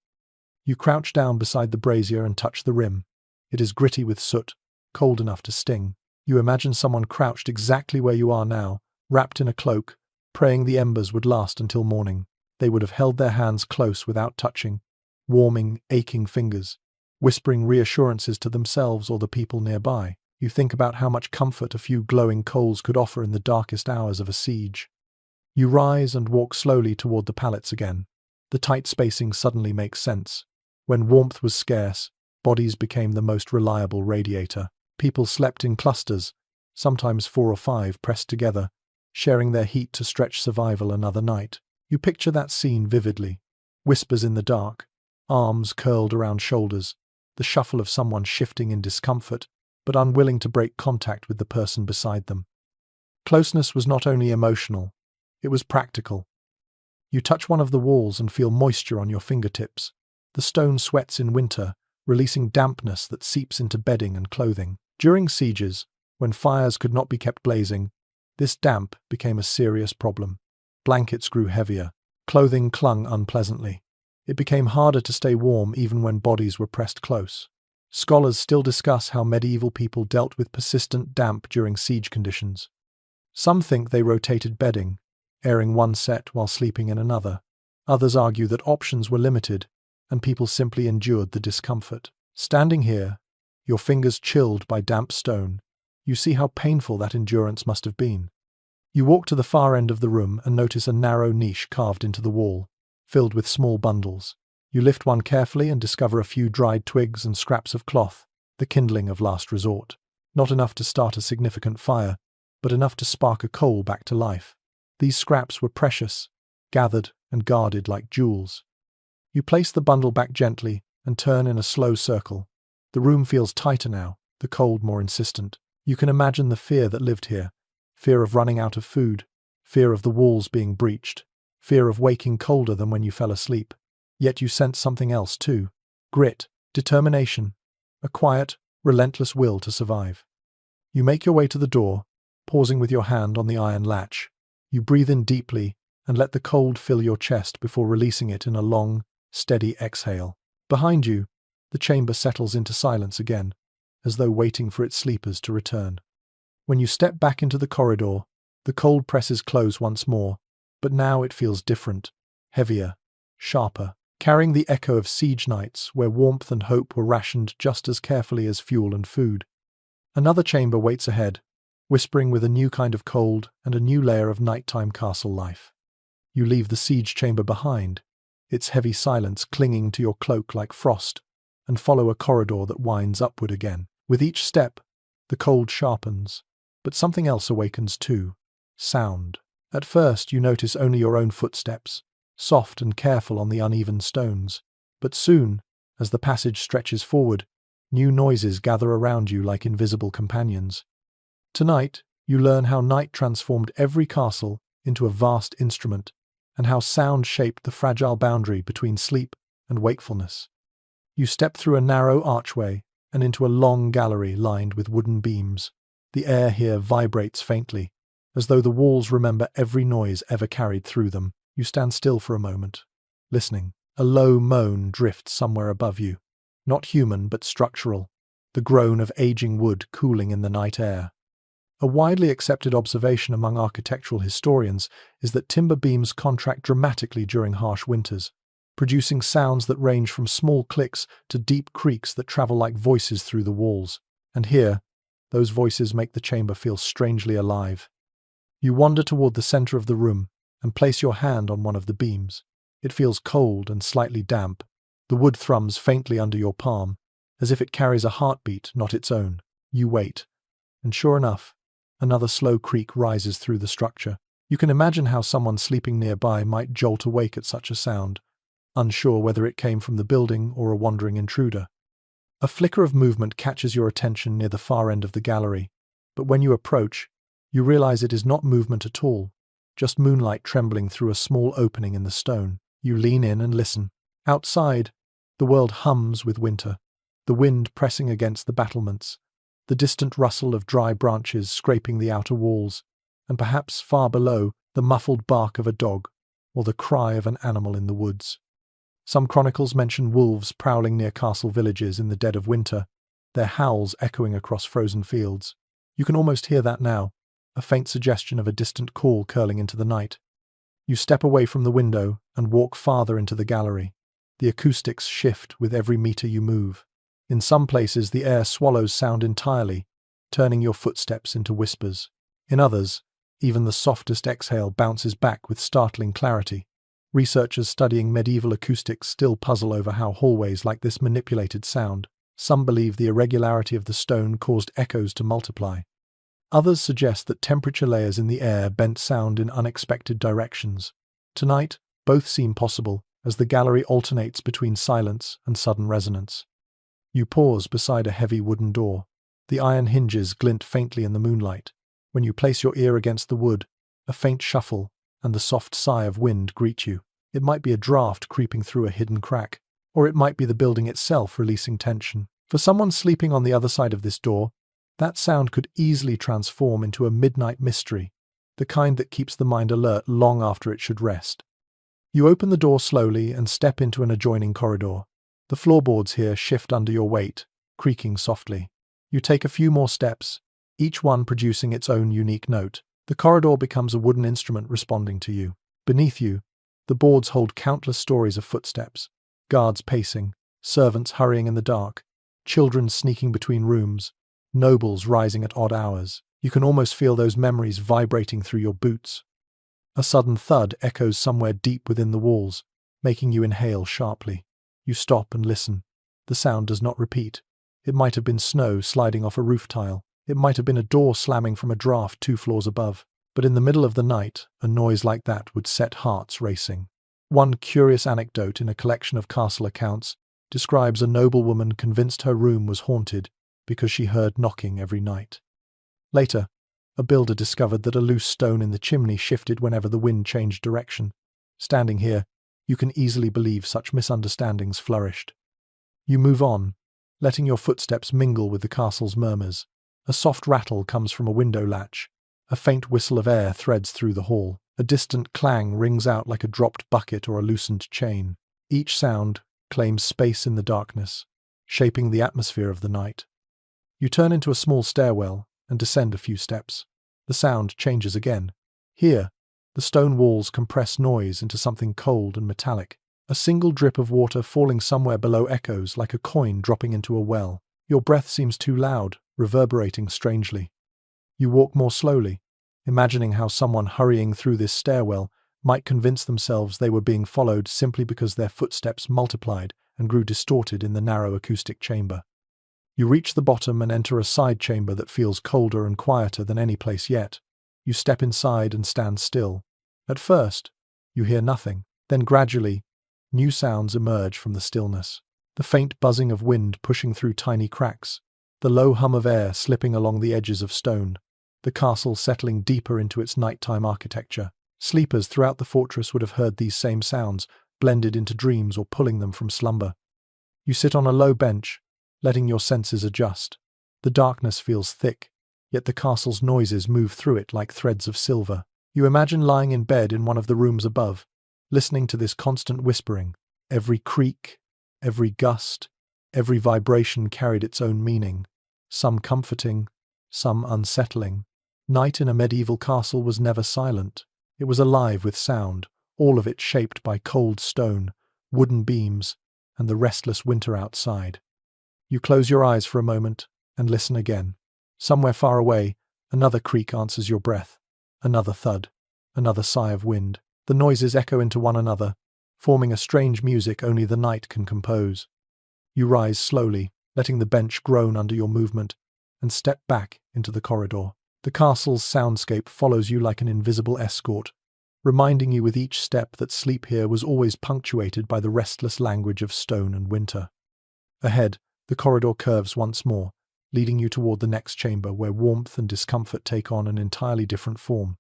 [SPEAKER 1] You crouch down beside the brazier and touch the rim. It is gritty with soot, cold enough to sting. You imagine someone crouched exactly where you are now, wrapped in a cloak, praying the embers would last until morning. They would have held their hands close without touching, warming, aching fingers, whispering reassurances to themselves or the people nearby. You think about how much comfort a few glowing coals could offer in the darkest hours of a siege. You rise and walk slowly toward the pallets again. The tight spacing suddenly makes sense. When warmth was scarce, bodies became the most reliable radiator. People slept in clusters, sometimes 4 or 5 pressed together, sharing their heat to stretch survival another night. You picture that scene vividly. Whispers in the dark, arms curled around shoulders, the shuffle of someone shifting in discomfort, but unwilling to break contact with the person beside them. Closeness was not only emotional, it was practical. You touch one of the walls and feel moisture on your fingertips. The stone sweats in winter, releasing dampness that seeps into bedding and clothing. During sieges, when fires could not be kept blazing, this damp became a serious problem. Blankets grew heavier, clothing clung unpleasantly. It became harder to stay warm even when bodies were pressed close. Scholars still discuss how medieval people dealt with persistent damp during siege conditions. Some think they rotated bedding, airing one set while sleeping in another. Others argue that options were limited, and people simply endured the discomfort. Standing here, your fingers chilled by damp stone, you see how painful that endurance must have been. You walk to the far end of the room and notice a narrow niche carved into the wall, filled with small bundles. You lift one carefully and discover a few dried twigs and scraps of cloth, the kindling of last resort. Not enough to start a significant fire, but enough to spark a coal back to life. These scraps were precious, gathered and guarded like jewels. You place the bundle back gently and turn in a slow circle. The room feels tighter now, the cold more insistent. You can imagine the fear that lived here. Fear of running out of food, fear of the walls being breached, fear of waking colder than when you fell asleep. Yet you sense something else too. Grit, determination, a quiet, relentless will to survive. You make your way to the door, pausing with your hand on the iron latch. You breathe in deeply and let the cold fill your chest before releasing it in a long, steady exhale. Behind you, the chamber settles into silence again, as though waiting for its sleepers to return. When you step back into the corridor, the cold presses close once more, but now it feels different, heavier, sharper, carrying the echo of siege nights where warmth and hope were rationed just as carefully as fuel and food. Another chamber waits ahead, whispering with a new kind of cold and a new layer of nighttime castle life. You leave the siege chamber behind, its heavy silence clinging to your cloak like frost, and follow a corridor that winds upward again. With each step, the cold sharpens, but But something else awakens too. Sound. At first you notice only your own footsteps, soft and careful on the uneven stones. But soon, as the passage stretches forward, new noises gather around you like invisible companions. Tonight, you learn how night transformed every castle into a vast instrument, and how sound shaped the fragile boundary between sleep and wakefulness. You step through a narrow archway and into a long gallery lined with wooden beams. The air here vibrates faintly, as though the walls remember every noise ever carried through them. You stand still for a moment, listening. A low moan drifts somewhere above you. Not human, but structural. The groan of aging wood cooling in the night air. A widely accepted observation among architectural historians is that timber beams contract dramatically during harsh winters, producing sounds that range from small clicks to deep creaks that travel like voices through the walls. And here, those voices make the chamber feel strangely alive. You wander toward the center of the room and place your hand on one of the beams. It feels cold and slightly damp. The wood thrums faintly under your palm, as if it carries a heartbeat not its own. You wait, and sure enough, another slow creak rises through the structure. You can imagine how someone sleeping nearby might jolt awake at such a sound, unsure whether it came from the building or a wandering intruder. A flicker of movement catches your attention near the far end of the gallery, but when you approach, you realize it is not movement at all, just moonlight trembling through a small opening in the stone. You lean in and listen. Outside, the world hums with winter, the wind pressing against the battlements, the distant rustle of dry branches scraping the outer walls, and perhaps far below, the muffled bark of a dog or the cry of an animal in the woods. Some chronicles mention wolves prowling near castle villages in the dead of winter, their howls echoing across frozen fields. You can almost hear that now, a faint suggestion of a distant call curling into the night. You step away from the window and walk farther into the gallery. The acoustics shift with every meter you move. In some places, the air swallows sound entirely, turning your footsteps into whispers. In others, even the softest exhale bounces back with startling clarity. Researchers studying medieval acoustics still puzzle over how hallways like this manipulated sound. Some believe the irregularity of the stone caused echoes to multiply. Others suggest that temperature layers in the air bent sound in unexpected directions. Tonight, both seem possible, as the gallery alternates between silence and sudden resonance. You pause beside a heavy wooden door. The iron hinges glint faintly in the moonlight. When you place your ear against the wood, a faint shuffle and the soft sigh of wind greet you. It might be a draft creeping through a hidden crack, or it might be the building itself releasing tension. For someone sleeping on the other side of this door, that sound could easily transform into a midnight mystery, the kind that keeps the mind alert long after it should rest. You open the door slowly and step into an adjoining corridor. The floorboards here shift under your weight, creaking softly. You take a few more steps, each one producing its own unique note. The corridor becomes a wooden instrument responding to you. Beneath you, the boards hold countless stories of footsteps, guards pacing, servants hurrying in the dark, children sneaking between rooms, nobles rising at odd hours. You can almost feel those memories vibrating through your boots. A sudden thud echoes somewhere deep within the walls, making you inhale sharply. You stop and listen. The sound does not repeat. It might have been snow sliding off a roof tile. It might have been a door slamming from a draft 2 floors above. But in the middle of the night, a noise like that would set hearts racing. One curious anecdote in a collection of castle accounts describes a noblewoman convinced her room was haunted because she heard knocking every night. Later, a builder discovered that a loose stone in the chimney shifted whenever the wind changed direction. Standing here, you can easily believe such misunderstandings flourished. You move on, letting your footsteps mingle with the castle's murmurs. A soft rattle comes from a window latch. A faint whistle of air threads through the hall. A distant clang rings out like a dropped bucket or a loosened chain. Each sound claims space in the darkness, shaping the atmosphere of the night. You turn into a small stairwell and descend a few steps. The sound changes again. Here, the stone walls compress noise into something cold and metallic. A single drip of water falling somewhere below echoes like a coin dropping into a well. Your breath seems too loud, reverberating strangely. You walk more slowly, imagining how someone hurrying through this stairwell might convince themselves they were being followed simply because their footsteps multiplied and grew distorted in the narrow acoustic chamber. You reach the bottom and enter a side chamber that feels colder and quieter than any place yet. You step inside and stand still. At first, you hear nothing. Then gradually, new sounds emerge from the stillness. The faint buzzing of wind pushing through tiny cracks, the low hum of air slipping along the edges of stone, the castle settling deeper into its nighttime architecture. Sleepers throughout the fortress would have heard these same sounds, blended into dreams or pulling them from slumber. You sit on a low bench, letting your senses adjust. The darkness feels thick, yet the castle's noises move through it like threads of silver. You imagine lying in bed in one of the rooms above, listening to this constant whispering. Every creak, every gust, every vibration carried its own meaning, some comforting, some unsettling. Night in a medieval castle was never silent. It was alive with sound, all of it shaped by cold stone, wooden beams, and the restless winter outside. You close your eyes for a moment and listen again. Somewhere far away, another creak answers your breath, another thud, another sigh of wind. The noises echo into one another, forming a strange music only the night can compose. You rise slowly, letting the bench groan under your movement, and step back into the corridor. The castle's soundscape follows you like an invisible escort, reminding you with each step that sleep here was always punctuated by the restless language of stone and winter. Ahead, the corridor curves once more, leading you toward the next chamber where warmth and discomfort take on an entirely different form.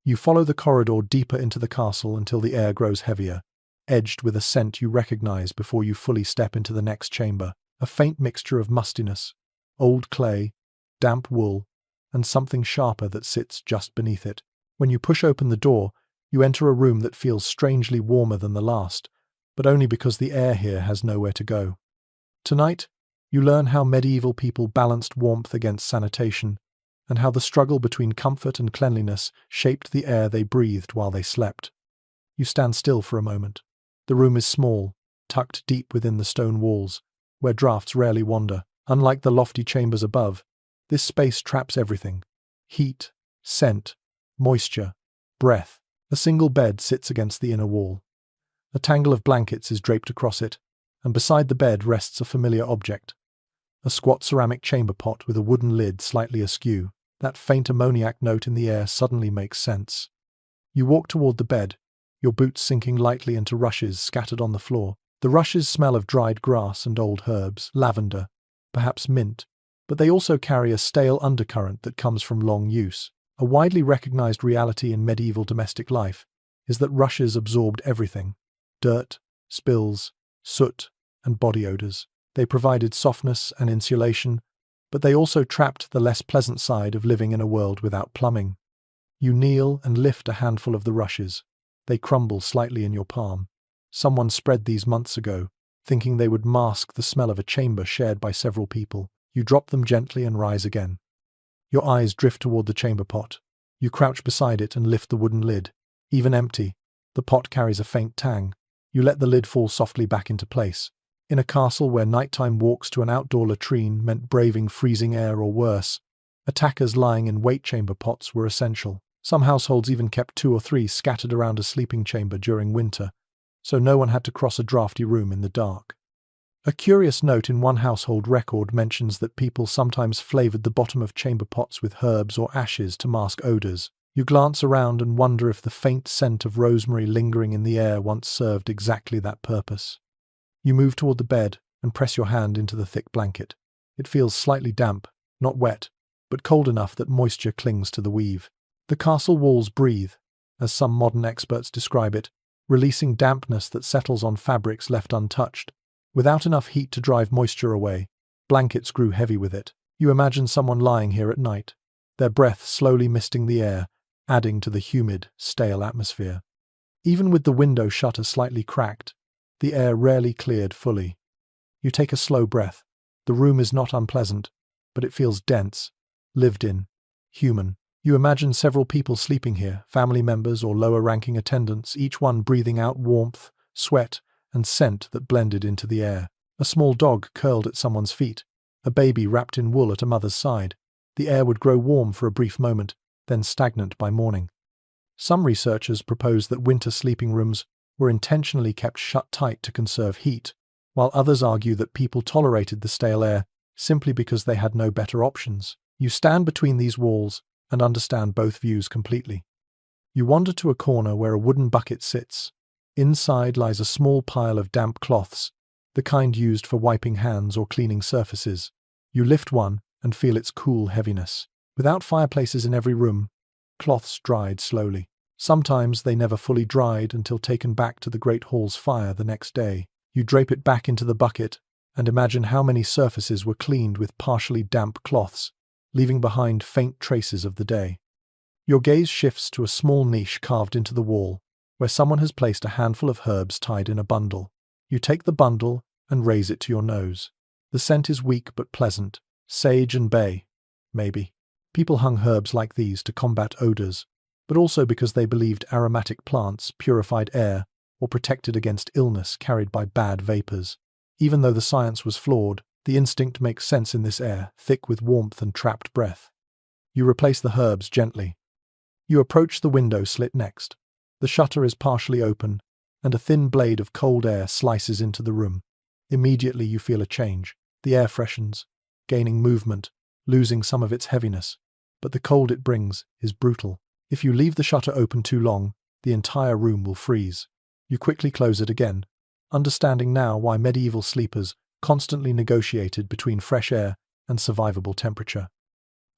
[SPEAKER 1] You follow the corridor deeper into the castle until the air grows heavier, edged with a scent you recognize before you fully step into the next chamber, a faint mixture of mustiness, old clay, damp wool, and something sharper that sits just beneath it. When you push open the door, you enter a room that feels strangely warmer than the last, but only because the air here has nowhere to go. Tonight, you learn how medieval people balanced warmth against sanitation, and how the struggle between comfort and cleanliness shaped the air they breathed while they slept. You stand still for a moment. The room is small, tucked deep within the stone walls, where drafts rarely wander. Unlike the lofty chambers above, this space traps everything: heat, scent, moisture, breath. A single bed sits against the inner wall. A tangle of blankets is draped across it, and beside the bed rests a familiar object. A squat ceramic chamber pot with a wooden lid slightly askew. That faint ammoniac note in the air suddenly makes sense. You walk toward the bed, your boots sinking lightly into rushes scattered on the floor. The rushes smell of dried grass and old herbs, lavender, perhaps mint, but they also carry a stale undercurrent that comes from long use. A widely recognized reality in medieval domestic life is that rushes absorbed everything: dirt, spills, soot, and body odors. They provided softness and insulation, but they also trapped the less pleasant side of living in a world without plumbing. You kneel and lift a handful of the rushes. They crumble slightly in your palm. Someone spread these months ago, thinking they would mask the smell of a chamber shared by several people. You drop them gently and rise again. Your eyes drift toward the chamber pot. You crouch beside it and lift the wooden lid. Even empty, the pot carries a faint tang. You let the lid fall softly back into place. In a castle where nighttime walks to an outdoor latrine meant braving freezing air or worse, attackers lying in wait chamber pots were essential. Some households even kept 2 or 3 scattered around a sleeping chamber during winter, so no one had to cross a drafty room in the dark. A curious note in one household record mentions that people sometimes flavored the bottom of chamber pots with herbs or ashes to mask odors. You glance around and wonder if the faint scent of rosemary lingering in the air once served exactly that purpose. You move toward the bed and press your hand into the thick blanket. It feels slightly damp, not wet, but cold enough that moisture clings to the weave. The castle walls breathe, as some modern experts describe it, releasing dampness that settles on fabrics left untouched. Without enough heat to drive moisture away, blankets grew heavy with it. You imagine someone lying here at night, their breath slowly misting the air, adding to the humid, stale atmosphere. Even with the window shutter slightly cracked, the air rarely cleared fully. You take a slow breath. The room is not unpleasant, but it feels dense, lived in, human. You imagine several people sleeping here, family members or lower-ranking attendants, each one breathing out warmth, sweat, and scent that blended into the air. A small dog curled at someone's feet, a baby wrapped in wool at a mother's side. The air would grow warm for a brief moment, then stagnant by morning. Some researchers propose that winter sleeping rooms were intentionally kept shut tight to conserve heat, while others argue that people tolerated the stale air simply because they had no better options. You stand between these walls and understand both views completely. You wander to a corner where a wooden bucket sits. Inside lies a small pile of damp cloths, the kind used for wiping hands or cleaning surfaces. You lift one and feel its cool heaviness. Without fireplaces in every room, cloths dried slowly. Sometimes they never fully dried until taken back to the great hall's fire the next day. You drape it back into the bucket and imagine how many surfaces were cleaned with partially damp cloths, leaving behind faint traces of the day. Your gaze shifts to a small niche carved into the wall, where someone has placed a handful of herbs tied in a bundle. You take the bundle and raise it to your nose. The scent is weak but pleasant. Sage and bay, maybe. People hung herbs like these to combat odors, but also because they believed aromatic plants purified air or protected against illness carried by bad vapors. Even though the science was flawed, the instinct makes sense in this air, thick with warmth and trapped breath. You replace the herbs gently. You approach the window slit next. The shutter is partially open, and a thin blade of cold air slices into the room. Immediately you feel a change. The air freshens, gaining movement, losing some of its heaviness. But the cold it brings is brutal. If you leave the shutter open too long, the entire room will freeze. You quickly close it again, understanding now why medieval sleepers constantly negotiated between fresh air and survivable temperature.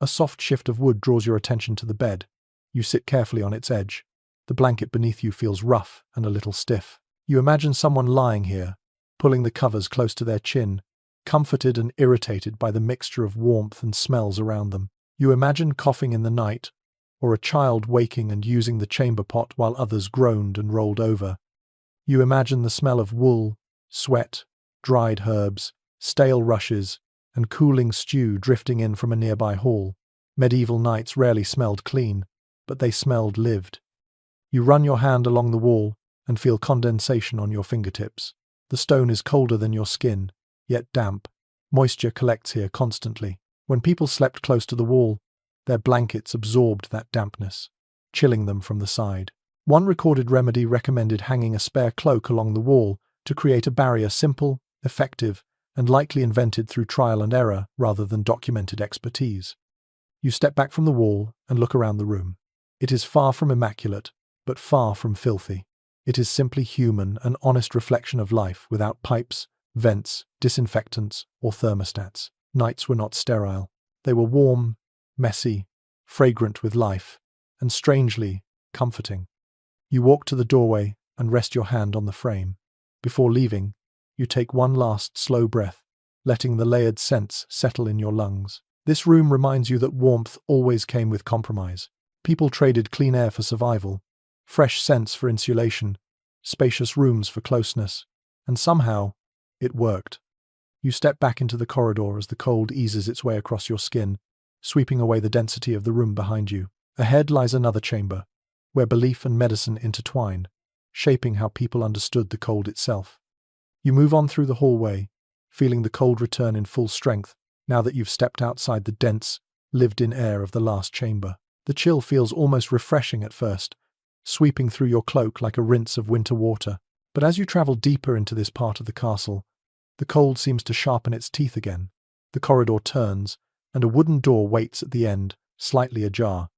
[SPEAKER 1] A soft shift of wood draws your attention to the bed. You sit carefully on its edge. The blanket beneath you feels rough and a little stiff. You imagine someone lying here, pulling the covers close to their chin, comforted and irritated by the mixture of warmth and smells around them. You imagine coughing in the night, or a child waking and using the chamber pot while others groaned and rolled over. You imagine the smell of wool, sweat, dried herbs, stale rushes, and cooling stew drifting in from a nearby hall. Medieval nights rarely smelled clean, but they smelled lived. You run your hand along the wall and feel condensation on your fingertips. The stone is colder than your skin, yet damp. Moisture collects here constantly. When people slept close to the wall, their blankets absorbed that dampness, chilling them from the side. One recorded remedy recommended hanging a spare cloak along the wall to create a barrier simple, effective, and likely invented through trial and error rather than documented expertise. You step back from the wall and look around the room. It is far from immaculate, but far from filthy. It is simply human, an honest reflection of life without pipes, vents, disinfectants, or thermostats. Nights were not sterile. They were warm, messy, fragrant with life, and strangely comforting. You walk to the doorway and rest your hand on the frame. Before leaving, you take one last slow breath, letting the layered scents settle in your lungs. This room reminds you that warmth always came with compromise. People traded clean air for survival, fresh scents for insulation, spacious rooms for closeness, and somehow, it worked. You step back into the corridor as the cold eases its way across your skin, sweeping away the density of the room behind you. Ahead lies another chamber, where belief and medicine intertwined, shaping how people understood the cold itself. You move on through the hallway, feeling the cold return in full strength, now that you've stepped outside the dense, lived-in air of the last chamber. The chill feels almost refreshing at first, sweeping through your cloak like a rinse of winter water. But as you travel deeper into this part of the castle, the cold seems to sharpen its teeth again. The corridor turns, and a wooden door waits at the end, slightly ajar.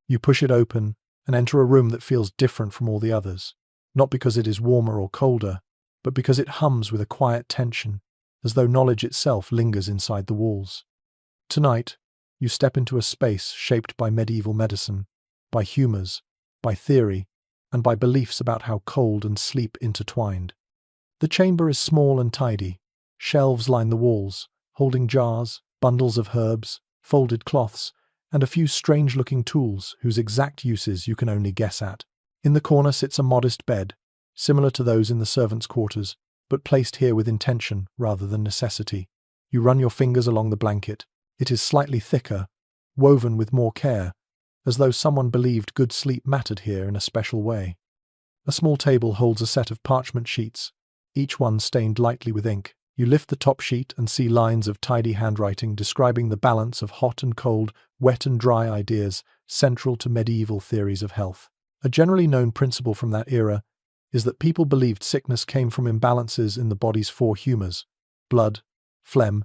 [SPEAKER 1] You push it open and enter a room that feels different from all the others, not because it is warmer or colder, but because it hums with a quiet tension, as though knowledge itself lingers inside the walls. Tonight, you step into a space shaped by medieval medicine, by humors, by theory, and by beliefs about how cold and sleep intertwined. The chamber is small and tidy. Shelves line the walls, holding jars, bundles of herbs, folded cloths, and a few strange-looking tools whose exact uses you can only guess at. In the corner sits a modest bed, similar to those in the servants' quarters, but placed here with intention rather than necessity. You run your fingers along the blanket. It is slightly thicker, woven with more care, as though someone believed good sleep mattered here in a special way. A small table holds a set of parchment sheets, each one stained lightly with ink. You lift the top sheet and see lines of tidy handwriting describing the balance of hot and cold, wet and dry ideas central to medieval theories of health. A generally known principle from that era is that people believed sickness came from imbalances in the body's four humors: blood, phlegm,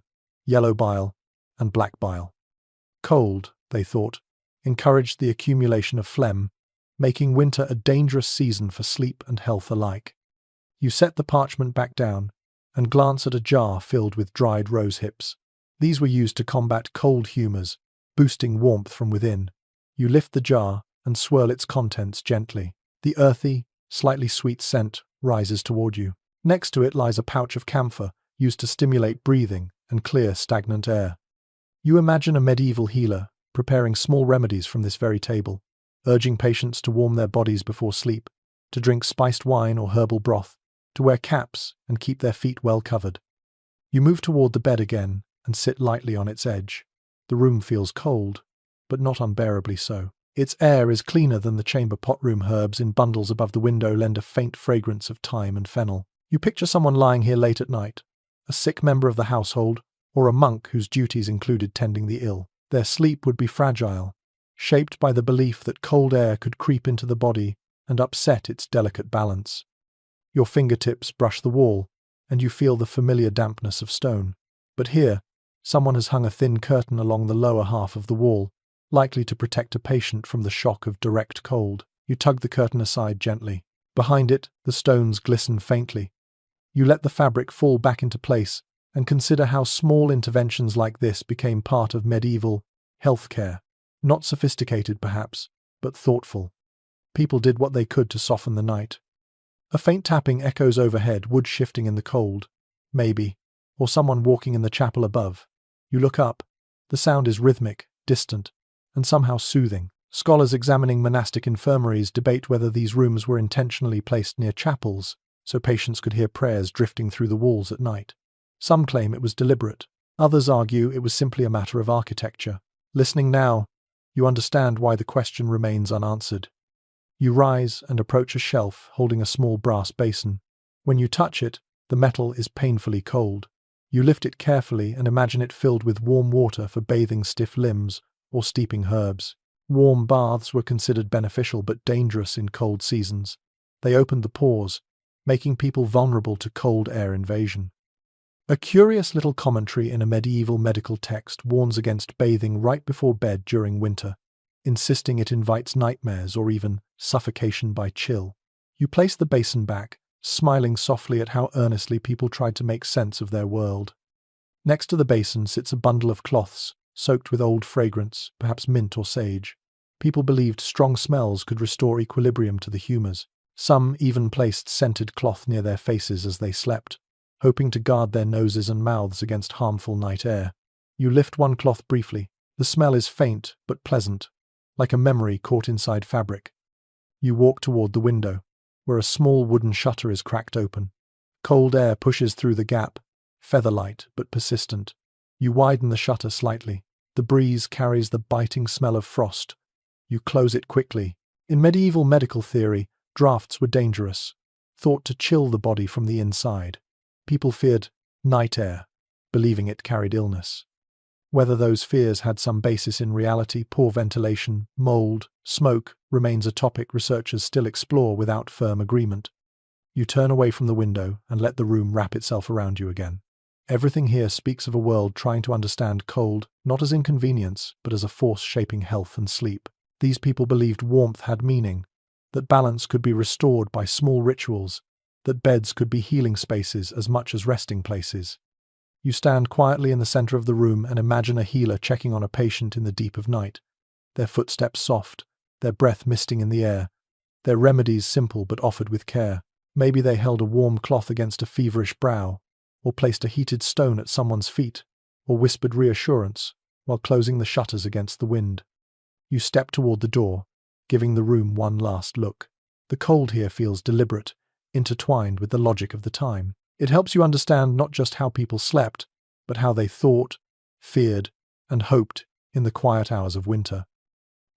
[SPEAKER 1] yellow bile, and black bile. Cold, they thought, encouraged the accumulation of phlegm, making winter a dangerous season for sleep and health alike. You set the parchment back down and glance at a jar filled with dried rose hips. These were used to combat cold humors, boosting warmth from within. You lift the jar and swirl its contents gently. The earthy, slightly sweet scent rises toward you. Next to it lies a pouch of camphor, used to stimulate breathing and clear stagnant air. You imagine a medieval healer preparing small remedies from this very table, urging patients to warm their bodies before sleep, to drink spiced wine or herbal broth, to wear caps and keep their feet well covered. You move toward the bed again and sit lightly on its edge. The room feels cold, but not unbearably so. Its air is cleaner than the chamber pot-room. Herbs in bundles above the window lend a faint fragrance of thyme and fennel. You picture someone lying here late at night, a sick member of the household, or a monk whose duties included tending the ill. Their sleep would be fragile, shaped by the belief that cold air could creep into the body and upset its delicate balance. Your fingertips brush the wall, and you feel the familiar dampness of stone. But here, someone has hung a thin curtain along the lower half of the wall, likely to protect a patient from the shock of direct cold. You tug the curtain aside gently. Behind it, the stones glisten faintly. You let the fabric fall back into place and consider how small interventions like this became part of medieval healthcare. Not sophisticated, perhaps, but thoughtful. People did what they could to soften the night. A faint tapping echoes overhead, wood shifting in the cold. Maybe. Or someone walking in the chapel above. You look up. The sound is rhythmic, distant, and somehow soothing. Scholars examining monastic infirmaries debate whether these rooms were intentionally placed near chapels, so patients could hear prayers drifting through the walls at night. Some claim it was deliberate. Others argue it was simply a matter of architecture. Listening now, you understand why the question remains unanswered. You rise and approach a shelf holding a small brass basin. When you touch it, the metal is painfully cold. You lift it carefully and imagine it filled with warm water for bathing stiff limbs or steeping herbs. Warm baths were considered beneficial but dangerous in cold seasons. They opened the pores, making people vulnerable to cold air invasion. A curious little commentary in a medieval medical text warns against bathing right before bed during winter, insisting it invites nightmares or even suffocation by chill. You place the basin back, smiling softly at how earnestly people tried to make sense of their world. Next to the basin sits a bundle of cloths, soaked with old fragrance, perhaps mint or sage. People believed strong smells could restore equilibrium to the humors. Some even placed scented cloth near their faces as they slept, hoping to guard their noses and mouths against harmful night air. You lift one cloth briefly. The smell is faint but pleasant, like a memory caught inside fabric. You walk toward the window, where a small wooden shutter is cracked open. Cold air pushes through the gap, feather-light but persistent. You widen the shutter slightly. The breeze carries the biting smell of frost. You close it quickly. In medieval medical theory, drafts were dangerous, thought to chill the body from the inside. People feared night air, believing it carried illness. Whether those fears had some basis in reality, poor ventilation, mold, smoke, remains a topic researchers still explore without firm agreement. You turn away from the window and let the room wrap itself around you again. Everything here speaks of a world trying to understand cold, not as inconvenience, but as a force shaping health and sleep. These people believed warmth had meaning, that balance could be restored by small rituals, that beds could be healing spaces as much as resting places. You stand quietly in the center of the room and imagine a healer checking on a patient in the deep of night, their footsteps soft, their breath misting in the air, their remedies simple but offered with care. Maybe they held a warm cloth against a feverish brow, or placed a heated stone at someone's feet, or whispered reassurance while closing the shutters against the wind. You step toward the door, giving the room one last look. The cold here feels deliberate, intertwined with the logic of the time. It helps you understand not just how people slept, but how they thought, feared, and hoped in the quiet hours of winter.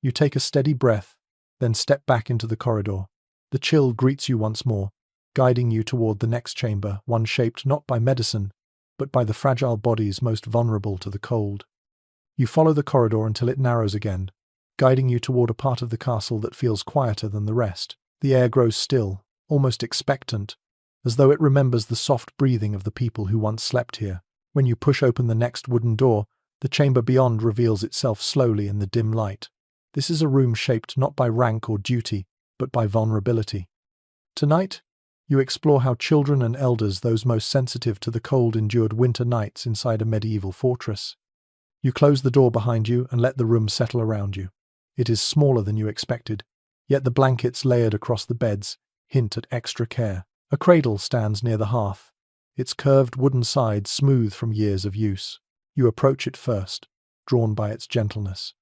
[SPEAKER 1] You take a steady breath, then step back into the corridor. The chill greets you once more, guiding you toward the next chamber, one shaped not by medicine, but by the fragile bodies most vulnerable to the cold. You follow the corridor until it narrows again, guiding you toward a part of the castle that feels quieter than the rest. The air grows still, almost expectant, as though it remembers the soft breathing of the people who once slept here. When you push open the next wooden door, the chamber beyond reveals itself slowly in the dim light. This is a room shaped not by rank or duty, but by vulnerability. Tonight, you explore how children and elders, those most sensitive to the cold, endured winter nights inside a medieval fortress. You close the door behind you and let the room settle around you. It is smaller than you expected, yet the blankets layered across the beds hint at extra care. A cradle stands near the hearth, its curved wooden sides smooth from years of use. You approach it first, drawn by its gentleness.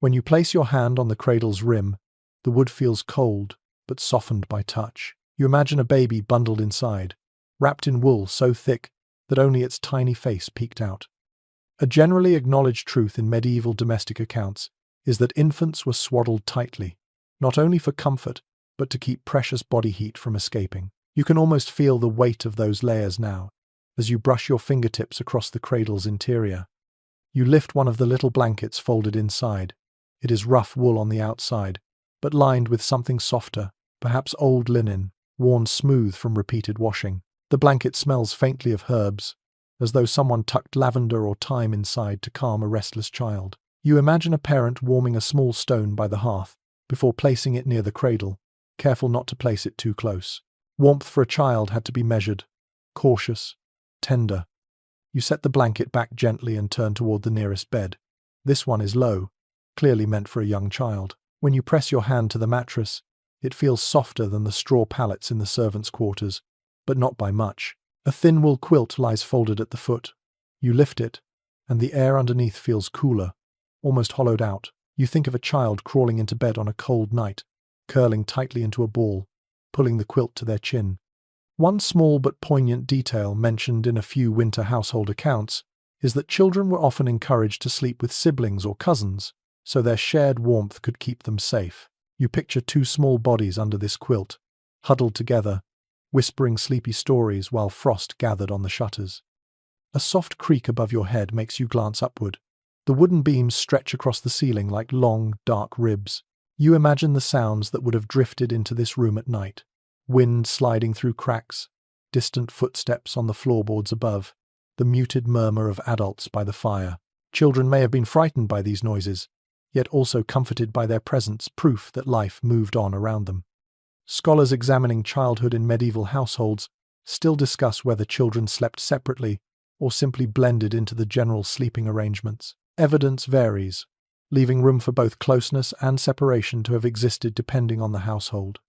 [SPEAKER 1] When you place your hand on the cradle's rim, the wood feels cold, but softened by touch. You imagine a baby bundled inside, wrapped in wool so thick that only its tiny face peeked out. A generally acknowledged truth in medieval domestic accounts is that infants were swaddled tightly, not only for comfort, but to keep precious body heat from escaping. You can almost feel the weight of those layers now, as you brush your fingertips across the cradle's interior. You lift one of the little blankets folded inside. It is rough wool on the outside, but lined with something softer, perhaps old linen, worn smooth from repeated washing. The blanket smells faintly of herbs, as though someone tucked lavender or thyme inside to calm a restless child. You imagine a parent warming a small stone by the hearth before placing it near the cradle, careful not to place it too close. Warmth for a child had to be measured, cautious, tender. You set the blanket back gently and turn toward the nearest bed. This one is low, clearly meant for a young child. When you press your hand to the mattress, it feels softer than the straw pallets in the servants' quarters, but not by much. A thin wool quilt lies folded at the foot. You lift it, and the air underneath feels cooler, almost hollowed out. You think of a child crawling into bed on a cold night, curling tightly into a ball, pulling the quilt to their chin. One small but poignant detail mentioned in a few winter household accounts is that children were often encouraged to sleep with siblings or cousins, so their shared warmth could keep them safe. You picture two small bodies under this quilt, huddled together, whispering sleepy stories while frost gathered on the shutters. A soft creak above your head makes you glance upward. The wooden beams stretch across the ceiling like long, dark ribs. You imagine the sounds that would have drifted into this room at night. Wind sliding through cracks, distant footsteps on the floorboards above, the muted murmur of adults by the fire. Children may have been frightened by these noises, yet also comforted by their presence, proof that life moved on around them. Scholars examining childhood in medieval households still discuss whether children slept separately or simply blended into the general sleeping arrangements. Evidence varies, leaving room for both closeness and separation to have existed depending on the household.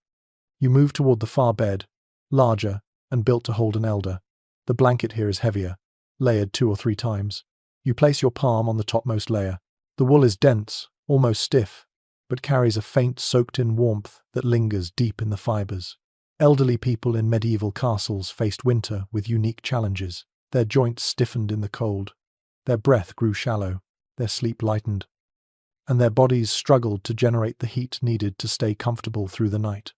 [SPEAKER 1] You move toward the far bed, larger and built to hold an elder. The blanket here is heavier, layered 2 or 3 times. You place your palm on the topmost layer. The wool is dense, almost stiff, but carries a faint soaked-in warmth that lingers deep in the fibers. Elderly people in medieval castles faced winter with unique challenges. Their joints stiffened in the cold, their breath grew shallow, their sleep lightened, and their bodies struggled to generate the heat needed to stay comfortable through the night.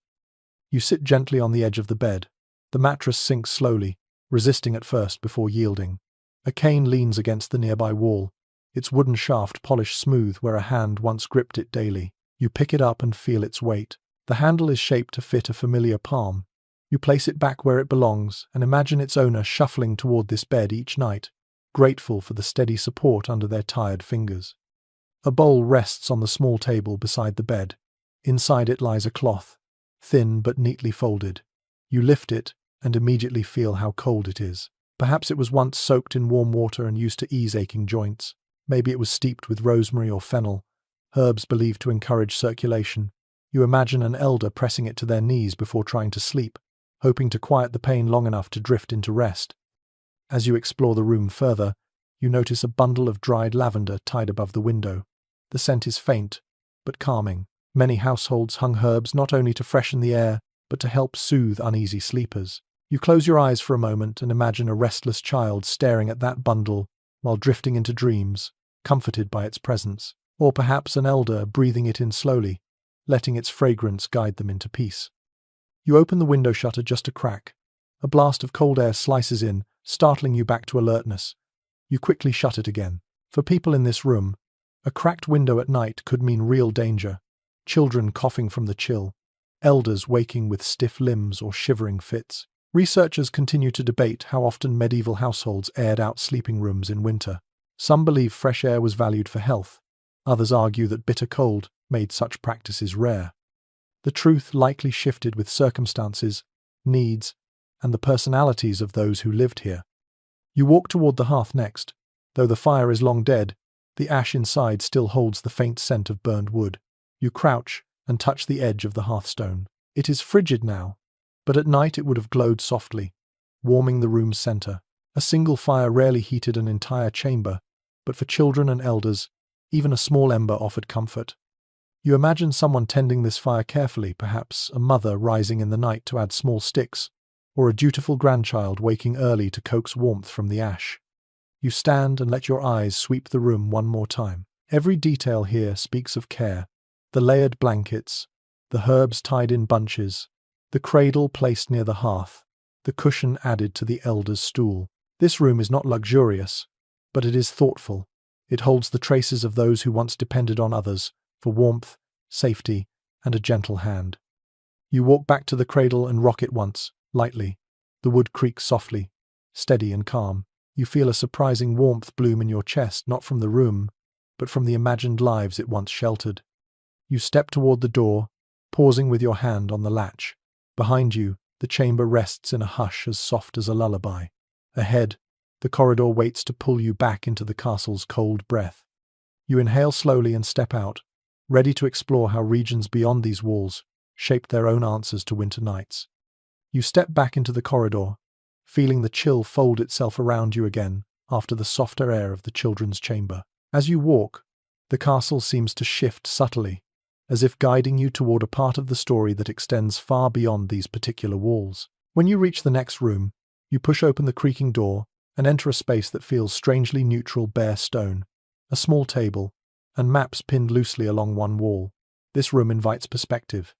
[SPEAKER 1] You sit gently on the edge of the bed. The mattress sinks slowly, resisting at first before yielding. A cane leans against the nearby wall, its wooden shaft polished smooth where a hand once gripped it daily. You pick it up and feel its weight. The handle is shaped to fit a familiar palm. You place it back where it belongs and imagine its owner shuffling toward this bed each night, grateful for the steady support under their tired fingers. A bowl rests on the small table beside the bed. Inside it lies a cloth, thin but neatly folded. You lift it and immediately feel how cold it is. Perhaps it was once soaked in warm water and used to ease aching joints. Maybe it was steeped with rosemary or fennel, herbs believed to encourage circulation. You imagine an elder pressing it to their knees before trying to sleep, hoping to quiet the pain long enough to drift into rest. As you explore the room further, you notice a bundle of dried lavender tied above the window. The scent is faint, but calming. Many households hung herbs not only to freshen the air, but to help soothe uneasy sleepers. You close your eyes for a moment and imagine a restless child staring at that bundle while drifting into dreams, comforted by its presence. Or perhaps an elder breathing it in slowly, letting its fragrance guide them into peace. You open the window shutter just a crack. A blast of cold air slices in, startling you back to alertness. You quickly shut it again. For people in this room, a cracked window at night could mean real danger. Children coughing from the chill, elders waking with stiff limbs or shivering fits. Researchers continue to debate how often medieval households aired out sleeping rooms in winter. Some believe fresh air was valued for health. Others argue that bitter cold made such practices rare. The truth likely shifted with circumstances, needs, and the personalities of those who lived here. You walk toward the hearth next. Though the fire is long dead, the ash inside still holds the faint scent of burned wood. You crouch and touch the edge of the hearthstone. It is frigid now, but at night it would have glowed softly, warming the room's center. A single fire rarely heated an entire chamber, but for children and elders, even a small ember offered comfort. You imagine someone tending this fire carefully, perhaps a mother rising in the night to add small sticks, or a dutiful grandchild waking early to coax warmth from the ash. You stand and let your eyes sweep the room one more time. Every detail here speaks of care. The layered blankets, the herbs tied in bunches, the cradle placed near the hearth, the cushion added to the elder's stool. This room is not luxurious, but it is thoughtful. It holds the traces of those who once depended on others for warmth, safety, and a gentle hand. You walk back to the cradle and rock it once, lightly. The wood creaks softly, steady and calm. You feel a surprising warmth bloom in your chest, not from the room, but from the imagined lives it once sheltered. You step toward the door, pausing with your hand on the latch. Behind you, the chamber rests in a hush as soft as a lullaby. Ahead, the corridor waits to pull you back into the castle's cold breath. You inhale slowly and step out, ready to explore how regions beyond these walls shaped their own answers to winter nights. You step back into the corridor, feeling the chill fold itself around you again after the softer air of the children's chamber. As you walk, the castle seems to shift subtly, as if guiding you toward a part of the story that extends far beyond these particular walls. When you reach the next room, you push open the creaking door and enter a space that feels strangely neutral: bare stone, a small table, and maps pinned loosely along one wall. This room invites perspective.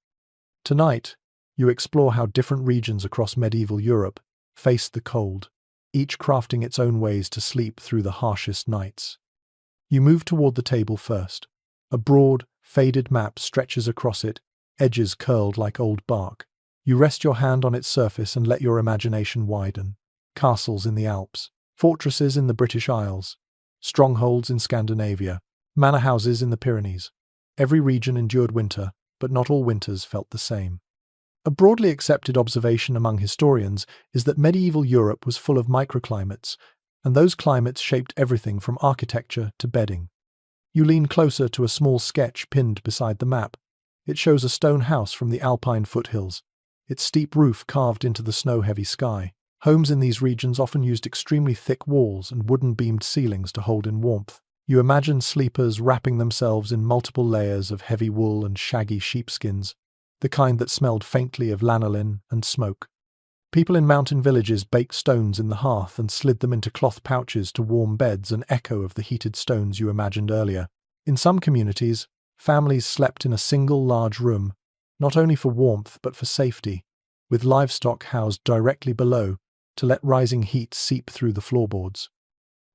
[SPEAKER 1] Tonight, you explore how different regions across medieval Europe faced the cold, each crafting its own ways to sleep through the harshest nights. You move toward the table first. A broad, faded map stretches across it, edges curled like old bark. You rest your hand on its surface and let your imagination widen. Castles in the Alps, fortresses in the British Isles, strongholds in Scandinavia, manor houses in the Pyrenees. Every region endured winter, but not all winters felt the same. A broadly accepted observation among historians is that medieval Europe was full of microclimates, and those climates shaped everything from architecture to bedding. You lean closer to a small sketch pinned beside the map. It shows a stone house from the Alpine foothills, its steep roof carved into the snow-heavy sky. Homes in these regions often used extremely thick walls and wooden-beamed ceilings to hold in warmth. You imagine sleepers wrapping themselves in multiple layers of heavy wool and shaggy sheepskins, the kind that smelled faintly of lanolin and smoke. People in mountain villages baked stones in the hearth and slid them into cloth pouches to warm beds, an echo of the heated stones you imagined earlier. In some communities, families slept in a single large room, not only for warmth but for safety, with livestock housed directly below to let rising heat seep through the floorboards.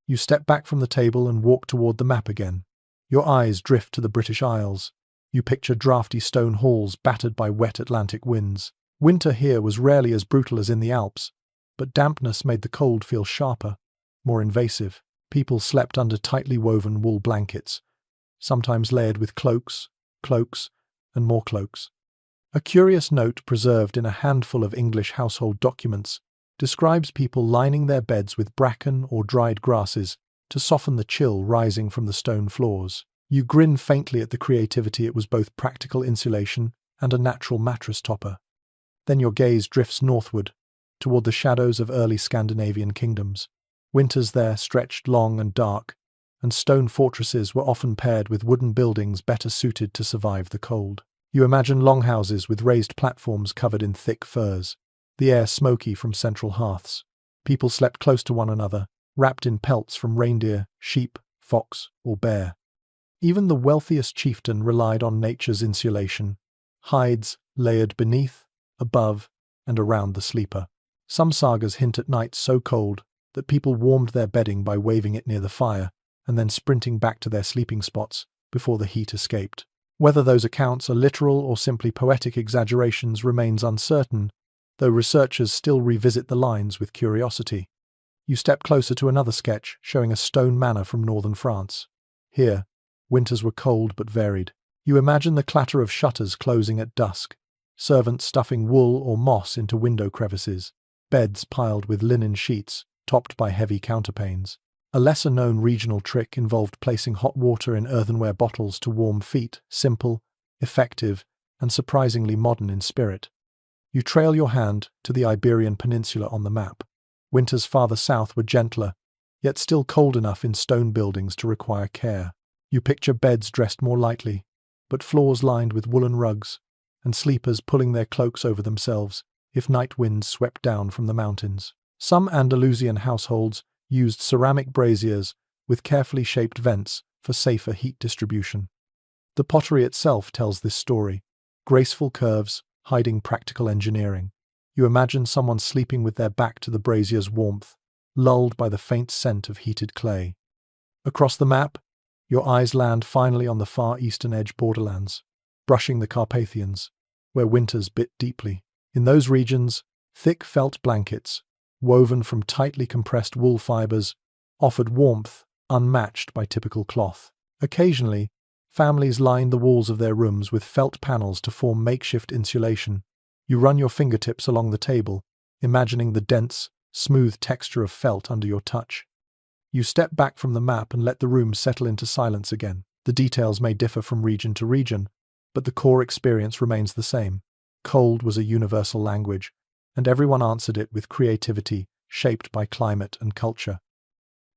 [SPEAKER 1] You step back from the table and walk toward the map again. Your eyes drift to the British Isles. You picture drafty stone halls battered by wet Atlantic winds. Winter here was rarely as brutal as in the Alps, but dampness made the cold feel sharper, more invasive. People slept under tightly woven wool blankets, sometimes layered with cloaks, and more cloaks. A curious note preserved in a handful of English household documents describes people lining their beds with bracken or dried grasses to soften the chill rising from the stone floors. You grin faintly at the creativity. It was both practical insulation and a natural mattress topper. Then your gaze drifts northward, toward the shadows of early Scandinavian kingdoms. Winters there stretched long and dark, and stone fortresses were often paired with wooden buildings better suited to survive the cold. You imagine longhouses with raised platforms covered in thick furs, the air smoky from central hearths. People slept close to one another, wrapped in pelts from reindeer, sheep, fox, or bear. Even the wealthiest chieftain relied on nature's insulation, hides layered beneath, above, and around the sleeper. Some sagas hint at nights so cold that people warmed their bedding by waving it near the fire and then sprinting back to their sleeping spots before the heat escaped. Whether those accounts are literal or simply poetic exaggerations remains uncertain, though researchers still revisit the lines with curiosity. You step closer to another sketch showing a stone manor from northern France. Here, winters were cold but varied. You imagine the clatter of shutters closing at dusk, servants stuffing wool or moss into window crevices, beds piled with linen sheets, topped by heavy counterpanes. A lesser-known regional trick involved placing hot water in earthenware bottles to warm feet, simple, effective, and surprisingly modern in spirit. You trail your hand to the Iberian Peninsula on the map. Winters farther south were gentler, yet still cold enough in stone buildings to require care. You picture beds dressed more lightly, but floors lined with woolen rugs, and sleepers pulling their cloaks over themselves if night winds swept down from the mountains. Some Andalusian households used ceramic braziers with carefully shaped vents for safer heat distribution. The pottery itself tells this story, graceful curves hiding practical engineering. You imagine someone sleeping with their back to the brazier's warmth, lulled by the faint scent of heated clay. Across the map, your eyes land finally on the far eastern edge borderlands, brushing the Carpathians, where winters bit deeply. In those regions, thick felt blankets, woven from tightly compressed wool fibers, offered warmth unmatched by typical cloth. Occasionally, families lined the walls of their rooms with felt panels to form makeshift insulation. You run your fingertips along the table, imagining the dense, smooth texture of felt under your touch. You step back from the map and let the room settle into silence again. The details may differ from region to region, but the core experience remains the same. Cold was a universal language, and everyone answered it with creativity shaped by climate and culture.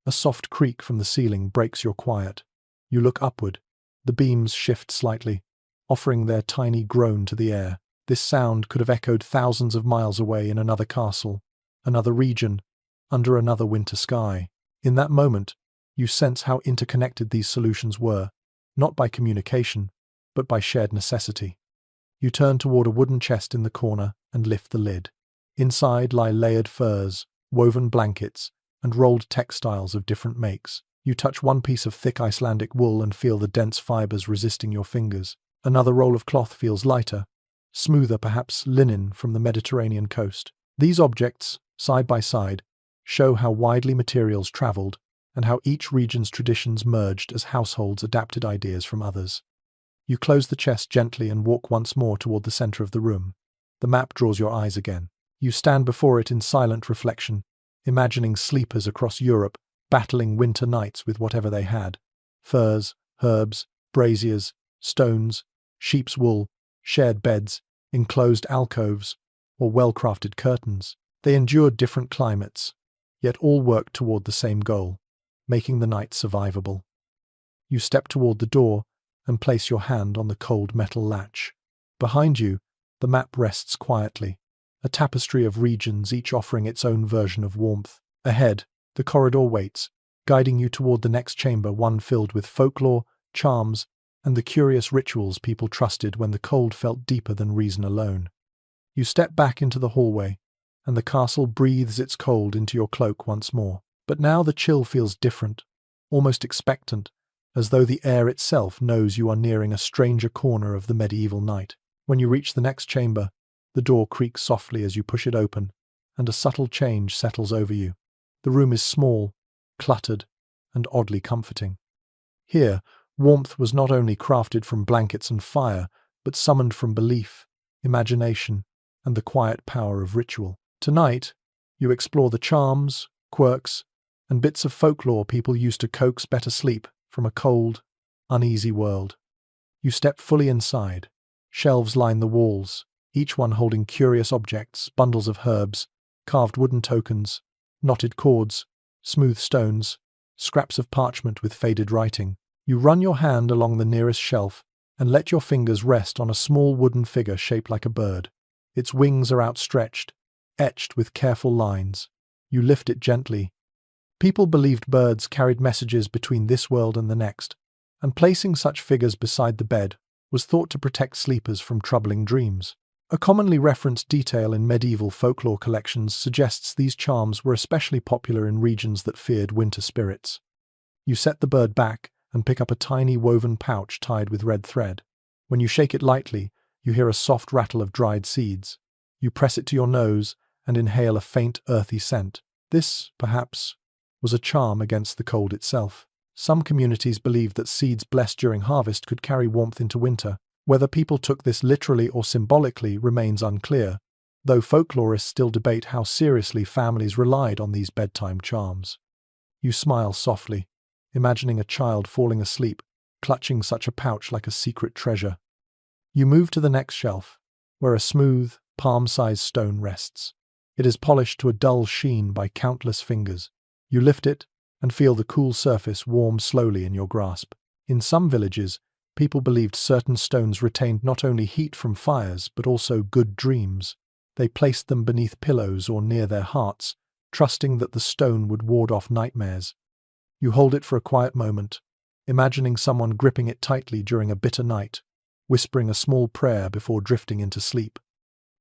[SPEAKER 1] A soft creak from the ceiling breaks your quiet. You look upward. The beams shift slightly, offering their tiny groan to the air. This sound could have echoed thousands of miles away in another castle, another region, under another winter sky. In that moment, you sense how interconnected these solutions were, not by communication, but by shared necessity. You turn toward a wooden chest in the corner and lift the lid. Inside lie layered furs, woven blankets, and rolled textiles of different makes. You touch one piece of thick Icelandic wool and feel the dense fibers resisting your fingers. Another roll of cloth feels lighter, smoother, perhaps linen from the Mediterranean coast. These objects, side by side, show how widely materials traveled and how each region's traditions merged as households adapted ideas from others. You close the chest gently and walk once more toward the center of the room. The map draws your eyes again. You stand before it in silent reflection, imagining sleepers across Europe battling winter nights with whatever they had: furs, herbs, braziers, stones, sheep's wool, shared beds, enclosed alcoves, or well-crafted curtains. They endured different climates, yet all worked toward the same goal, making the night survivable. You step toward the door and place your hand on the cold metal latch. Behind you, the map rests quietly, a tapestry of regions each offering its own version of warmth. Ahead, the corridor waits, guiding you toward the next chamber, one filled with folklore, charms, and the curious rituals people trusted when the cold felt deeper than reason alone. You step back into the hallway, and the castle breathes its cold into your cloak once more. But now the chill feels different, almost expectant, as though the air itself knows you are nearing a stranger corner of the medieval night. When you reach the next chamber, the door creaks softly as you push it open, and a subtle change settles over you. The room is small, cluttered, and oddly comforting. Here, warmth was not only crafted from blankets and fire, but summoned from belief, imagination, and the quiet power of ritual. Tonight, you explore the charms, quirks, and bits of folklore people used to coax better sleep from a cold, uneasy world. You step fully inside. Shelves line the walls, each one holding curious objects, bundles of herbs, carved wooden tokens, knotted cords, smooth stones, scraps of parchment with faded writing. You run your hand along the nearest shelf and let your fingers rest on a small wooden figure shaped like a bird. Its wings are outstretched, etched with careful lines. You lift it gently. People believed birds carried messages between this world and the next, and placing such figures beside the bed was thought to protect sleepers from troubling dreams. A commonly referenced detail in medieval folklore collections suggests these charms were especially popular in regions that feared winter spirits. You set the bird back and pick up a tiny woven pouch tied with red thread. When you shake it lightly, you hear a soft rattle of dried seeds. You press it to your nose and inhale a faint, earthy scent. This, perhaps, was a charm against the cold itself. Some communities believed that seeds blessed during harvest could carry warmth into winter. Whether people took this literally or symbolically remains unclear, though folklorists still debate how seriously families relied on these bedtime charms. You smile softly, imagining a child falling asleep, clutching such a pouch like a secret treasure. You move to the next shelf, where a smooth, palm-sized stone rests. It is polished to a dull sheen by countless fingers. You lift it and feel the cool surface warm slowly in your grasp. In some villages, people believed certain stones retained not only heat from fires but also good dreams. They placed them beneath pillows or near their hearts, trusting that the stone would ward off nightmares. You hold it for a quiet moment, imagining someone gripping it tightly during a bitter night, whispering a small prayer before drifting into sleep.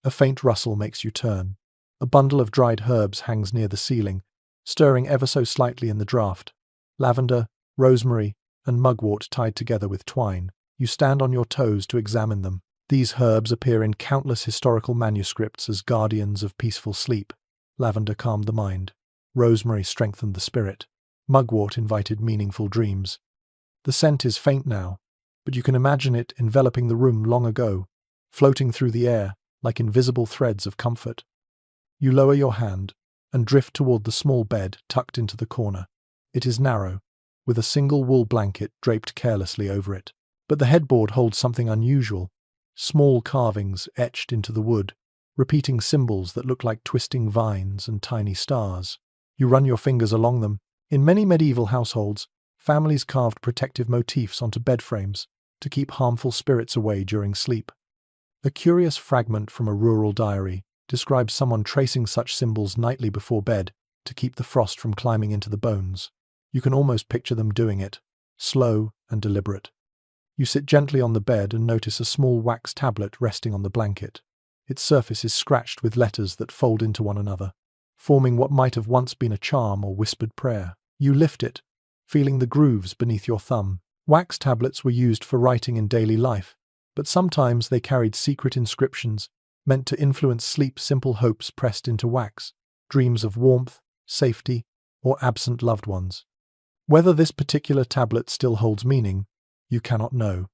[SPEAKER 1] A faint rustle makes you turn. A bundle of dried herbs hangs near the ceiling, stirring ever so slightly in the draught. Lavender, rosemary, and mugwort tied together with twine. You stand on your toes to examine them. These herbs appear in countless historical manuscripts as guardians of peaceful sleep. Lavender calmed the mind. Rosemary strengthened the spirit. Mugwort invited meaningful dreams. The scent is faint now, but you can imagine it enveloping the room long ago, floating through the air like invisible threads of comfort. You lower your hand and drift toward the small bed tucked into the corner. It is narrow, with a single wool blanket draped carelessly over it. But the headboard holds something unusual. Small carvings etched into the wood, repeating symbols that look like twisting vines and tiny stars. You run your fingers along them. In many medieval households, families carved protective motifs onto bed frames to keep harmful spirits away during sleep. A curious fragment from a rural diary describes someone tracing such symbols nightly before bed to keep the frost from climbing into the bones. You can almost picture them doing it, slow and deliberate. You sit gently on the bed and notice a small wax tablet resting on the blanket. Its surface is scratched with letters that fold into one another, forming what might have once been a charm or whispered prayer. You lift it, feeling the grooves beneath your thumb. Wax tablets were used for writing in daily life, but sometimes they carried secret inscriptions meant to influence sleep. Simple hopes pressed into wax, dreams of warmth, safety, or absent loved ones. Whether this particular tablet still holds meaning, you cannot know,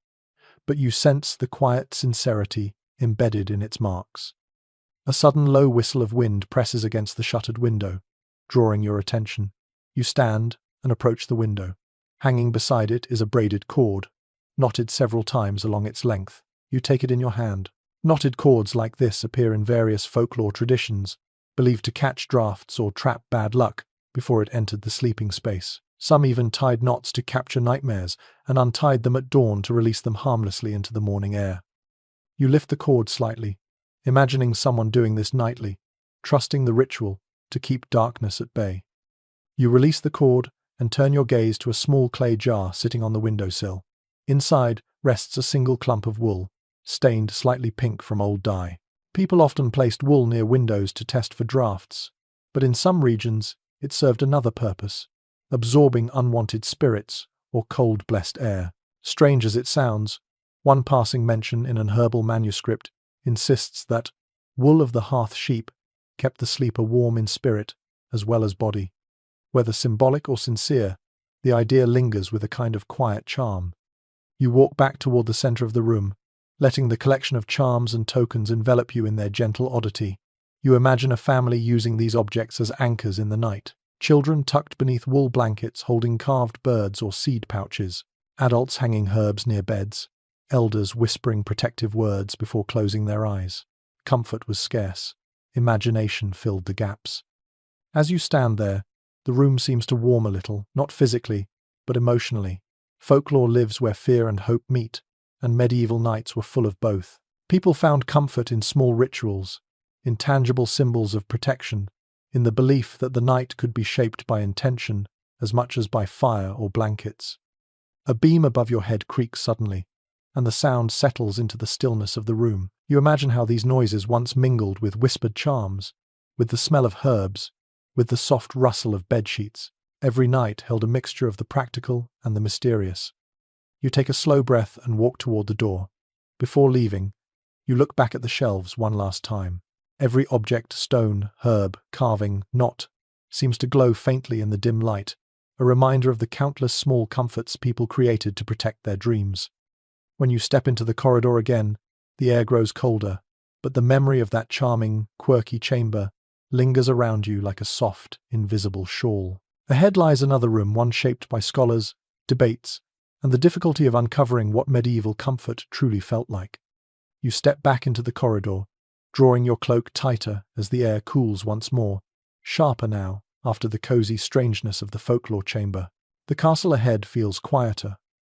[SPEAKER 1] but you sense the quiet sincerity embedded in its marks. A sudden low whistle of wind presses against the shuttered window, drawing your attention. You stand and approach the window. Hanging beside it is a braided cord, knotted several times along its length. You take it in your hand. Knotted cords like this appear in various folklore traditions, believed to catch drafts or trap bad luck before it entered the sleeping space. Some even tied knots to capture nightmares and untied them at dawn to release them harmlessly into the morning air. You lift the cord slightly, imagining someone doing this nightly, trusting the ritual to keep darkness at bay. You release the cord and turn your gaze to a small clay jar sitting on the windowsill. Inside rests a single clump of wool, stained slightly pink from old dye. People often placed wool near windows to test for drafts, but in some regions it served another purpose: absorbing unwanted spirits or cold-blessed air. Strange as it sounds, one passing mention in an herbal manuscript insists that wool of the hearth sheep kept the sleeper warm in spirit as well as body. Whether symbolic or sincere, the idea lingers with a kind of quiet charm. You walk back toward the center of the room, letting the collection of charms and tokens envelop you in their gentle oddity. You imagine a family using these objects as anchors in the night. Children tucked beneath wool blankets holding carved birds or seed pouches. Adults hanging herbs near beds. Elders whispering protective words before closing their eyes. Comfort was scarce. Imagination filled the gaps. As you stand there, the room seems to warm a little, not physically, but emotionally. Folklore lives where fear and hope meet, and medieval nights were full of both. People found comfort in small rituals, in tangible symbols of protection, in the belief that the night could be shaped by intention as much as by fire or blankets. A beam above your head creaks suddenly, and the sound settles into the stillness of the room. You imagine how these noises once mingled with whispered charms, with the smell of herbs, with the soft rustle of bedsheets. Every night held a mixture of the practical and the mysterious. You take a slow breath and walk toward the door. Before leaving, you look back at the shelves one last time. Every object, stone, herb, carving, knot, seems to glow faintly in the dim light, a reminder of the countless small comforts people created to protect their dreams. When you step into the corridor again, the air grows colder, but the memory of that charming, quirky chamber lingers around you like a soft, invisible shawl. Ahead lies another room, one shaped by scholars, debates, and the difficulty of uncovering what medieval comfort truly felt like. You step back into the corridor, drawing your cloak tighter as the air cools once more, sharper now after the cozy strangeness of the folklore chamber. The castle ahead feels quieter,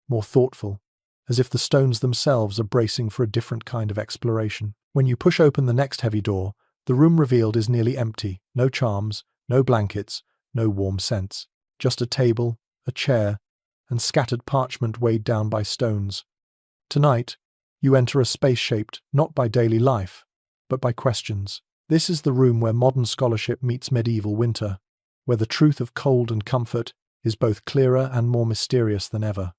[SPEAKER 1] more thoughtful, as if the stones themselves are bracing for a different kind of exploration. When you push open the next heavy door, the room revealed is nearly empty. No charms, no blankets, no warm scents. Just a table, a chair, and scattered parchment weighed down by stones. Tonight, you enter a space shaped not by daily life, but by questions. This is the room where modern scholarship meets medieval winter, where the truth of cold and comfort is both clearer and more mysterious than ever.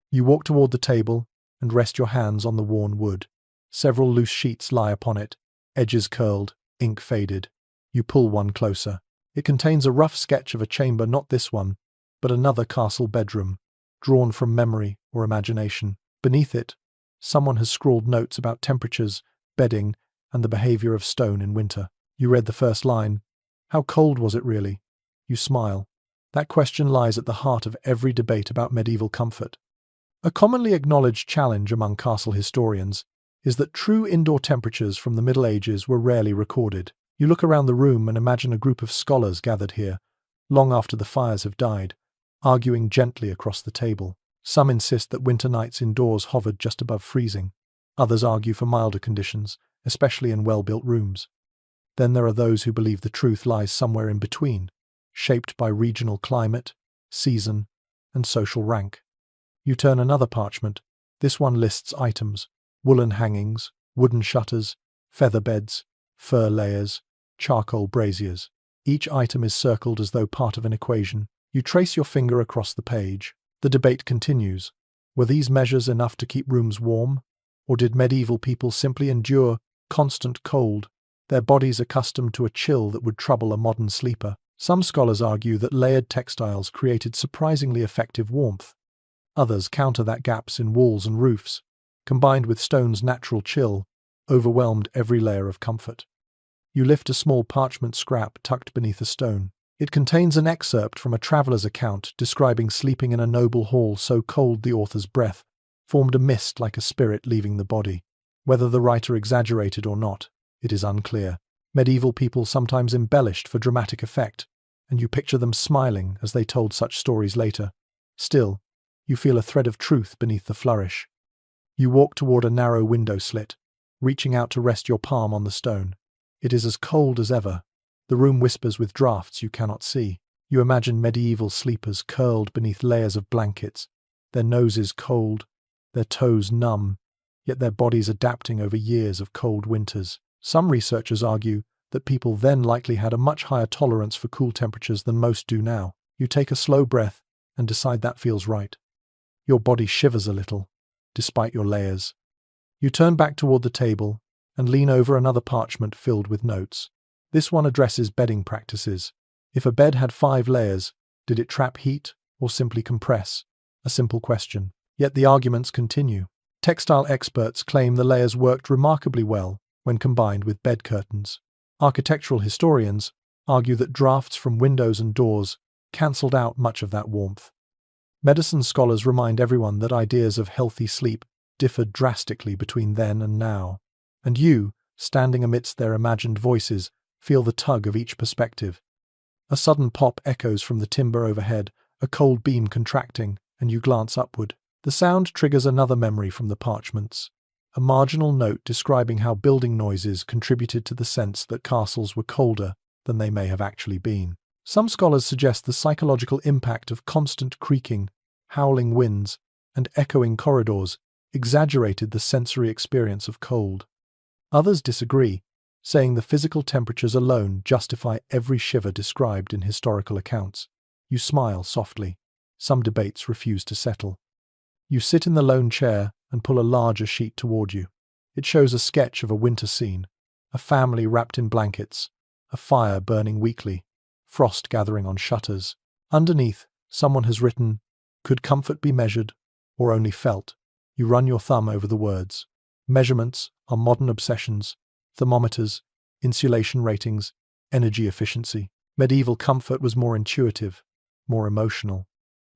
[SPEAKER 1] You walk toward the table and rest your hands on the worn wood. Several loose sheets lie upon it, edges curled, ink faded. You pull one closer. It contains a rough sketch of a chamber, not this one, but another castle bedroom, drawn from memory or imagination. Beneath it, someone has scrawled notes about temperatures, bedding, and the behavior of stone in winter. You read the first line. How cold was it really? You smile. That question lies at the heart of every debate about medieval comfort. A commonly acknowledged challenge among castle historians is that true indoor temperatures from the Middle Ages were rarely recorded. You look around the room and imagine a group of scholars gathered here, long after the fires have died, arguing gently across the table. Some insist that winter nights indoors hovered just above freezing. Others argue for milder conditions, especially in well-built rooms. Then there are those who believe the truth lies somewhere in between, shaped by regional climate, season, and social rank. You turn another parchment. This one lists items: woolen hangings, wooden shutters, feather beds, fur layers, charcoal braziers. Each item is circled as though part of an equation. You trace your finger across the page. The debate continues. Were these measures enough to keep rooms warm? Or did medieval people simply endure constant cold, their bodies accustomed to a chill that would trouble a modern sleeper? Some scholars argue that layered textiles created surprisingly effective warmth. Others counter that gaps in walls and roofs, combined with stone's natural chill, overwhelmed every layer of comfort. You lift a small parchment scrap tucked beneath a stone. It contains an excerpt from a traveller's account describing sleeping in a noble hall so cold the author's breath formed a mist like a spirit leaving the body. Whether the writer exaggerated or not, it is unclear. Medieval people sometimes embellished for dramatic effect, and you picture them smiling as they told such stories later. Still, you feel a thread of truth beneath the flourish. You walk toward a narrow window slit, reaching out to rest your palm on the stone. It is as cold as ever. The room whispers with draughts you cannot see. You imagine medieval sleepers curled beneath layers of blankets, their noses cold, their toes numb, yet their bodies adapting over years of cold winters. Some researchers argue that people then likely had a much higher tolerance for cool temperatures than most do now. You take a slow breath and decide that feels right. Your body shivers a little, despite your layers. You turn back toward the table and lean over another parchment filled with notes. This one addresses bedding practices. If a bed had 5 layers, did it trap heat or simply compress? A simple question. Yet the arguments continue. Textile experts claim the layers worked remarkably well when combined with bed curtains. Architectural historians argue that drafts from windows and doors cancelled out much of that warmth. Medicine scholars remind everyone that ideas of healthy sleep differed drastically between then and now. And you, standing amidst their imagined voices, feel the tug of each perspective. A sudden pop echoes from the timber overhead, a cold beam contracting, and you glance upward. The sound triggers another memory from the parchments, a marginal note describing how building noises contributed to the sense that castles were colder than they may have actually been. Some scholars suggest the psychological impact of constant creaking, howling winds, and echoing corridors exaggerated the sensory experience of cold. Others disagree, saying the physical temperatures alone justify every shiver described in historical accounts. You smile softly. Some debates refuse to settle. You sit in the lone chair and pull a larger sheet toward you. It shows a sketch of a winter scene, A family wrapped in blankets, a fire burning weakly, frost gathering on shutters. Underneath, someone has written, "Could comfort be measured, or only felt?" You run your thumb over the words. Measurements are modern obsessions: thermometers, insulation ratings, energy efficiency. Medieval comfort was more intuitive, more emotional.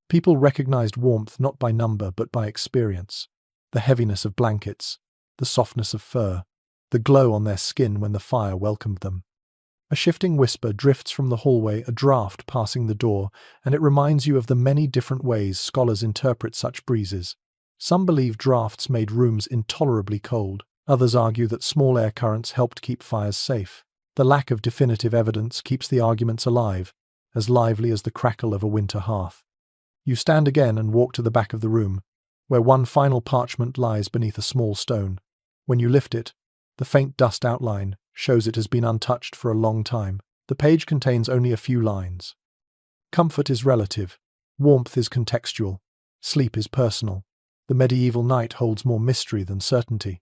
[SPEAKER 1] People recognized warmth not by number but by experience. The heaviness of blankets, the softness of fur, the glow on their skin when the fire welcomed them. A shifting whisper drifts from the hallway, a draft passing the door, and it reminds you of the many different ways scholars interpret such breezes. Some believe drafts made rooms intolerably cold. Others argue that small air currents helped keep fires safe. The lack of definitive evidence keeps the arguments alive, as lively as the crackle of a winter hearth. You stand again and walk to the back of the room, where one final parchment lies beneath a small stone. When you lift it, the faint dust outline shows it has been untouched for a long time. The page contains only a few lines. Comfort is relative. Warmth is contextual. Sleep is personal. The medieval night holds more mystery than certainty.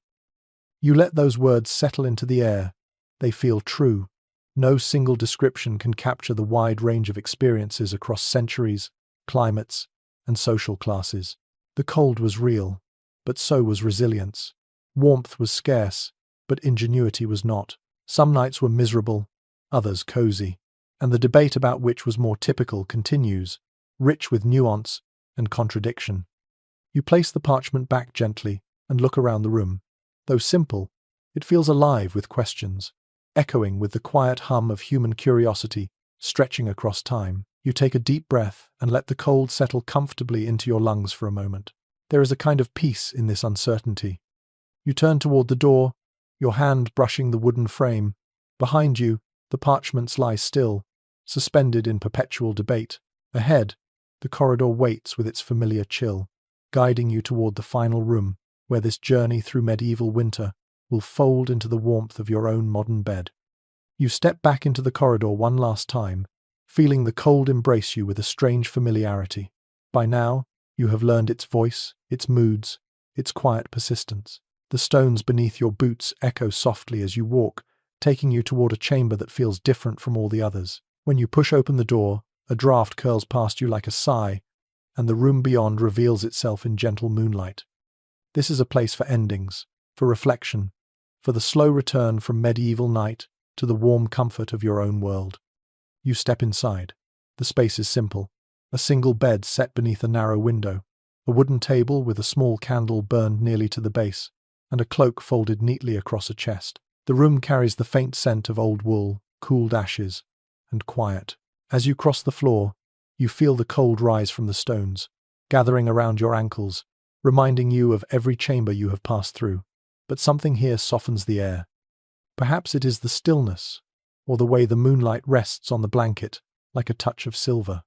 [SPEAKER 1] You let those words settle into the air. They feel true. No single description can capture the wide range of experiences across centuries, climates, and social classes. The cold was real, but so was resilience. Warmth was scarce, but ingenuity was not. Some nights were miserable, others cozy, and the debate about which was more typical continues, rich with nuance and contradiction. You place the parchment back gently and look around the room. Though simple, it feels alive with questions, echoing with the quiet hum of human curiosity stretching across time. You take a deep breath and let the cold settle comfortably into your lungs for a moment. There is a kind of peace in this uncertainty. You turn toward the door, your hand brushing the wooden frame. Behind you, the parchments lie still, suspended in perpetual debate. Ahead, the corridor waits with its familiar chill, guiding you toward the final room, where this journey through medieval winter will fold into the warmth of your own modern bed. You step back into the corridor one last time, feeling the cold embrace you with a strange familiarity. By now, you have learned its voice, its moods, its quiet persistence. The stones beneath your boots echo softly as you walk, taking you toward a chamber that feels different from all the others. When you push open the door, a draft curls past you like a sigh, and the room beyond reveals itself in gentle moonlight. This is a place for endings, for reflection, for the slow return from medieval night to the warm comfort of your own world. You step inside. The space is simple. A single bed set beneath a narrow window, a wooden table with a small candle burned nearly to the base, and a cloak folded neatly across a chest. The room carries the faint scent of old wool, cooled ashes, and quiet. As you cross the floor, you feel the cold rise from the stones, gathering around your ankles, reminding you of every chamber you have passed through. But something here softens the air. Perhaps it is the stillness, or the way the moonlight rests on the blanket, like a touch of silver.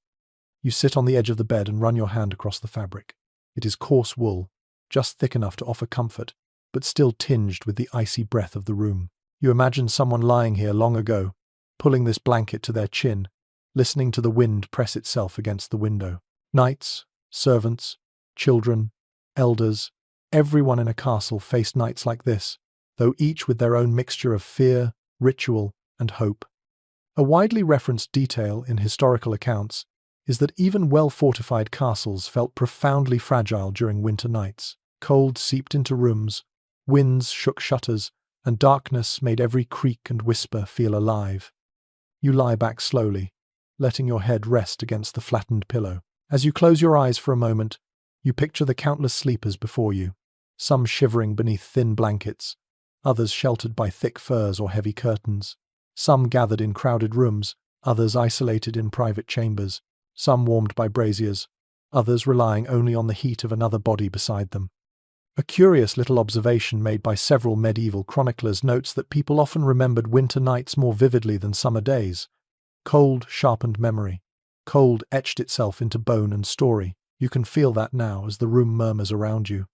[SPEAKER 1] You sit on the edge of the bed and run your hand across the fabric. It is coarse wool, just thick enough to offer comfort, but still tinged with the icy breath of the room. You imagine someone lying here long ago, pulling this blanket to their chin, listening to the wind press itself against the window. Knights, servants, children, elders, everyone in a castle faced nights like this, though each with their own mixture of fear, ritual, and hope. A widely referenced detail in historical accounts is that even well-fortified castles felt profoundly fragile during winter nights. Cold seeped into rooms, winds shook shutters, and darkness made every creak and whisper feel alive. You lie back slowly, letting your head rest against the flattened pillow. As you close your eyes for a moment, you picture the countless sleepers before you, some shivering beneath thin blankets, others sheltered by thick furs or heavy curtains, some gathered in crowded rooms, others isolated in private chambers, some warmed by braziers, others relying only on the heat of another body beside them. A curious little observation made by several medieval chroniclers notes that people often remembered winter nights more vividly than summer days. Cold sharpened memory. Cold etched itself into bone and story. You can feel that now as the room murmurs around you.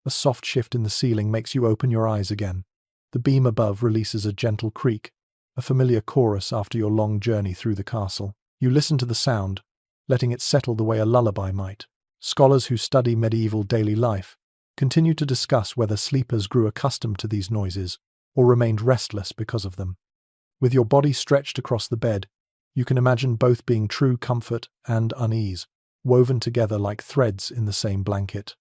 [SPEAKER 1] A soft shift in the ceiling makes you open your eyes again. The beam above releases a gentle creak, a familiar chorus after your long journey through the castle. You listen to the sound, letting it settle the way a lullaby might. Scholars who study medieval daily life continue to discuss whether sleepers grew accustomed to these noises, or remained restless because of them. With your body stretched across the bed, you can imagine both being true comfort and unease, woven together like threads in the same blanket.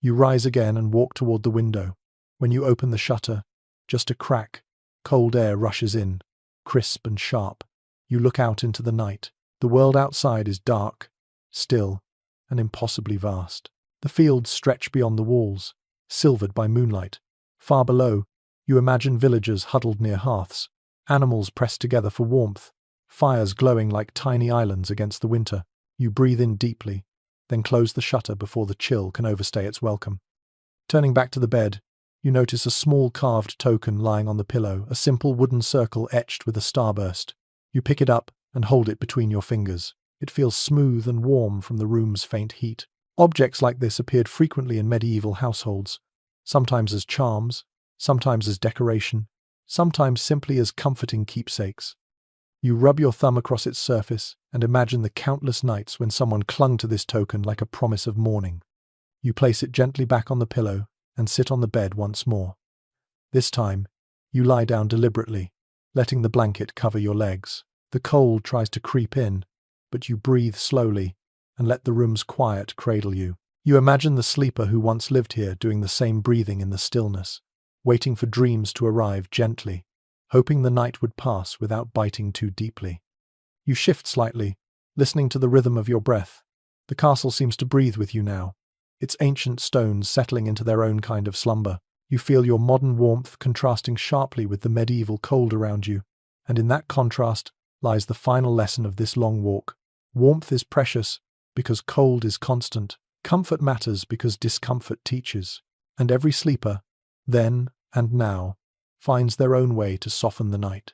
[SPEAKER 1] You rise again and walk toward the window. When you open the shutter, just a crack, cold air rushes in, crisp and sharp. You look out into the night. The world outside is dark, still, and impossibly vast. The fields stretch beyond the walls, silvered by moonlight. Far below, you imagine villagers huddled near hearths, animals pressed together for warmth, fires glowing like tiny islands against the winter. You breathe in deeply, then close the shutter before the chill can overstay its welcome. Turning back to the bed, you notice a small carved token lying on the pillow, a simple wooden circle etched with a starburst. You pick it up and hold it between your fingers. It feels smooth and warm from the room's faint heat. Objects like this appeared frequently in medieval households, sometimes as charms, sometimes as decoration, sometimes simply as comforting keepsakes. You rub your thumb across its surface and imagine the countless nights when someone clung to this token like a promise of mourning. You place it gently back on the pillow and sit on the bed once more. This time, you lie down deliberately, letting the blanket cover your legs. The cold tries to creep in, but you breathe slowly and let the room's quiet cradle you. You imagine the sleeper who once lived here doing the same breathing in the stillness, waiting for dreams to arrive gently, hoping the night would pass without biting too deeply. You shift slightly, listening to the rhythm of your breath. The castle seems to breathe with you now, its ancient stones settling into their own kind of slumber. You feel your modern warmth contrasting sharply with the medieval cold around you, and in that contrast lies the final lesson of this long walk. Warmth is precious because cold is constant. Comfort matters because discomfort teaches. And every sleeper, then and now, finds their own way to soften the night.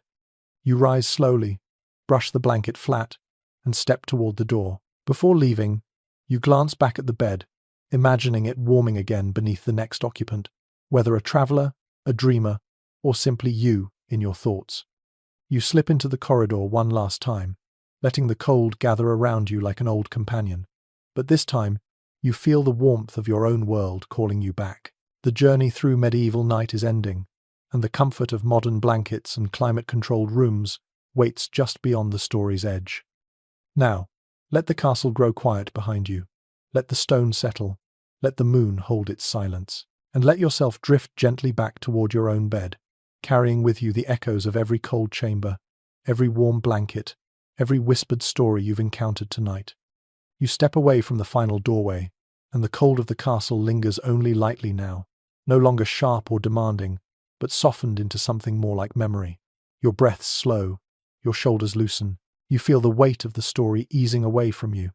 [SPEAKER 1] You rise slowly, brush the blanket flat, and step toward the door. Before leaving, you glance back at the bed, imagining it warming again beneath the next occupant, whether a traveler, a dreamer, or simply you in your thoughts. You slip into the corridor one last time, letting the cold gather around you like an old companion. But this time, you feel the warmth of your own world calling you back. The journey through medieval night is ending, and the comfort of modern blankets and climate-controlled rooms waits just beyond the story's edge. Now, let the castle grow quiet behind you. Let the stone settle. Let the moon hold its silence. And let yourself drift gently back toward your own bed, carrying with you the echoes of every cold chamber, every warm blanket, every whispered story you've encountered tonight. You step away from the final doorway, and the cold of the castle lingers only lightly now, no longer sharp or demanding, but softened into something more like memory. Your breaths slow, your shoulders loosen. You feel the weight of the story easing away from you,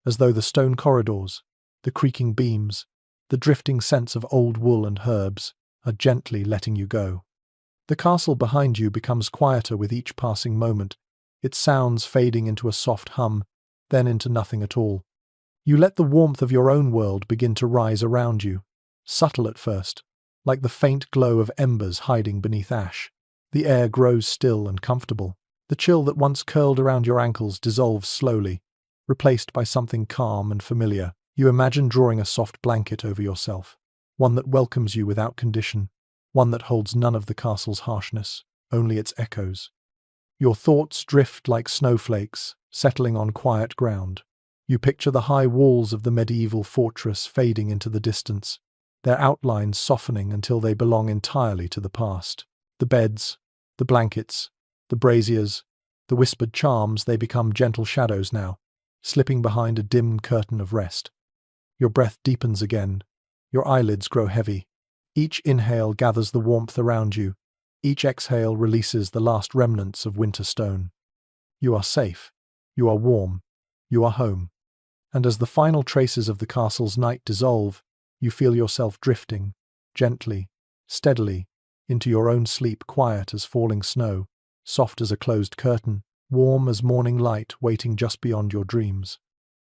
[SPEAKER 1] as though the stone corridors, the creaking beams, the drifting scents of old wool and herbs are gently letting you go. The castle behind you becomes quieter with each passing moment, its sounds fading into a soft hum, then into nothing at all. You let the warmth of your own world begin to rise around you, subtle at first, like the faint glow of embers hiding beneath ash. The air grows still and comfortable. The chill that once curled around your ankles dissolves slowly, replaced by something calm and familiar. You imagine drawing a soft blanket over yourself, one that welcomes you without condition, one that holds none of the castle's harshness, only its echoes. Your thoughts drift like snowflakes, settling on quiet ground. You picture the high walls of the medieval fortress fading into the distance, their outlines softening until they belong entirely to the past. The beds, the blankets, the braziers, the whispered charms, they become gentle shadows now, slipping behind a dim curtain of rest. Your breath deepens again, your eyelids grow heavy. Each inhale gathers the warmth around you, each exhale releases the last remnants of winter stone. You are safe, you are warm, you are home. And as the final traces of the castle's night dissolve, you feel yourself drifting, gently, steadily, into your own sleep, quiet as falling snow, soft as a closed curtain, warm as morning light waiting just beyond your dreams.